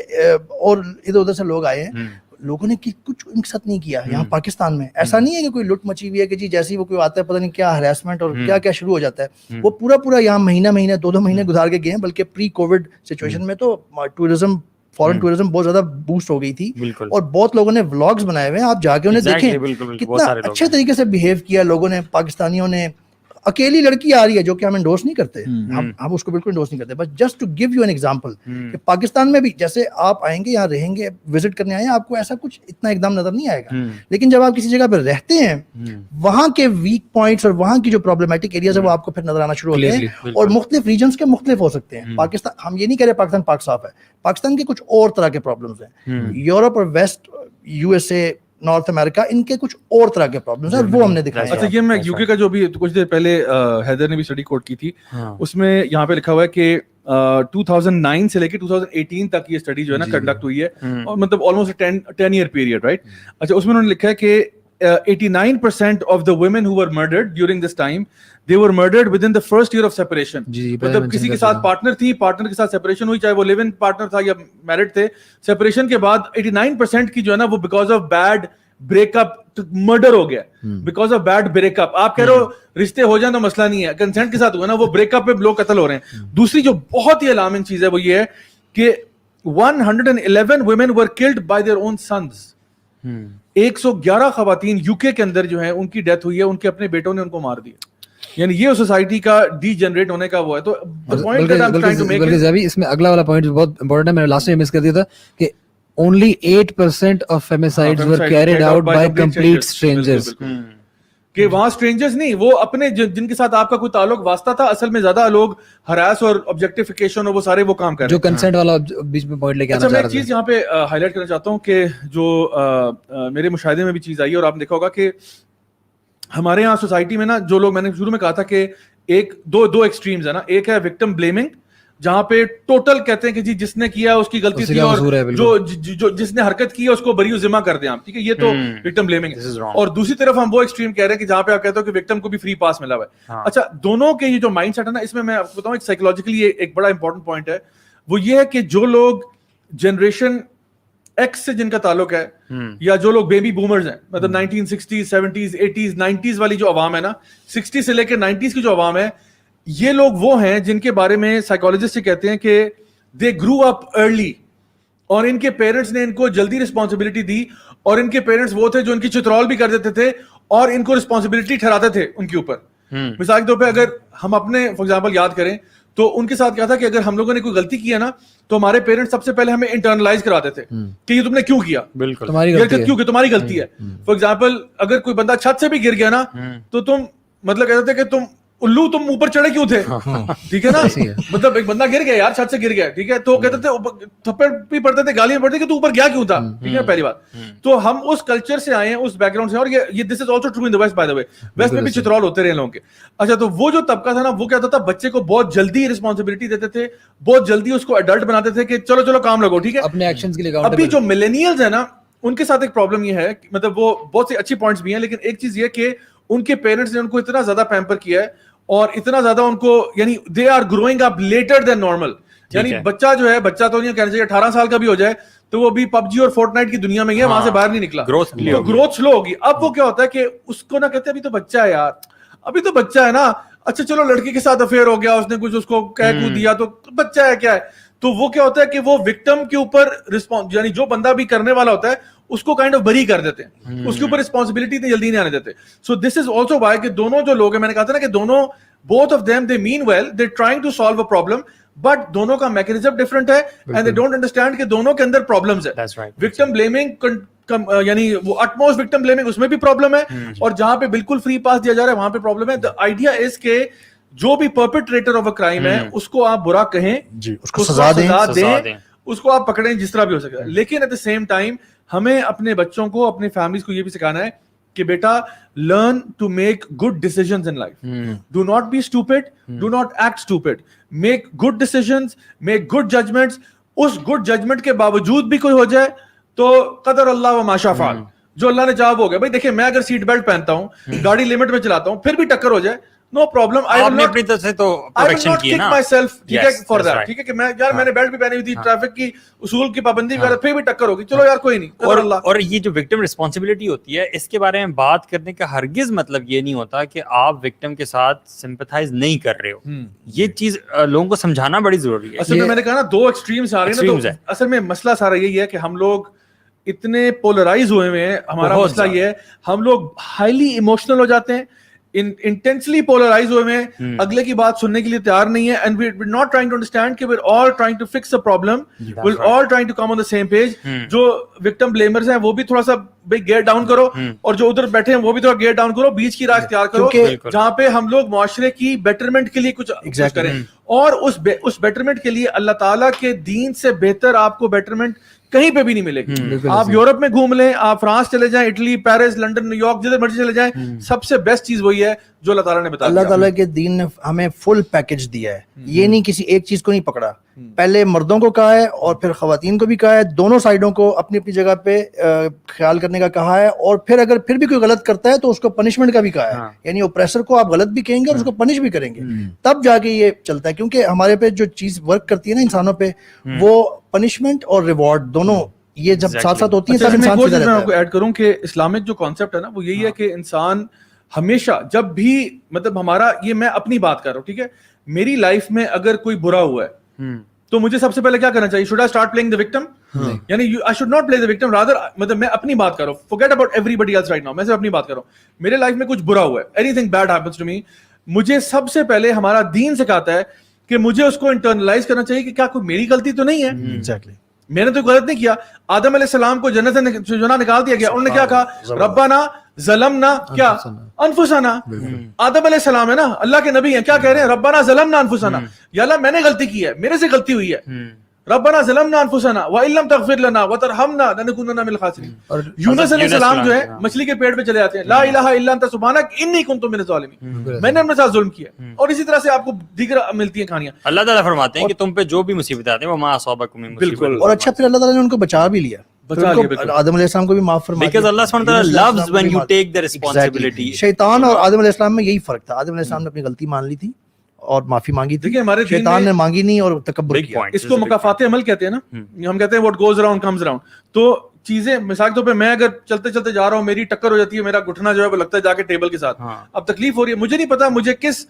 [SPEAKER 4] اور ادھر ادھر سے لوگ آئے ہیں. لوگوں نے کچھ ان کے ساتھ نہیں کیا. یہاں پاکستان میں ایسا نہیں ہے کہ کوئی لٹ مچی ہوئی ہے کہ جی جیسے ہی وہ کوئی آتا ہے پتہ نہیں کیا ہراسمنٹ اور کیا کیا شروع ہو جاتا ہے. وہ پورا یہاں مہینہ 2 مہینے گزار کے گئے ہیں, بلکہ پری کووڈ سچویشن میں تو ٹورزم, فورن ٹورزم بہت زیادہ بوسٹ ہو گئی تھی, اور بہت لوگوں نے ولاگز بنائے ہوئے ہیں, آپ جا کے انہیں دیکھیں کتنا اچھے طریقے سے بہیو کیا لوگوں نے, پاکستانیوں نے. اکیلی لڑکی آ رہی ہے جو کہ ہم انڈورس نہیں کرتے, ہم اس کو بالکل انڈورس نہیں کرتے, بس just to give you an example کہ پاکستان میں بھی جیسے آپ آئیں گے, یہاں رہیں گے, وزٹ کرنے آئے ہیں, آپ کو ایسا کچھ اتنا ایک دم نظر نہیں آئے گا. لیکن جب آپ کسی جگہ پہ رہتے ہیں, وہاں کے ویک پوائنٹس اور وہاں کی جو پرابلمٹک ایریاز ہے وہ آپ کو پھر نظر آنا شروع ہوتے ہیں, اور مختلف ریجنس کے مختلف ہو سکتے ہیں. پاکستان, ہم یہ نہیں کہہ رہے پاکستان پاک صاف ہے, پاکستان کے کچھ اور طرح کے پرابلمس ہیں. یورپ اور west, U S A, North America, ان کے کچھ اور طرح کے پرابلمس ہیں, وہ ہم نے دکھایا.
[SPEAKER 1] اچھا, یہ میں یوکے کا جو بھی کچھ دیر پہلے حیدر نے بھی اسٹڈی کوٹ کی تھی, اس میں یہاں پہ لکھا ہوا ہے کہ 2009 سے لے کے 2018 تک یہ اسٹڈی جو ہے نا کنڈکٹ ہوئی ہے, اور مطلب آلموسٹ 10 ایئر پیریڈ, رائٹ. اچھا, اس میں انہوں نے لکھا ہے کہ 89% of the women who were murdered during this time, they were murdered within the first year of separation. مطلب کسی کے ساتھ پارٹنر تھی, پارٹنر کے ساتھ سیپریشن ہوئی, چاہے وہ لیو ان پارٹنر تھا یا میرڈ تھے, سیپریشن کے بعد 89% کی جو ہے نا وہ because of bad break up murder ہو گیا, because of bad break up. آپ کہہ رہے ہو رشتے ہو جائیں تو مسئلہ نہیں ہے, کنسنٹ کے ساتھ ہوا نا, وہ بریک اپ پہ لوگ قتل ہو رہے ہیں. دوسری جو بہت ہی الارمنگ چیز ہے وہ یہ ہے کہ 111 women were killed by their own sons. 111 خواتین یوکے کے اندر جو ہیں ان کی ڈیتھ ہوئی ہے, ان کے اپنے بیٹوں نے ان کو مار دیا. یعنی یہ سوسائٹی کا ڈی جنریٹ ہونے کا وہ ہے. تو
[SPEAKER 3] بلکہ اس میں اگلا والا پوائنٹ بہت امپورٹنٹ ہے, میں نے لاسٹ میں مس کر دیا تھا کہ only 8% of femicides were carried out by complete strangers.
[SPEAKER 1] کہ وہاں اسٹرینجرز نہیں, وہ اپنے جن کے ساتھ آپ کا کوئی تعلق واسطہ تھا, اصل میں زیادہ لوگ ہراس اور آبجیکٹیفیکیشن اور وہ سارے وہ کام کر رہے ہیں.
[SPEAKER 3] جو کنسنٹ والا بیچ میں پوائنٹ لے کے آنا
[SPEAKER 1] اچھا, میں
[SPEAKER 3] چاہ
[SPEAKER 1] ایک
[SPEAKER 3] رہا
[SPEAKER 1] چیز یہاں پہ ہائی لائٹ کرنا چاہتا ہوں کہ جو میرے مشاہدے میں بھی چیز آئی ہے, اور آپ نے دیکھا ہوگا کہ ہمارے یہاں سوسائٹی میں نا جو لوگ, میں نے شروع میں کہا تھا کہ ایک دو ایکسٹریمز ہے نا, ایک ہے وکٹم بلیمنگ جہاں پہ ٹوٹل کہتے ہیں کہ جی جس نے کیا اس کی غلطی تھی, اور جو جس نے حرکت کی ہے اس کو بری و ذمہ کر دیں آپ, ٹھیک ہے, یہ تو وکٹم بلیمنگ ہے. اور دوسری طرف ہم وہ ایکسٹریم کہہ رہے ہیں کہ جہاں پہ آپ کہتے ہو کہ وکٹم کو بھی فری پاس ملا ہوا ہے. اچھا, دونوں کے یہ جو مائنڈ سیٹ ہے نا, اس میں آپ کو بتاؤں ایک سائیکولوجیکلی ایک بڑا انپورٹنٹ پوائنٹ ہے, وہ یہ ہے کہ جو لوگ جنریشن ایکس سے جن کا تعلق ہے, یا جو لوگ بیبی بومرز ہیں, مطلب 1960s 70s 80s 90s والی جو عوام ہے نا, 60 سے لے کے 90s کی جو عوام ہے, یہ لوگ وہ ہیں جن کے بارے میں سائیکالوجسٹ کہتے ہیں کہ دے گرو اپ ارلی, اور ان کے پیرنٹس نے ان کو جلدی رسپانسبلٹی دی, اور ان کے پیرنٹس وہ تھے جو ان کی چترول بھی کر دیتے تھے اور ان کو رسپانسبلٹی ٹھہراتے تھے ان کے اوپر. مثال کے طور پہ اگر ہم اپنے فار ایگزامپل یاد کریں تو ان کے ساتھ کیا تھا کہ اگر ہم لوگوں نے کوئی غلطی کی ہے نا, تو ہمارے پیرنٹس سب سے پہلے ہمیں انٹرنلائز کراتے تھے کہ یہ تم نے کیوں کیا,
[SPEAKER 2] بالکل
[SPEAKER 1] کیوں کہ تمہاری غلطی ہے. فار ایگزامپل اگر کوئی بندہ چھت سے بھی گر گیا نا, تو تم مطلب کہتے تھے کہ تم الو تم اوپر چڑھے کیوں تھے, ٹھیک ہے نا, مطلب ایک بندہ گر گیا یار, چھت سے گر گیا, ٹھیک ہے, تو کہتے تھے تھپڑ بھی پڑتے تھے, گالیاں پڑتی کہ تو اوپر گیا کیوں تھا, ٹھیک ہے, پہلی بات. تو ہم اس کلچر سے آئے ہیں, اس بیک گراؤنڈ سے, اور یہ this is also true in the west by the way, west میں بھی چترول ہوتے رہے لوگوں کے. اچھا, تو وہ جو طبقہ تھا نا, وہ کیا ہوتا تھا, بچے کو بہت جلدی رسپانسبلٹی دیتے تھے, بہت جلدی اس کو ایڈلٹ بناتے تھے کہ چلو چلو کام لگو, ٹھیک ہے,
[SPEAKER 3] اپنے ایکشنز کے لیے.
[SPEAKER 1] ابھی جو ملینیلز ہیں نا, ان کے ساتھ ایک پرابلم یہ ہے, مطلب وہ بہت سی اچھی پوائنٹس بھی ہیں, لیکن ایک چیز یہ کہ ان کے پیرنٹس نے ان کو اتنا زیادہ پیمپر کیا ہے, اور اتنا زیادہ ان کو, یعنی they are growing up later than normal. یعنی بچہ جو ہے, بچہ تو نہیں کہنا چاہیے 18 سال کا بھی ہو جائے تو وہ بھی پب جی اور فورٹ نائٹ کی دنیا میں ہی ہے, وہاں سے باہر نہیں نکلا, گروتھ سلو ہوگی. اب وہ کیا ہوتا ہے کہ اس کو نہ کہتے ابھی تو بچہ ہے یار, ابھی تو بچہ ہے نا, اچھا چلو لڑکی کے ساتھ افیئر ہو گیا, اس نے کچھ اس کو کہہ کو دیا تو بچہ ہے, کیا ہے. تو وہ کیا ہوتا ہے کہ وہ وکٹم کے اوپر رسپانس, یعنی جو بندہ بھی کرنے والا ہوتا ہے اس کو کائنڈ آف بری کر دیتے ہیں, اس کے اوپر رسپانسبلٹی اتنی جلدی نہیں آنے دیتے. سو دس از آلسو وائی کہ دونوں جو لوگ ہیں, میں نے کہا تھا نا کہ دونوں both of them they mean well, they're trying to solve a problem, but دونوں کا میکینزم ڈفرنٹ ہے, and they don't understand کہ دونوں کے اندر پرابلمز ہے. وکٹم بلیمنگ یعنی وہ utmost وکٹم بلیمنگ, اس میں بھی پرابلم ہے, اور جہاں پہ بالکل فری پاس دیا جا رہا ہے وہاں پہ پرابلم ہے. the idea is کہ جو بھی perpetrator of a crime ہے اس کو آپ برا کہیں,
[SPEAKER 4] اس کو سزا دیں,
[SPEAKER 1] اس کو آپ پکڑیں جس طرح بھی ہو سکتا ہے, لیکن ایٹ دا سیم ٹائم ہمیں اپنے بچوں کو, اپنے فیملیز کو یہ بھی سکھانا ہے کہ بیٹا learn to make good decisions in life. Do not be stupid, do not act stupid. Make good decisions, make good judgments. Us good judgment کے باوجود بھی کوئی ہو جائے تو قدر اللہ و ما شاء فعل, جو اللہ نے چاہا وہ ہو گیا. بھائی دیکھیں, میں اگر سیٹ بیلٹ پہنتا ہوں, گاڑی لمٹ میں چلاتا ہوں, پھر بھی ٹکر ہو جائے, no problem, I will not,
[SPEAKER 2] اپنی طرف سے تو
[SPEAKER 1] I will
[SPEAKER 2] پروٹیکشن
[SPEAKER 1] not
[SPEAKER 2] کی
[SPEAKER 1] kick
[SPEAKER 2] نا
[SPEAKER 1] myself, ٹھیک ہے, for that,
[SPEAKER 2] right.
[SPEAKER 1] ٹھیک ہے, کہ میں یار میں نے بیلٹ بھی پہنی ہوئی تھی, ٹریفک کی اصول کی پابندی وغیرہ, پھر بھی ٹکر ہوگی, چلو یار کوئی نہیں,
[SPEAKER 2] اور یہ جو وکٹم رسپانسبلٹی ہوتی ہے, اس کے بارے میں بات کرنے کا ہرگز مطلب یہ نہیں ہوتا کہ آپ وکٹم کے ساتھ سمپتھائز نہیں کر رہے ہو. یہ چیز لوگوں کو سمجھانا بڑی ضروری ہے.
[SPEAKER 1] اصل میں میں نے کہا نا دو ایکسٹریمز آ رہے ہیں, تو اصل میں مسئلہ سارا یہی ہے کہ ہم لوگ اتنے پولرائز ہوئے ہیں. ہمارا مسئلہ یہ ہے, ہم لوگ ہائیلی ایموشنل ہو جاتے ہیں, انٹینسلی پولرائز ہوئے ہیں, اگلے کی بات سننے کے لیے تیار نہیں ہے, and we are not trying to understand کہ we are all trying to fix a problem, we are all trying to come on the same page. جو وکٹم بلیمرز ہیں وہ بھی تھوڑا سا بھائی گیئر ڈاؤن کرو, اور جو ادھر بیٹھے ہیں وہ بھی تھوڑا گیئر ڈاؤن کرو, بیچ کی راہ اختیار کرو جہاں پہ ہم لوگ معاشرے کی بیٹرمنٹ کے لیے کچھ کریں. اور اس بیٹرمنٹ کے لیے اللہ تعالیٰ کے دین سے بہتر آپ کو بیٹرمنٹ کہیں پہ بھی نہیں ملے گی. آپ یورپ میں گھوم لیں, آپ فرانس چلے جائیں, Italy, Paris, London, new York, جدھر مرضی چلے جائیں, سب سے بیسٹ چیز وہی ہے جو اللہ تعالیٰ نے بتایا.
[SPEAKER 4] اللہ تعالیٰ کے دین نے ہمیں فل پیکج دیا ہے, یہ نہیں کسی ایک چیز کو نہیں پکڑا. پہلے مردوں کو کہا ہے اور پھر خواتین کو بھی کہا ہے, دونوں سائڈوں کو اپنی اپنی جگہ پہ خیال کرنے کا کہا ہے, اور پھر اگر پھر بھی کوئی غلط کرتا ہے تو اس کو پنشمنٹ کا بھی کہا ہے. یعنی اوپریسر کو آپ غلط بھی کہیں گے اور اس کو پنش بھی کریں گے, تب جا کے یہ چلتا ہے. کیونکہ ہمارے پہ جو چیز ورک کرتی ہے نا انسانوں پہ, وہ پنشمنٹ اور ریوارڈ دونوں یہ جب ساتھ ساتھ ہوتی ہیں تب انسان سیدھا رہتا ہے.
[SPEAKER 1] میں ایڈ کروں کہ اسلامک جو کانسیپٹ ہے نا, وہ یہی ہے کہ انسان ہمیشہ جب بھی, مطلب ہمارا یہ, میں اپنی بات کر رہا ہوں, ٹھیک ہے, میری لائف میں اگر کوئی برا ہوا ہے تو مجھے سب سے پہلے کیا کرنا چاہیے؟ Should I start playing the victim? یعنی I should not play the victim, rather, مطلب میں اپنی بات کر رہا ہوں, forget about every else right now, میں صرف اپنی بات کر رہا ہوں. میرے لائف میں کچھ برا ہوا ہے, anything bad happens to me, مجھے سب سے پہلے ہمارا دین سکھاتا ہے کہ مجھے اس کو انٹرنلائز کرنا چاہیے کہ کیا کوئی میری غلطی تو نہیں ہے, میں نے تو غلط نہیں کیا. آدم علیہ السلام کو جنت سے جو نکال دیا گیا, انہوں نے کیا کہا؟ ربنا ظلمنا کیا انفسنا, آدم علیہ السلام ہے نا, اللہ کے نبی ہیں, کیا کہہ رہے ہیں, ربنا ظلمنا انفسنا, یا اللہ میں نے غلطی کی ہے, میرے سے غلطی ہوئی ہے, ربنا ظلمنا انفسنا وان لم تغفر لنا وترحمنا لنکونن من الخاسرین. یونس علیہ السلام جو ہے مچھلی کے پیٹ پہ چلے جاتے ہیں, لا الہ الا انت سبحانک انی کنت من الظالمین, میں نے اپنے ساتھ ظلم کیا. اور اسی طرح سے آپ کو دیگر ملتی ہیں کہانیاں.
[SPEAKER 2] اللہ تعالیٰ فرماتے ہیں کہ تم پہ جو بھی مصیبتیں آتی ہیں وہ ما اصابکم من مصیبت.
[SPEAKER 1] بالکل.
[SPEAKER 4] اور اچھا پھر اللہ تعالیٰ نے ان کو بچا بھی لیا, آدم علیہ السلام کو بھی معاف فرما دیا.
[SPEAKER 2] Because Allah subhanahu wa ta'ala loves when you take the responsibility.
[SPEAKER 4] شیطان اور آدم علیہ السلام میں یہی فرق تھا, آدم علیہ السلام نے اپنی غلطی مان لی تھی اور معافی مانگی تھی, شیطان نے مانگی نہیں اور تکبر کیا.
[SPEAKER 1] اس کو مکافات عمل کہتے ہیں نا, ہم کہتے ہیں what goes around comes around. تو چیزیں مثال کے طور پہ میں اگر چلتے چلتے جا رہا ہوں, میری ٹکر ہو جاتی ہے, میرا گھٹنا جو ہے وہ لگتا ہے جا کے ٹیبل کے ساتھ, اب تکلیف ہو رہی ہے, مجھے نہیں پتا مجھے کس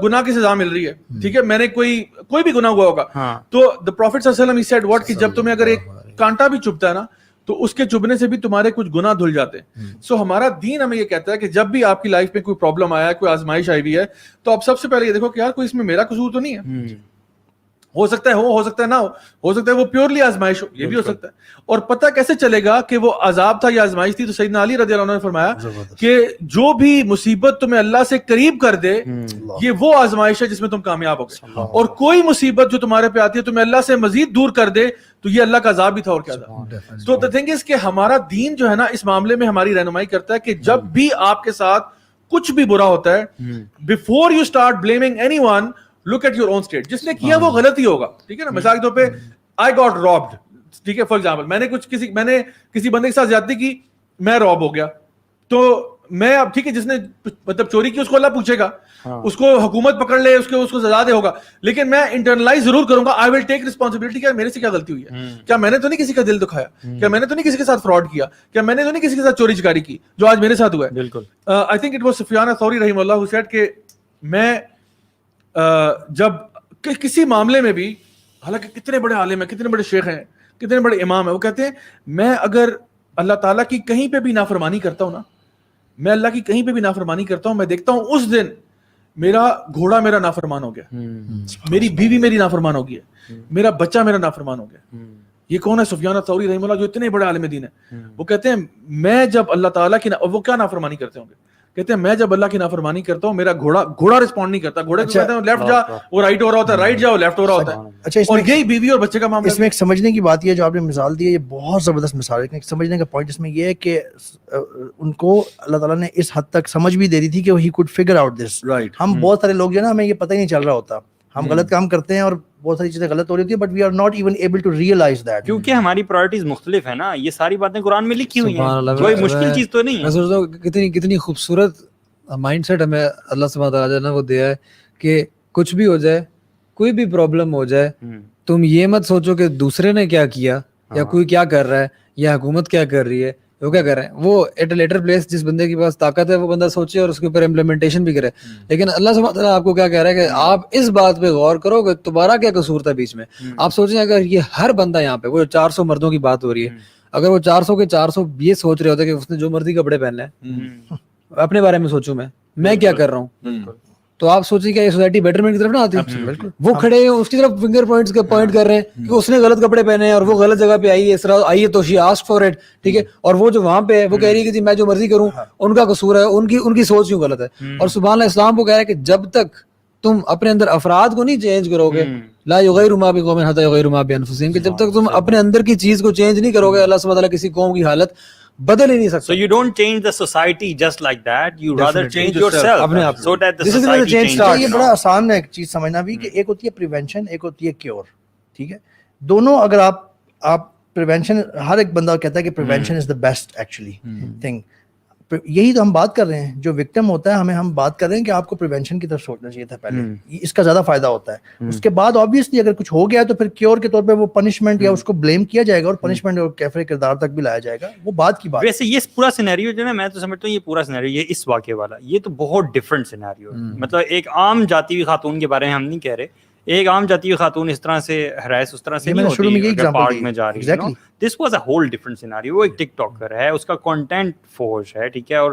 [SPEAKER 1] گناہ کی سزا مل رہی ہے, ٹھیک ہے, میں نے کوئی بھی گناہ ہوا ہوگا. تو the Prophet صلی اللہ علیہ وسلم he said what کہ جب تمہیں اگر ایک کانٹا بھی چبھتا ہے نا تو اس کے چبھنے سے بھی تمہارے کچھ گناہ دھل جاتے ہیں. سو ہمارا دین ہمیں یہ کہتا ہے کہ جب بھی آپ کی لائف میں کوئی پرابلم آیا ہے, کوئی آزمائش آئی ہوئی ہے, تو آپ سب سے پہلے یہ دیکھو کہ یار کوئی اس میں میرا قصور تو نہیں ہے. ہو سکتا ہے ہو سکتا ہے نہ ہو سکتا ہے وہ پیورلی آزمائش ہو, یہ بھی ہو سکتا ہے. اور پتہ کیسے چلے گا کہ وہ عذاب تھا یا آزمائش تھی؟ تو سیدنا علی رضی اللہ عنہ نے فرمایا کہ جو بھی مصیبت تمہیں اللہ سے قریب کر دے یہ وہ آزمائش ہے جس میں تم کامیاب ہو گئے, اور کوئی مصیبت جو تمہارے پہ آتی ہے تمہیں اللہ سے مزید دور کر دے تو یہ اللہ کا عذاب بھی تھا اور کیا تھا. تو the thing is کہ ہمارا دین جو ہے نا اس معاملے میں ہماری رہنمائی کرتا ہے کہ جب بھی آپ کے ساتھ کچھ بھی برا ہوتا ہے, before you start blaming anyone, look at your own state. جس نے کیا وہ غلط ہی ہوگا, ٹھیک ہے نا. مثال کے طور پہ I got robbed, ٹھیک ہے, فار ایگزامپل میں نے کسی بندے کے ساتھ زیادتی کی, میں روب ہو گیا, تو میں اب ٹھیک ہے جس نے مطلب چوری کی اس کو اللہ پوچھے گا, اس کو حکومت پکڑ لے, اس کو سزا دے ہوگا, لیکن میں انٹرنلائز ضرور کروں گا, I will take responsibility کہ میرے سے کیا غلطی ہوئی ہے, کیا میں نے تو نہیں کسی کا دل دکھایا, کیا میں نے تو نہیں کسی کے ساتھ فراڈ کیا, کیا میں نے تو نہیں کسی کے ساتھ چوری چکاری کی جو آج میرے ساتھ ہوا ہے.
[SPEAKER 2] بالکل.
[SPEAKER 1] I think it was سفیان الثوری رحمہ اللہ who said کہ میں جب کسی معاملے میں بھی, حالانکہ کتنے بڑے عالم ہیں, کتنے بڑے شیخ ہیں, کتنے بڑے امام ہیں, وہ کہتے ہیں میں اگر اللہ تعالیٰ کی کہیں پہ بھی نافرمانی کرتا ہوں نا, میں اللہ کی کہیں پہ بھی نافرمانی کرتا ہوں, میں دیکھتا ہوں اس دن میرا گھوڑا میرا نافرمان ہو گیا, میری بیوی میری نافرمان ہو گئی ہے, میرا بچہ میرا نافرمان ہو گیا. یہ کون ہے؟ سفیان الثوری رحمہ اللہ, جو اتنے بڑے عالم دین ہیں. وہ کہتے ہیں میں جب اللہ تعالیٰ کی وہ کیا نافرمانی کرتے ہوں گے, کہتے ہیں میں جب اللہ کی نافرمانی کرتا ہوں میرا گھوڑا رسپونڈ نہیں کرتا, گھوڑے کو کہتے ہیں لیفٹ جا وہ رائٹ ہو رہا ہوتا ہے, رائٹ جا وہ لیفٹ ہو رہا ہوتا ہے.
[SPEAKER 4] اچھا,
[SPEAKER 1] اور یہی بیوی اور بچے کا معاملہ.
[SPEAKER 4] اس میں ایک سمجھنے کی بات یہ جو آپ نے مثال دی ہے, یہ بہت زبردست مثال ہے. سمجھنے کا پوائنٹ اس میں یہ ہے کہ ان کو اللہ تعالیٰ نے اس حد تک سمجھ بھی دے دی تھی کہ he could figure out this. ہم بہت سارے لوگ جو ہے نا, ہمیں یہ پتہ ہی نہیں چل رہا ہوتا, ہم غلط کام کرتے ہیں اور بہت ساری چیزیں غلط ہو رہی ہوتی ہیں, but we are not even able to realise that,
[SPEAKER 2] کیونکہ ہماری پرائورٹیز مختلف ہیں نا. یہ ساری باتیں قرآن میں لکھی ہوئی ہیں, کوئی مشکل چیز تو نہیں ہے.
[SPEAKER 3] میں سوچتا ہوں کتنی خوبصورت مائنڈ سیٹ ہمیں اللہ سبحانہ وتعالیٰ نے وہ دیا ہے کہ کچھ بھی ہو جائے, کوئی بھی پرابلم ہو جائے, تم یہ مت سوچو کہ دوسرے نے کیا کیا یا کوئی کیا کر رہا ہے یا حکومت کیا کر رہی ہے, وہ کیا کر رہے ہیں. وہ ایٹ اے لیٹر پلیس جس بندے کے پاس طاقت ہے وہ بندہ سوچے اور اس کے اوپر امپلیمنٹیشن بھی کرے. لیکن اللہ سبحانہ وتعالیٰ آپ کو کیا کہہ رہا ہے کہ آپ اس بات پہ غور کرو کہ تمہارا کیا قصور تھا بیچ میں. آپ سوچیں اگر یہ ہر بندہ یہاں پہ, وہ 400 مردوں کی بات ہو رہی ہے, اگر وہ 400 کے 400 یہ سوچ رہے ہوتے کہ اس نے جو مرضی کپڑے پہننے ہیں, اپنے بارے میں سوچوں میں کیا کر رہا ہوں, تو آپ سوچیں کہ یہ سوسائٹی بیٹرمنٹ کی طرف نہ آتی. وہ کھڑے ہیں اس کی طرف فنگر پوائنٹس کا پوائنٹ کر رہے ہیں کہ اس نے غلط کپڑے پہنے ہیں اور وہ غلط جگہ پہ آئی ہے, اس طرح آئی ہے تو شی آسک فار اٹ, ٹھیک ہے, اور وہ جو وہاں پہ ہے وہ کہہ رہی ہے کہ جی میں جو مرضی کروں, ان کا قصور ہے, ان کی سوچ کیوں غلط ہے. اور سبحان اللہ اسلام کو کہہ رہا ہے کہ جب تک تم اپنے اندر افراد کو نہیں چینج کرو گے, لا یغیروا ما بقوم حتی یغیروا ما بانفسہم, کہ جب تک تم اپنے اندر کی چیز کو چینج نہیں کرو گے, اللہ سبحانہ وتعالیٰ کسی قوم کی حالت بدل ہی نہیں سکتا.
[SPEAKER 2] So you don't change the society just like that, you rather change yourself
[SPEAKER 3] اپنے آپ
[SPEAKER 2] so that the society changes.
[SPEAKER 4] یہ بڑا آسان ہے ایک چیز سمجھنا بھی کہ ایک ہوتی ہے پریونشن, ایک ہوتی ہے کیور, ٹھیک ہے. دونوں اگر آپ پریونشن, ہر ایک بندہ کہتا ہے کہ prevention is the best actually thing. یہی تو ہم بات کر رہے ہیں, جو وکٹم ہوتا ہے ہم بات کر رہے ہیں کہ آپ کو پریونشن کی طرف سوچنا چاہیے تھا پہلے, اس کا زیادہ فائدہ ہوتا ہے. اس کے بعد آبویسلی اگر کچھ ہو گیا تو پھر کیور کے طور پہ وہ پنشمنٹ یا اس کو بلیم کیا جائے گا اور پنشمنٹ اور کیفر کردار تک بھی لایا جائے گا, وہ بات کی بات.
[SPEAKER 2] ویسے یہ پورا سینیریو جو ہے میں تو سمجھتا ہوں یہ پورا سینیریو, یہ اس واقعے والا, یہ تو بہت ڈفرینٹ سینیریو ہے. مطلب ایک عام جاتی ہوئی خاتون کے بارے میں ہم نہیں کہہ رہے, ایک عام جاتی ہوئی خاتون اس طرح سے ہراس اس طرح سے نہیں ہوتی اگر پارک میں جا رہی ہے. This was a whole different scenario. وہ ایک ٹک ٹاکر ہے, اس کا کنٹینٹ فوش ہے, ٹھیک ہے, اور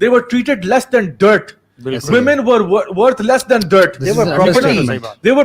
[SPEAKER 1] they were treated less than dirt. Women were worth less than dirt. They were property. They were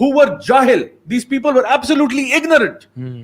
[SPEAKER 1] who were jahil? These people were absolutely ignorant.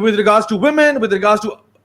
[SPEAKER 1] with regards to women, with regards to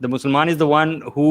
[SPEAKER 2] the Musliman is the one who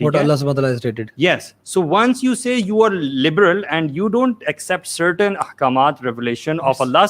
[SPEAKER 3] what Allah subhanahu wa ta'ala has stated.
[SPEAKER 2] Yes. So once you say you are liberal and you don't accept certain ahkamat, revelation of Allah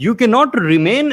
[SPEAKER 2] you cannot remain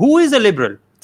[SPEAKER 2] who is a liberal?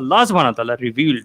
[SPEAKER 2] Allah subhanahu wa ta'ala revealed,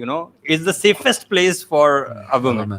[SPEAKER 2] you know, is the safest place for a woman.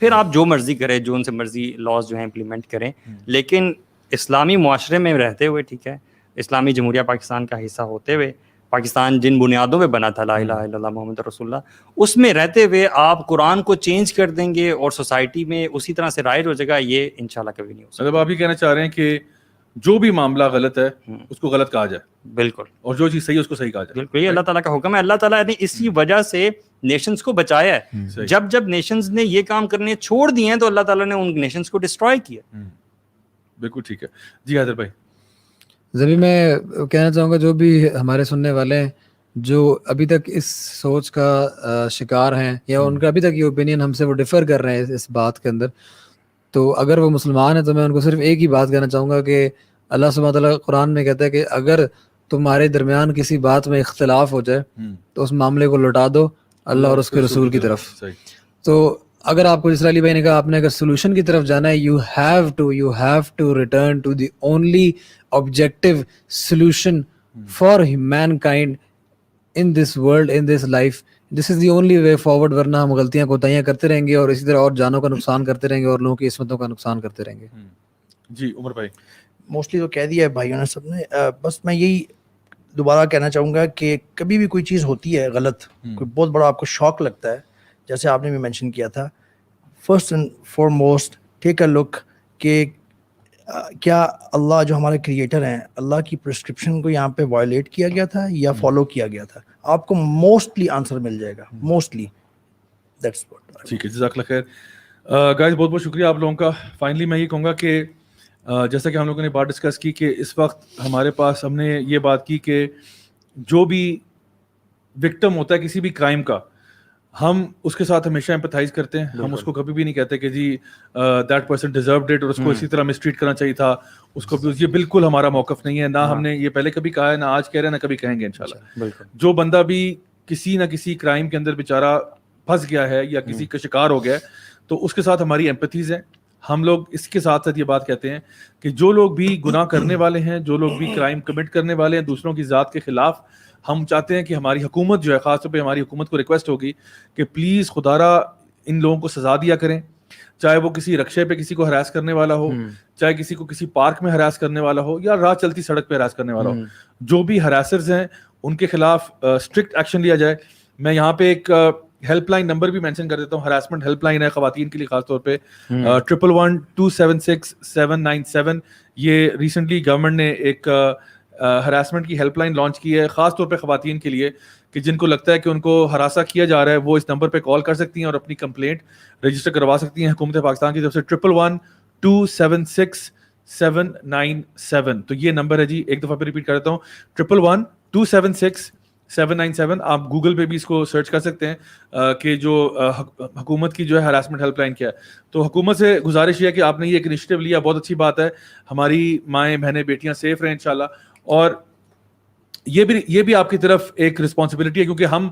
[SPEAKER 2] پھر آپ جو مرضی کریں, جو ان سے مرضی laws جو ہیں امپلیمنٹ کریں, لیکن اسلامی معاشرے میں رہتے ہوئے, ٹھیک ہے, اسلامی جمہوریہ پاکستان کا حصہ ہوتے ہوئے, پاکستان جن بنیادوں پہ بنا تھا لا الہ الا اللہ محمد رسول اللہ, اس میں رہتے ہوئے آپ قرآن کو چینج کر دیں گے اور سوسائٹی میں اسی طرح سے رائج ہو جائے گا, یہ انشاءاللہ کبھی نہیں ہو سکتا.
[SPEAKER 1] مطلب آپ یہ کہنا چاہ رہے ہیں کہ جو بھی معاملہ غلط ہے اس کو غلط کہا جائے,
[SPEAKER 2] بالکل,
[SPEAKER 1] اور جو چیز صحیح ہے اس کو صحیح کہا جائے.
[SPEAKER 2] بالکل, یہ اللہ تعالیٰ کا حکم ہے. اللہ تعالیٰ نے اسی وجہ سے نیشنز کو بچایا ہے. جب جب نیشنز نے یہ کام کرنے چھوڑ دیے ہیں تو اللہ تعالیٰ نے ان نیشنز کو ڈسٹرائے کیا.
[SPEAKER 1] بالکل ٹھیک ہے. جی حیدر بھائی.
[SPEAKER 3] زبی میں کہنا چاہوں گا جو بھی ہمارے سننے والے ہیں جو ابھی تک اس سوچ کا شکار ہیں یا ان کا ابھی تک یہ اوپینین ہم سے وہ ڈفر کر رہے ہیں اس بات کے اندر, تو اگر وہ مسلمان ہیں تو میں ان کو صرف ایک ہی بات کہنا چاہوں گا کہ اللہ سبحانہ تعالیٰ قرآن میں کہتا ہے کہ اگر تمہارے درمیان کسی بات میں اختلاف ہو جائے تو اس معاملے کو لوٹا دو اللہ اور اس کے رسول کی طرف. تو اگر آپ کو جس طرح علی بھائی نے کہا آپ نے اگر سولوشن کی طرف جانا ہے, you have to return to the only objective solution for mankind in this world, in this life. This is the only way forward, ورنہ ہم غلطیاں کوتاہیاں کرتے رہیں گے اور اسی طرح اور جانوں کا نقصان کرتے رہیں گے اور لوگوں کی عصمتوں کا نقصان کرتے رہیں گے.
[SPEAKER 1] جی عمر بھائی.
[SPEAKER 4] موسٹلی تو کہہ دیا ہے بھائیوں نے سب نے, بس میں یہی دوبارہ کہنا چاہوں گا کہ کبھی بھی کوئی چیز ہوتی ہے غلط, کوئی بہت بڑا آپ کو شوق لگتا ہے, جیسے آپ نے بھی مینشن کیا تھا, فرسٹ اینڈ فار موسٹ ٹیک اے لک کہ کیا اللہ جو ہمارے کریٹر ہیں, اللہ کی پرسکرپشن کو یہاں پہ وائلیٹ کیا گیا تھا یا فالو کیا گیا تھا. آپ کو موسٹلی آنسر مل جائے گا, موسٹلی. That's what.
[SPEAKER 1] ٹھیک ہے, جزاک اللہ خیر. گائز بہت بہت شکریہ آپ لوگوں کا. فائنلی میں یہ کہوں گا کہ جیسا کہ ہم لوگوں نے بات ڈسکس کی کہ اس وقت ہمارے پاس ہم نے یہ بات کی کہ جو بھی وکٹم ہوتا ہے کسی بھی کرائم کا, ہم اس کے ساتھ ہمیشہ ایمپتھائز کرتے ہیں. ہم اس کو کبھی بھی نہیں کہتے کہ جی دیٹ پرسن ڈیزروڈ اٹ اور اس کو اسی طرح مسٹریٹ کرنا چاہیے تھا, اس کو یہ بالکل ہمارا موقف نہیں ہے. نہ ہم نے یہ پہلے کبھی کہا ہے, نہ آج کہہ رہے ہیں, نہ کبھی کہیں گے انشاءاللہ. جو بندہ بھی کسی نہ کسی کرائم کے اندر بیچارہ پھنس گیا ہے یا کسی کا شکار ہو گیا ہے تو اس کے ساتھ ہماری ایمپتھیز ہیں. ہم لوگ اس کے ساتھ ساتھ یہ بات کہتے ہیں کہ جو لوگ بھی گناہ کرنے والے ہیں, جو لوگ بھی کرائم کمٹ کرنے والے ہیں دوسروں کی ذات کے خلاف, ہم چاہتے ہیں کہ ہماری حکومت جو ہے, خاص طور پہ ہماری حکومت کو ریکویسٹ ہوگی کہ پلیز خدارا ان لوگوں کو سزا دیا کریں, چاہے وہ کسی رکشے پہ کسی کو ہراس کرنے والا ہو, چاہے کسی کو کسی پارک میں ہراس کرنے والا ہو یا راہ چلتی سڑک پہ ہراس کرنے والا ہو. جو بھی ہراسرز ہیں ان کے خلاف اسٹرکٹ ایکشن لیا جائے. میں یہاں پہ ایک ہیلپ لائن نمبر بھی مینشن کر دیتا ہوں, ہراسمنٹ ہیلپ لائن ہے خواتین کے لیے خاص طور پہ 111276797. یہ ریسنٹلی گورنمنٹ نے ایک ہراسمنٹ کی ہیلپ لائن لانچ کی ہے خاص طور پہ خواتین کے لیے کہ جن کو لگتا ہے کہ ان کو ہراساں کیا جا رہا ہے, وہ اس نمبر پہ کال کر سکتی ہیں اور اپنی کمپلینٹ رجسٹر کروا سکتی ہیں حکومت پاکستان کی طرف سے. 111276797. تو یہ نمبر ہے جی, ایک دفعہ پہ ریپیٹ کر دیتا ہوں, 111276797. آپ گوگل پہ بھی اس کو سرچ کر سکتے ہیں کہ جو حکومت کی جو ہے ہراسمنٹ ہیلپ لائن کیا ہے. تو حکومت سے گزارش یہ ہے کہ آپ نے یہ ایک انیشیٹو لیا, بہت اچھی بات ہے. ہماری مائیں بہنیں بیٹیاں سیف رہیں انشاءاللہ. اور یہ بھی آپ کی طرف ایک رسپانسبلٹی ہے کیونکہ ہم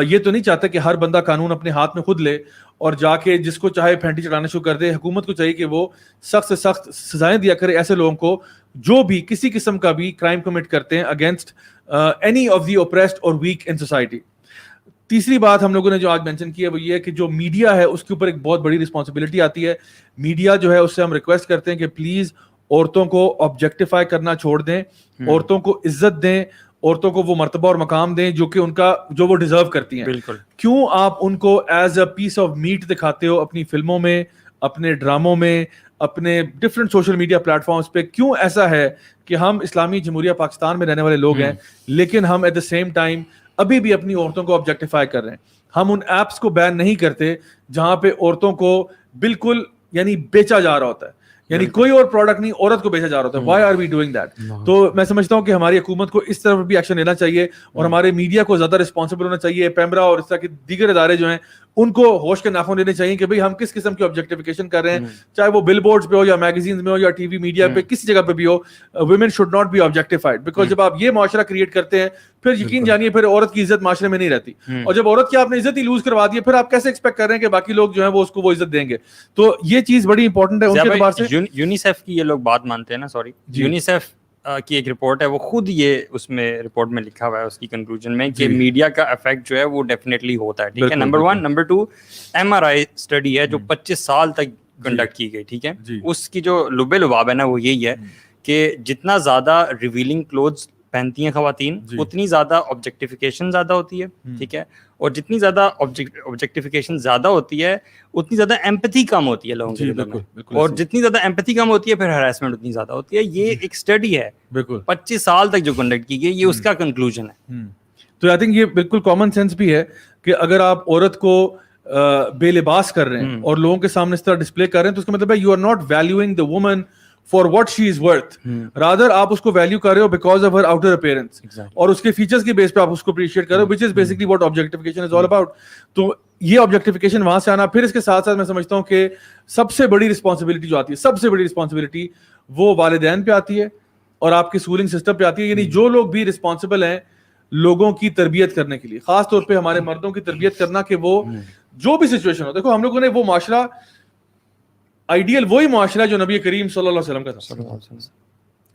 [SPEAKER 1] یہ تو نہیں چاہتے کہ ہر بندہ قانون اپنے ہاتھ میں خود لے اور جا کے جس کو چاہے پھینٹی چڑھانا شروع کر دے. حکومت کو چاہیے کہ وہ سخت سے سخت سزائیں دیا کرے ایسے لوگوں کو جو بھی کسی قسم کا بھی کرائم کمٹ کرتے ہیں against any of the oppressed اور ویک ان سوسائٹی. تیسری بات ہم لوگوں نے جو آج مینشن کی ہے وہ یہ ہے کہ جو میڈیا ہے اس کے اوپر ایک بہت بڑی رسپانسبلٹی آتی ہے. میڈیا جو ہے اس سے ہم ریکویسٹ کرتے ہیں کہ پلیز عورتوں کو آبجیکٹیفائی کرنا چھوڑ دیں, عورتوں کو عزت دیں, عورتوں کو وہ مرتبہ اور مقام دیں جو کہ ان کا جو وہ ڈیزرو کرتی ہیں.
[SPEAKER 2] بالکل.
[SPEAKER 1] کیوں آپ ان کو as a piece of meat دکھاتے ہو اپنی فلموں میں, اپنے ڈراموں میں, اپنے different social media platforms پہ؟ کیوں ایسا ہے کہ ہم اسلامی جمہوریہ پاکستان میں رہنے والے لوگ ہیں لیکن ہم ایٹ دا سیم ٹائم ابھی بھی اپنی عورتوں کو آبجیکٹیفائی کر رہے ہیں؟ ہم ان ایپس کو بین نہیں کرتے جہاں پہ عورتوں کو بالکل یعنی بیچا جا رہا ہوتا ہے, یعنی کوئی اور پروڈکٹ نہیں, عورت کو بیچا جا رہا ہوتا ہے. Why are we doing that? تو میں سمجھتا ہوں کہ ہماری حکومت کو اس طرف بھی ایکشن لینا چاہیے اور ہمارے میڈیا کو زیادہ رسپانسبل ہونا چاہیے. پیمرا اور اس طرح کے دیگر ادارے جو ہیں ان کو ہوش کے ناخن لینے چاہیے کہ بھئی ہم کس قسم کی آبجیکٹیفیکیشن کر رہے ہیں, چاہے وہ بل بورڈز پہ ہو یا میگزینز میں ہو یا ٹی وی میڈیا پہ, کسی جگہ پہ بھی ہو. Women should not be objectified, because جب آپ یہ معاشرہ کریٹ کرتے ہیں پھر یقین جانیے پھر عورت کی عزت معاشرے میں نہیں رہتی, اور جب عورت کی آپ نے عزت ہی لوز کروا دی ہے پھر آپ کیسے ایکسپیکٹ کر رہے ہیں کہ باقی لوگ جو ہیں وہ اس کو وہ عزت دیں گے؟ تو یہ چیز بڑی امپورٹنٹ ہے ان کے اعتبار سے.
[SPEAKER 2] یونیسیف کی یہ لوگ بات مانتے ہیں نا, سوری, یونیسیف کی ایک رپورٹ ہے, وہ خود یہ اس میں رپورٹ میں لکھا ہوا ہے اس کی کنکلوژن میں کہ میڈیا کا افیکٹ جو ہے وہ ڈیفینیٹلی ہوتا ہے, ٹھیک ہے. نمبر 1. نمبر 2, MRI اسٹڈی ہے جو 25 سال تک کنڈکٹ کی گئی, ٹھیک ہے. اس کی جو لب لباب ہے نا وہ یہی ہے کہ جتنا زیادہ ریویلنگ کلوتھس پہنتی ہیں خواتین اتنی زیادہ آبجیکٹیفیکیشن زیادہ ہوتی ہے, ٹھیک ہے. اور جتنی زیادہ آبجیکٹیفیکیشن زیادہ ہوتی ہے اتنی زیادہ ایمپتھی کم ہوتی ہے لوگوں کے دلوں میں, اور جتنی زیادہ ایمپتھی کم ہوتی ہے پھر ہراسمنٹ اتنی زیادہ ہوتی ہے. یہ ایک اسٹڈی ہے 25 سال تک جو کنڈکٹ کی گئی, یہ اس کا کنکلوژن ہے.
[SPEAKER 1] تو آئی تھنک یہ بالکل کامن سینس بھی ہے کہ اگر آپ عورت کو بے لباس کر رہے ہیں اور لوگوں کے سامنے اس طرح ڈسپلے کر رہے ہیں تو اس کا مطلب ہے you are not valuing the woman for what she is worth, rather آپ اس کو ویلیو کر رہے ہو because of her outer appearance اور اس کے فیچرز کی بیس پہ آپ اس کو اپریشیٹ کر رہے ہو, which is basically what objectification is all about. تو یہ آبجیکٹیفیکیشن وہاں سے آنا, پھر اس کے ساتھ ساتھ میں سمجھتا ہوں کہ سب سے بڑی رسپانسبلٹی جو آتی ہے, سب سے بڑی رسپانسبلٹی وہ والدین پہ آتی ہے اور آپ کے سکولنگ سسٹم پہ آتی ہے. یعنی جو لوگ بھی رسپانسبل ہیں لوگوں کی تربیت کرنے کے لیے, خاص طور پہ ہمارے مردوں کی تربیت کرنا, کہ وہ جو بھی سچویشن ہو, دیکھو ہم لوگوں نے وہ معاشرہ آئیڈیل وہی معاشرہ جو نبی کریم صلی اللہ علیہ وسلم کا تھا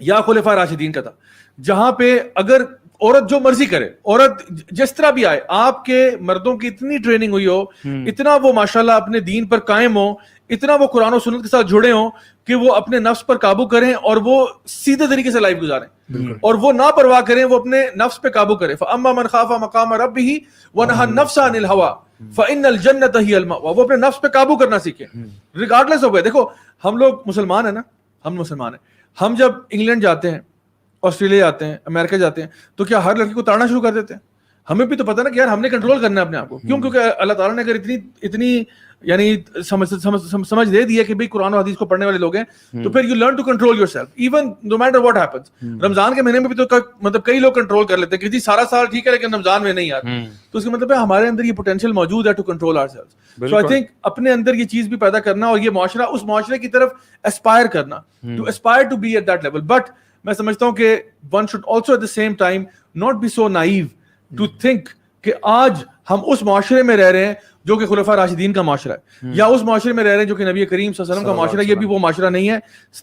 [SPEAKER 1] یا خلفاء راشدین کا تھا, جہاں پہ اگر عورت جو مرضی کرے, عورت جس طرح بھی آئے, آپ کے مردوں کی اتنی ٹریننگ ہوئی ہو, اتنا وہ ماشاءاللہ اپنے دین پر قائم ہو, اتنا وہ قرآن و سنت کے ساتھ جڑے ہوں کہ وہ اپنے نفس پر قابو کریں اور وہ سیدھے طریقے سے لائف گزاریں, اور وہ نہ پرواہ کریں, وہ اپنے نفس پہ قابو کریں. فَأَمَّا مَنْ خَافَ مَقَامَ رَبِّهِ وَنَهَى النَّفْسَ عَنِ الْهَوَىٰ فَإِنَّ الْجَنَّةَ هِيَ الْمَأْوَىٰ. وہ اپنے نفس پہ قابو کرنا سیکھیں ریگارڈلیس ہو گئے. دیکھو ہم لوگ مسلمان ہیں نا, ہم مسلمان ہیں, ہم جب انگلینڈ جاتے ہیں, آسٹریلیا جاتے ہیں, امریکہ جاتے ہیں, تو کیا ہر لڑکی کو تاڑنا شروع کر دیتے ہیں؟ ہمیں بھی تو پتا نا کہ یار ہم نے کنٹرول کرنا ہے اپنے آپ کو. کیوں؟ کیونکہ اللہ تعالیٰ نے اگر اتنی یعنی سمجھ دے دی ہے کہ بھائی قرآن و حدیث کو پڑھنے والے لوگ ہیں, تو پھر you learn to control yourself even no matter what happens. Ramzan کے مہینے میں بھی تو مطلب کئی لوگ کنٹرول کر لیتے ہیں کہ جی سارا سال ٹھیک ہے لیکن رمضان میں نہیں آتا, تو اس کا مطلب ہے ہمارے اندر یہ پوٹینشیل موجود ہے to control ourself. So I think اپنے اندر یہ چیز بھی پیدا کرنا اور یہ معاشرہ, اس معاشرے کی طرف اسپائر کرنا, to aspire to be at that level. But میں سمجھتا ہوں کہ one should also at the same time not be so naive to think کہ آج ہم اس معاشرے میں رہ رہے ہیں جو کہ خلفاء راشدین کا معاشرہ ہے, یا اس معاشرے میں رہ رہے ہیں جو کہ نبی کریم صلی اللہ علیہ وسلم کا معاشرہ ہے. یہ بھی وہ معاشرہ نہیں ہے.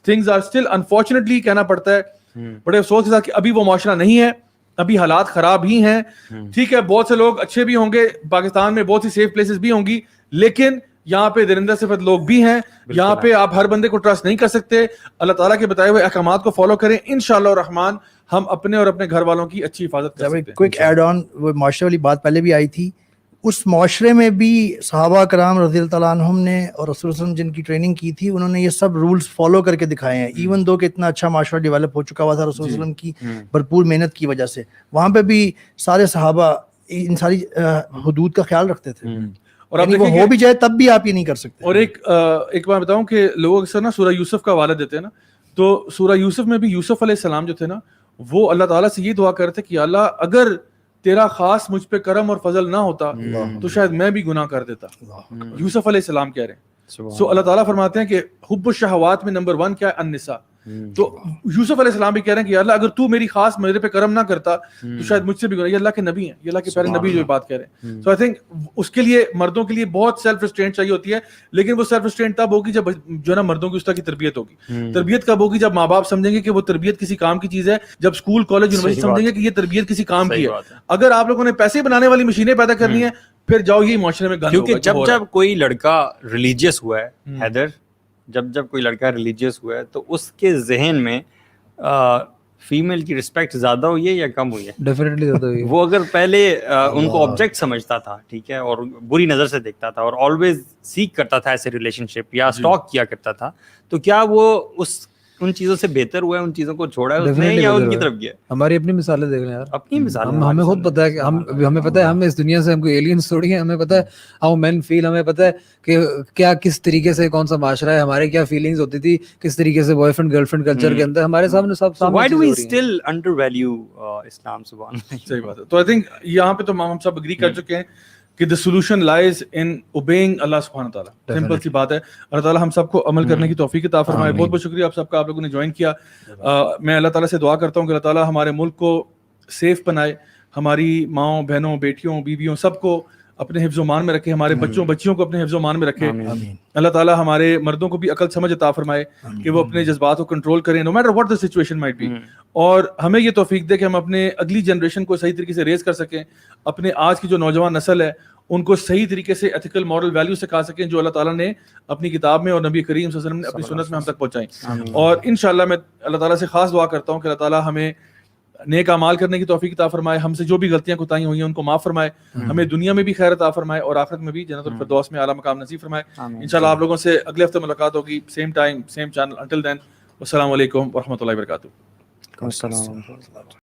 [SPEAKER 1] تھنگز آر اسٹل انفارچونیٹلی کہنا پڑتا ہے بڑے افسوس کے ساتھ کہ ابھی وہ معاشرہ نہیں ہے, ابھی حالات خراب ہی ہیں. ٹھیک ہے, بہت سے لوگ اچھے بھی ہوں گے, پاکستان میں بہت سی سیف پلیسز بھی ہوں گی, لیکن یہاں پہ درندہ صفت لوگ بھی ہیں. یہاں پہ آپ ہر بندے کو ٹرسٹ نہیں کر سکتے. اللہ تعالیٰ کے بتائے ہوئے احکامات کو فالو کریں, انشاءاللہ الرحمن ہم اپنے اور اپنے گھر والوں کی اچھی حفاظت کر سکتے ہیں.
[SPEAKER 4] کوئک ایڈ آن, وہ معاشرے والی بات پہلے بھی آئی تھی, اس معاشرے میں بھی صحابہ کرام رضی اللہ تعالیٰ عنہم نے اور رسول اللہ علیہ وسلم جن کی ٹریننگ کی تھی, انہوں نے یہ سب رولز فالو کر کے دکھائے ہیں. ایون دو کہ اتنا اچھا معاشرہ ڈیولپ ہو چکا ہوا تھا رسول اللہ علیہ وسلم کی بھرپور محنت کی وجہ سے, وہاں پہ بھی سارے صحابہ ان ساری حدود کا خیال رکھتے تھے, اور اب وہ ہو بھی جائے تب بھی آپ یہ نہیں کر سکتے.
[SPEAKER 1] اور ایک بات بتاؤں کہ لوگ اکثر نا سورہ یوسف کا حوالہ دیتے ہیں نا, تو سورہ یوسف میں بھی یوسف علیہ السلام جو تھے نا, وہ اللہ تعالیٰ سے یہ دعا کرتے کہ اللہ اگر تیرا خاص مجھ پہ کرم اور فضل نہ ہوتا تو شاید میں بھی گناہ کر دیتا. یوسف علیہ السلام کہہ رہے ہیں. سو اللہ تعالیٰ فرماتے ہیں کہ حب الشہوات میں نمبر 1 کیا ہے؟ النساء. تو یوسف علیہ السلام بھی کہہ رہے ہیں کہ اللہ اگر تو میری خاص میرے پہ کرم نہ کرتا تو شاید مجھ سے بھی گناہ. یہ اللہ کے نبی ہیں, یہ اللہ کے پیارے نبی جو بات کہہ رہے ہیں. سو آئی تھنک اس کے لیے مردوں کے لیے بہت سیلف ریسٹرینٹ چاہیے ہوتی ہے, لیکن وہ سیلف ریسٹرینٹ تب ہوگی جب جو ہے نا مردوں کی اس طرح کی تربیت ہوگی. تربیت کب ہوگی؟ جب ماں باپ سمجھیں گے کہ وہ تربیت کسی کام کی چیز ہے, جب اسکول کالج یونیورسٹی سمجھیں گے کہ یہ تربیت کسی کام کی ہے. اگر آپ لوگوں نے پیسے بنانے والی مشینیں پیدا کرنی ہے پھر جاؤ یہی معاشرے میں گند.
[SPEAKER 2] کیونکہ جب کوئی لڑکا ریلیجیس ہوا ہے حیدر, جب کوئی لڑکا ریلیجیس ہوا ہے تو اس کے ذہن میں فیمیل کی رسپیکٹ زیادہ ہوئی ہے یا کم ہوئی ہے؟
[SPEAKER 3] ڈیفینیٹلی زیادہ ہوئی ہے.
[SPEAKER 2] وہ اگر پہلے ان کو آبجیکٹ سمجھتا تھا, ٹھیک ہے, اور بری نظر سے دیکھتا تھا اور آلویز سیک کرتا تھا ایسے ریلیشن شپ یا اسٹاک کیا کرتا تھا, تو کیا وہ ان چیزوں سے بہتر ہوا ہے, ان چیزوں کو چھوڑا ہے اس نے یا ان کی طرف گیا؟
[SPEAKER 3] ہماری اپنی مثالیں دیکھ لیں یار,
[SPEAKER 2] اپنی مثالیں.
[SPEAKER 3] ہمیں خود پتا ہے کہ ہمیں پتا ہے ہم اس دنیا سے ہم کوئی ایلینز تھوڑی ہیں. ہمیں پتا ہے ہاؤ مین فیل, ہمیں پتا ہے کہ کیا کس طریقے سے کون سا معاشرہ ہے, ہمارے کیا فیلنگز ہوتی تھی, کس طریقے سے boy friend girl friend culture کے اندر ہمارے سامنے سب سامنے.
[SPEAKER 2] Why do we still undervalue Islam? سبحان اللہ.
[SPEAKER 1] صحیح بات ہے. تو آئی تھنک یہاں پہ تو ہم سب اگری کر چکے ہیں کہ the solution lies in obeying اللہ سبحانہ تعالیٰ. سمپل سی بات ہے. اللہ تعالیٰ ہم سب کو عمل کرنے کی توفیق عطا فرمائے. بہت بہت شکریہ آپ سب کا, آپ لوگوں نے جوائن کیا. میں اللہ تعالیٰ سے دعا کرتا ہوں کہ اللہ تعالیٰ ہمارے ملک کو سیف بنائے, ہماری ماؤں بہنوں بیٹیوں بیویوں سب کو اپنے حفظ و مان میں رکھے, ہمارے بچوں بچیوں کو اپنے حفظ و مان میں رکھے.
[SPEAKER 4] آمین
[SPEAKER 1] اللہ تعالیٰ ہمارے مردوں کو بھی عقل سمجھ عطا فرمائے کہ وہ اپنے جذبات کو کنٹرول کریں, no matter what the situation might be, اور ہمیں یہ توفیق دے کہ ہم اپنے اگلی جنریشن کو صحیح طریقے سے ریز کر سکیں, اپنے آج کی جو نوجوان نسل ہے ان کو صحیح طریقے سے ایتھیکل مورل ویلیو سکھا سکیں جو اللہ تعالیٰ نے اپنی کتاب میں اور نبی کریم صلی اللہ علیہ وسلم نے اپنی سنت میں ہم تک پہنچائیں. اور انشاءاللہ میں اللہ تعالیٰ سے خاص دعا کرتا ہوں کہ اللہ تعالیٰ ہمیں نیک اعمال کرنے کی توفیق عطا فرمائے, ہم سے جو بھی غلطیاں کوتاہیاں ہوئی ہیں ان کو معاف فرمائے, ہمیں دنیا میں بھی خیر عطا فرمائے اور آخرت میں بھی جنت الفردوس میں اعلیٰ مقام نصیب فرمائے. انشاءاللہ آپ لوگوں سے اگلے ہفتے ملاقات ہوگی, same time same channel. Until then السلام علیکم ورحمۃ اللہ وبرکاتہ.
[SPEAKER 2] السلام.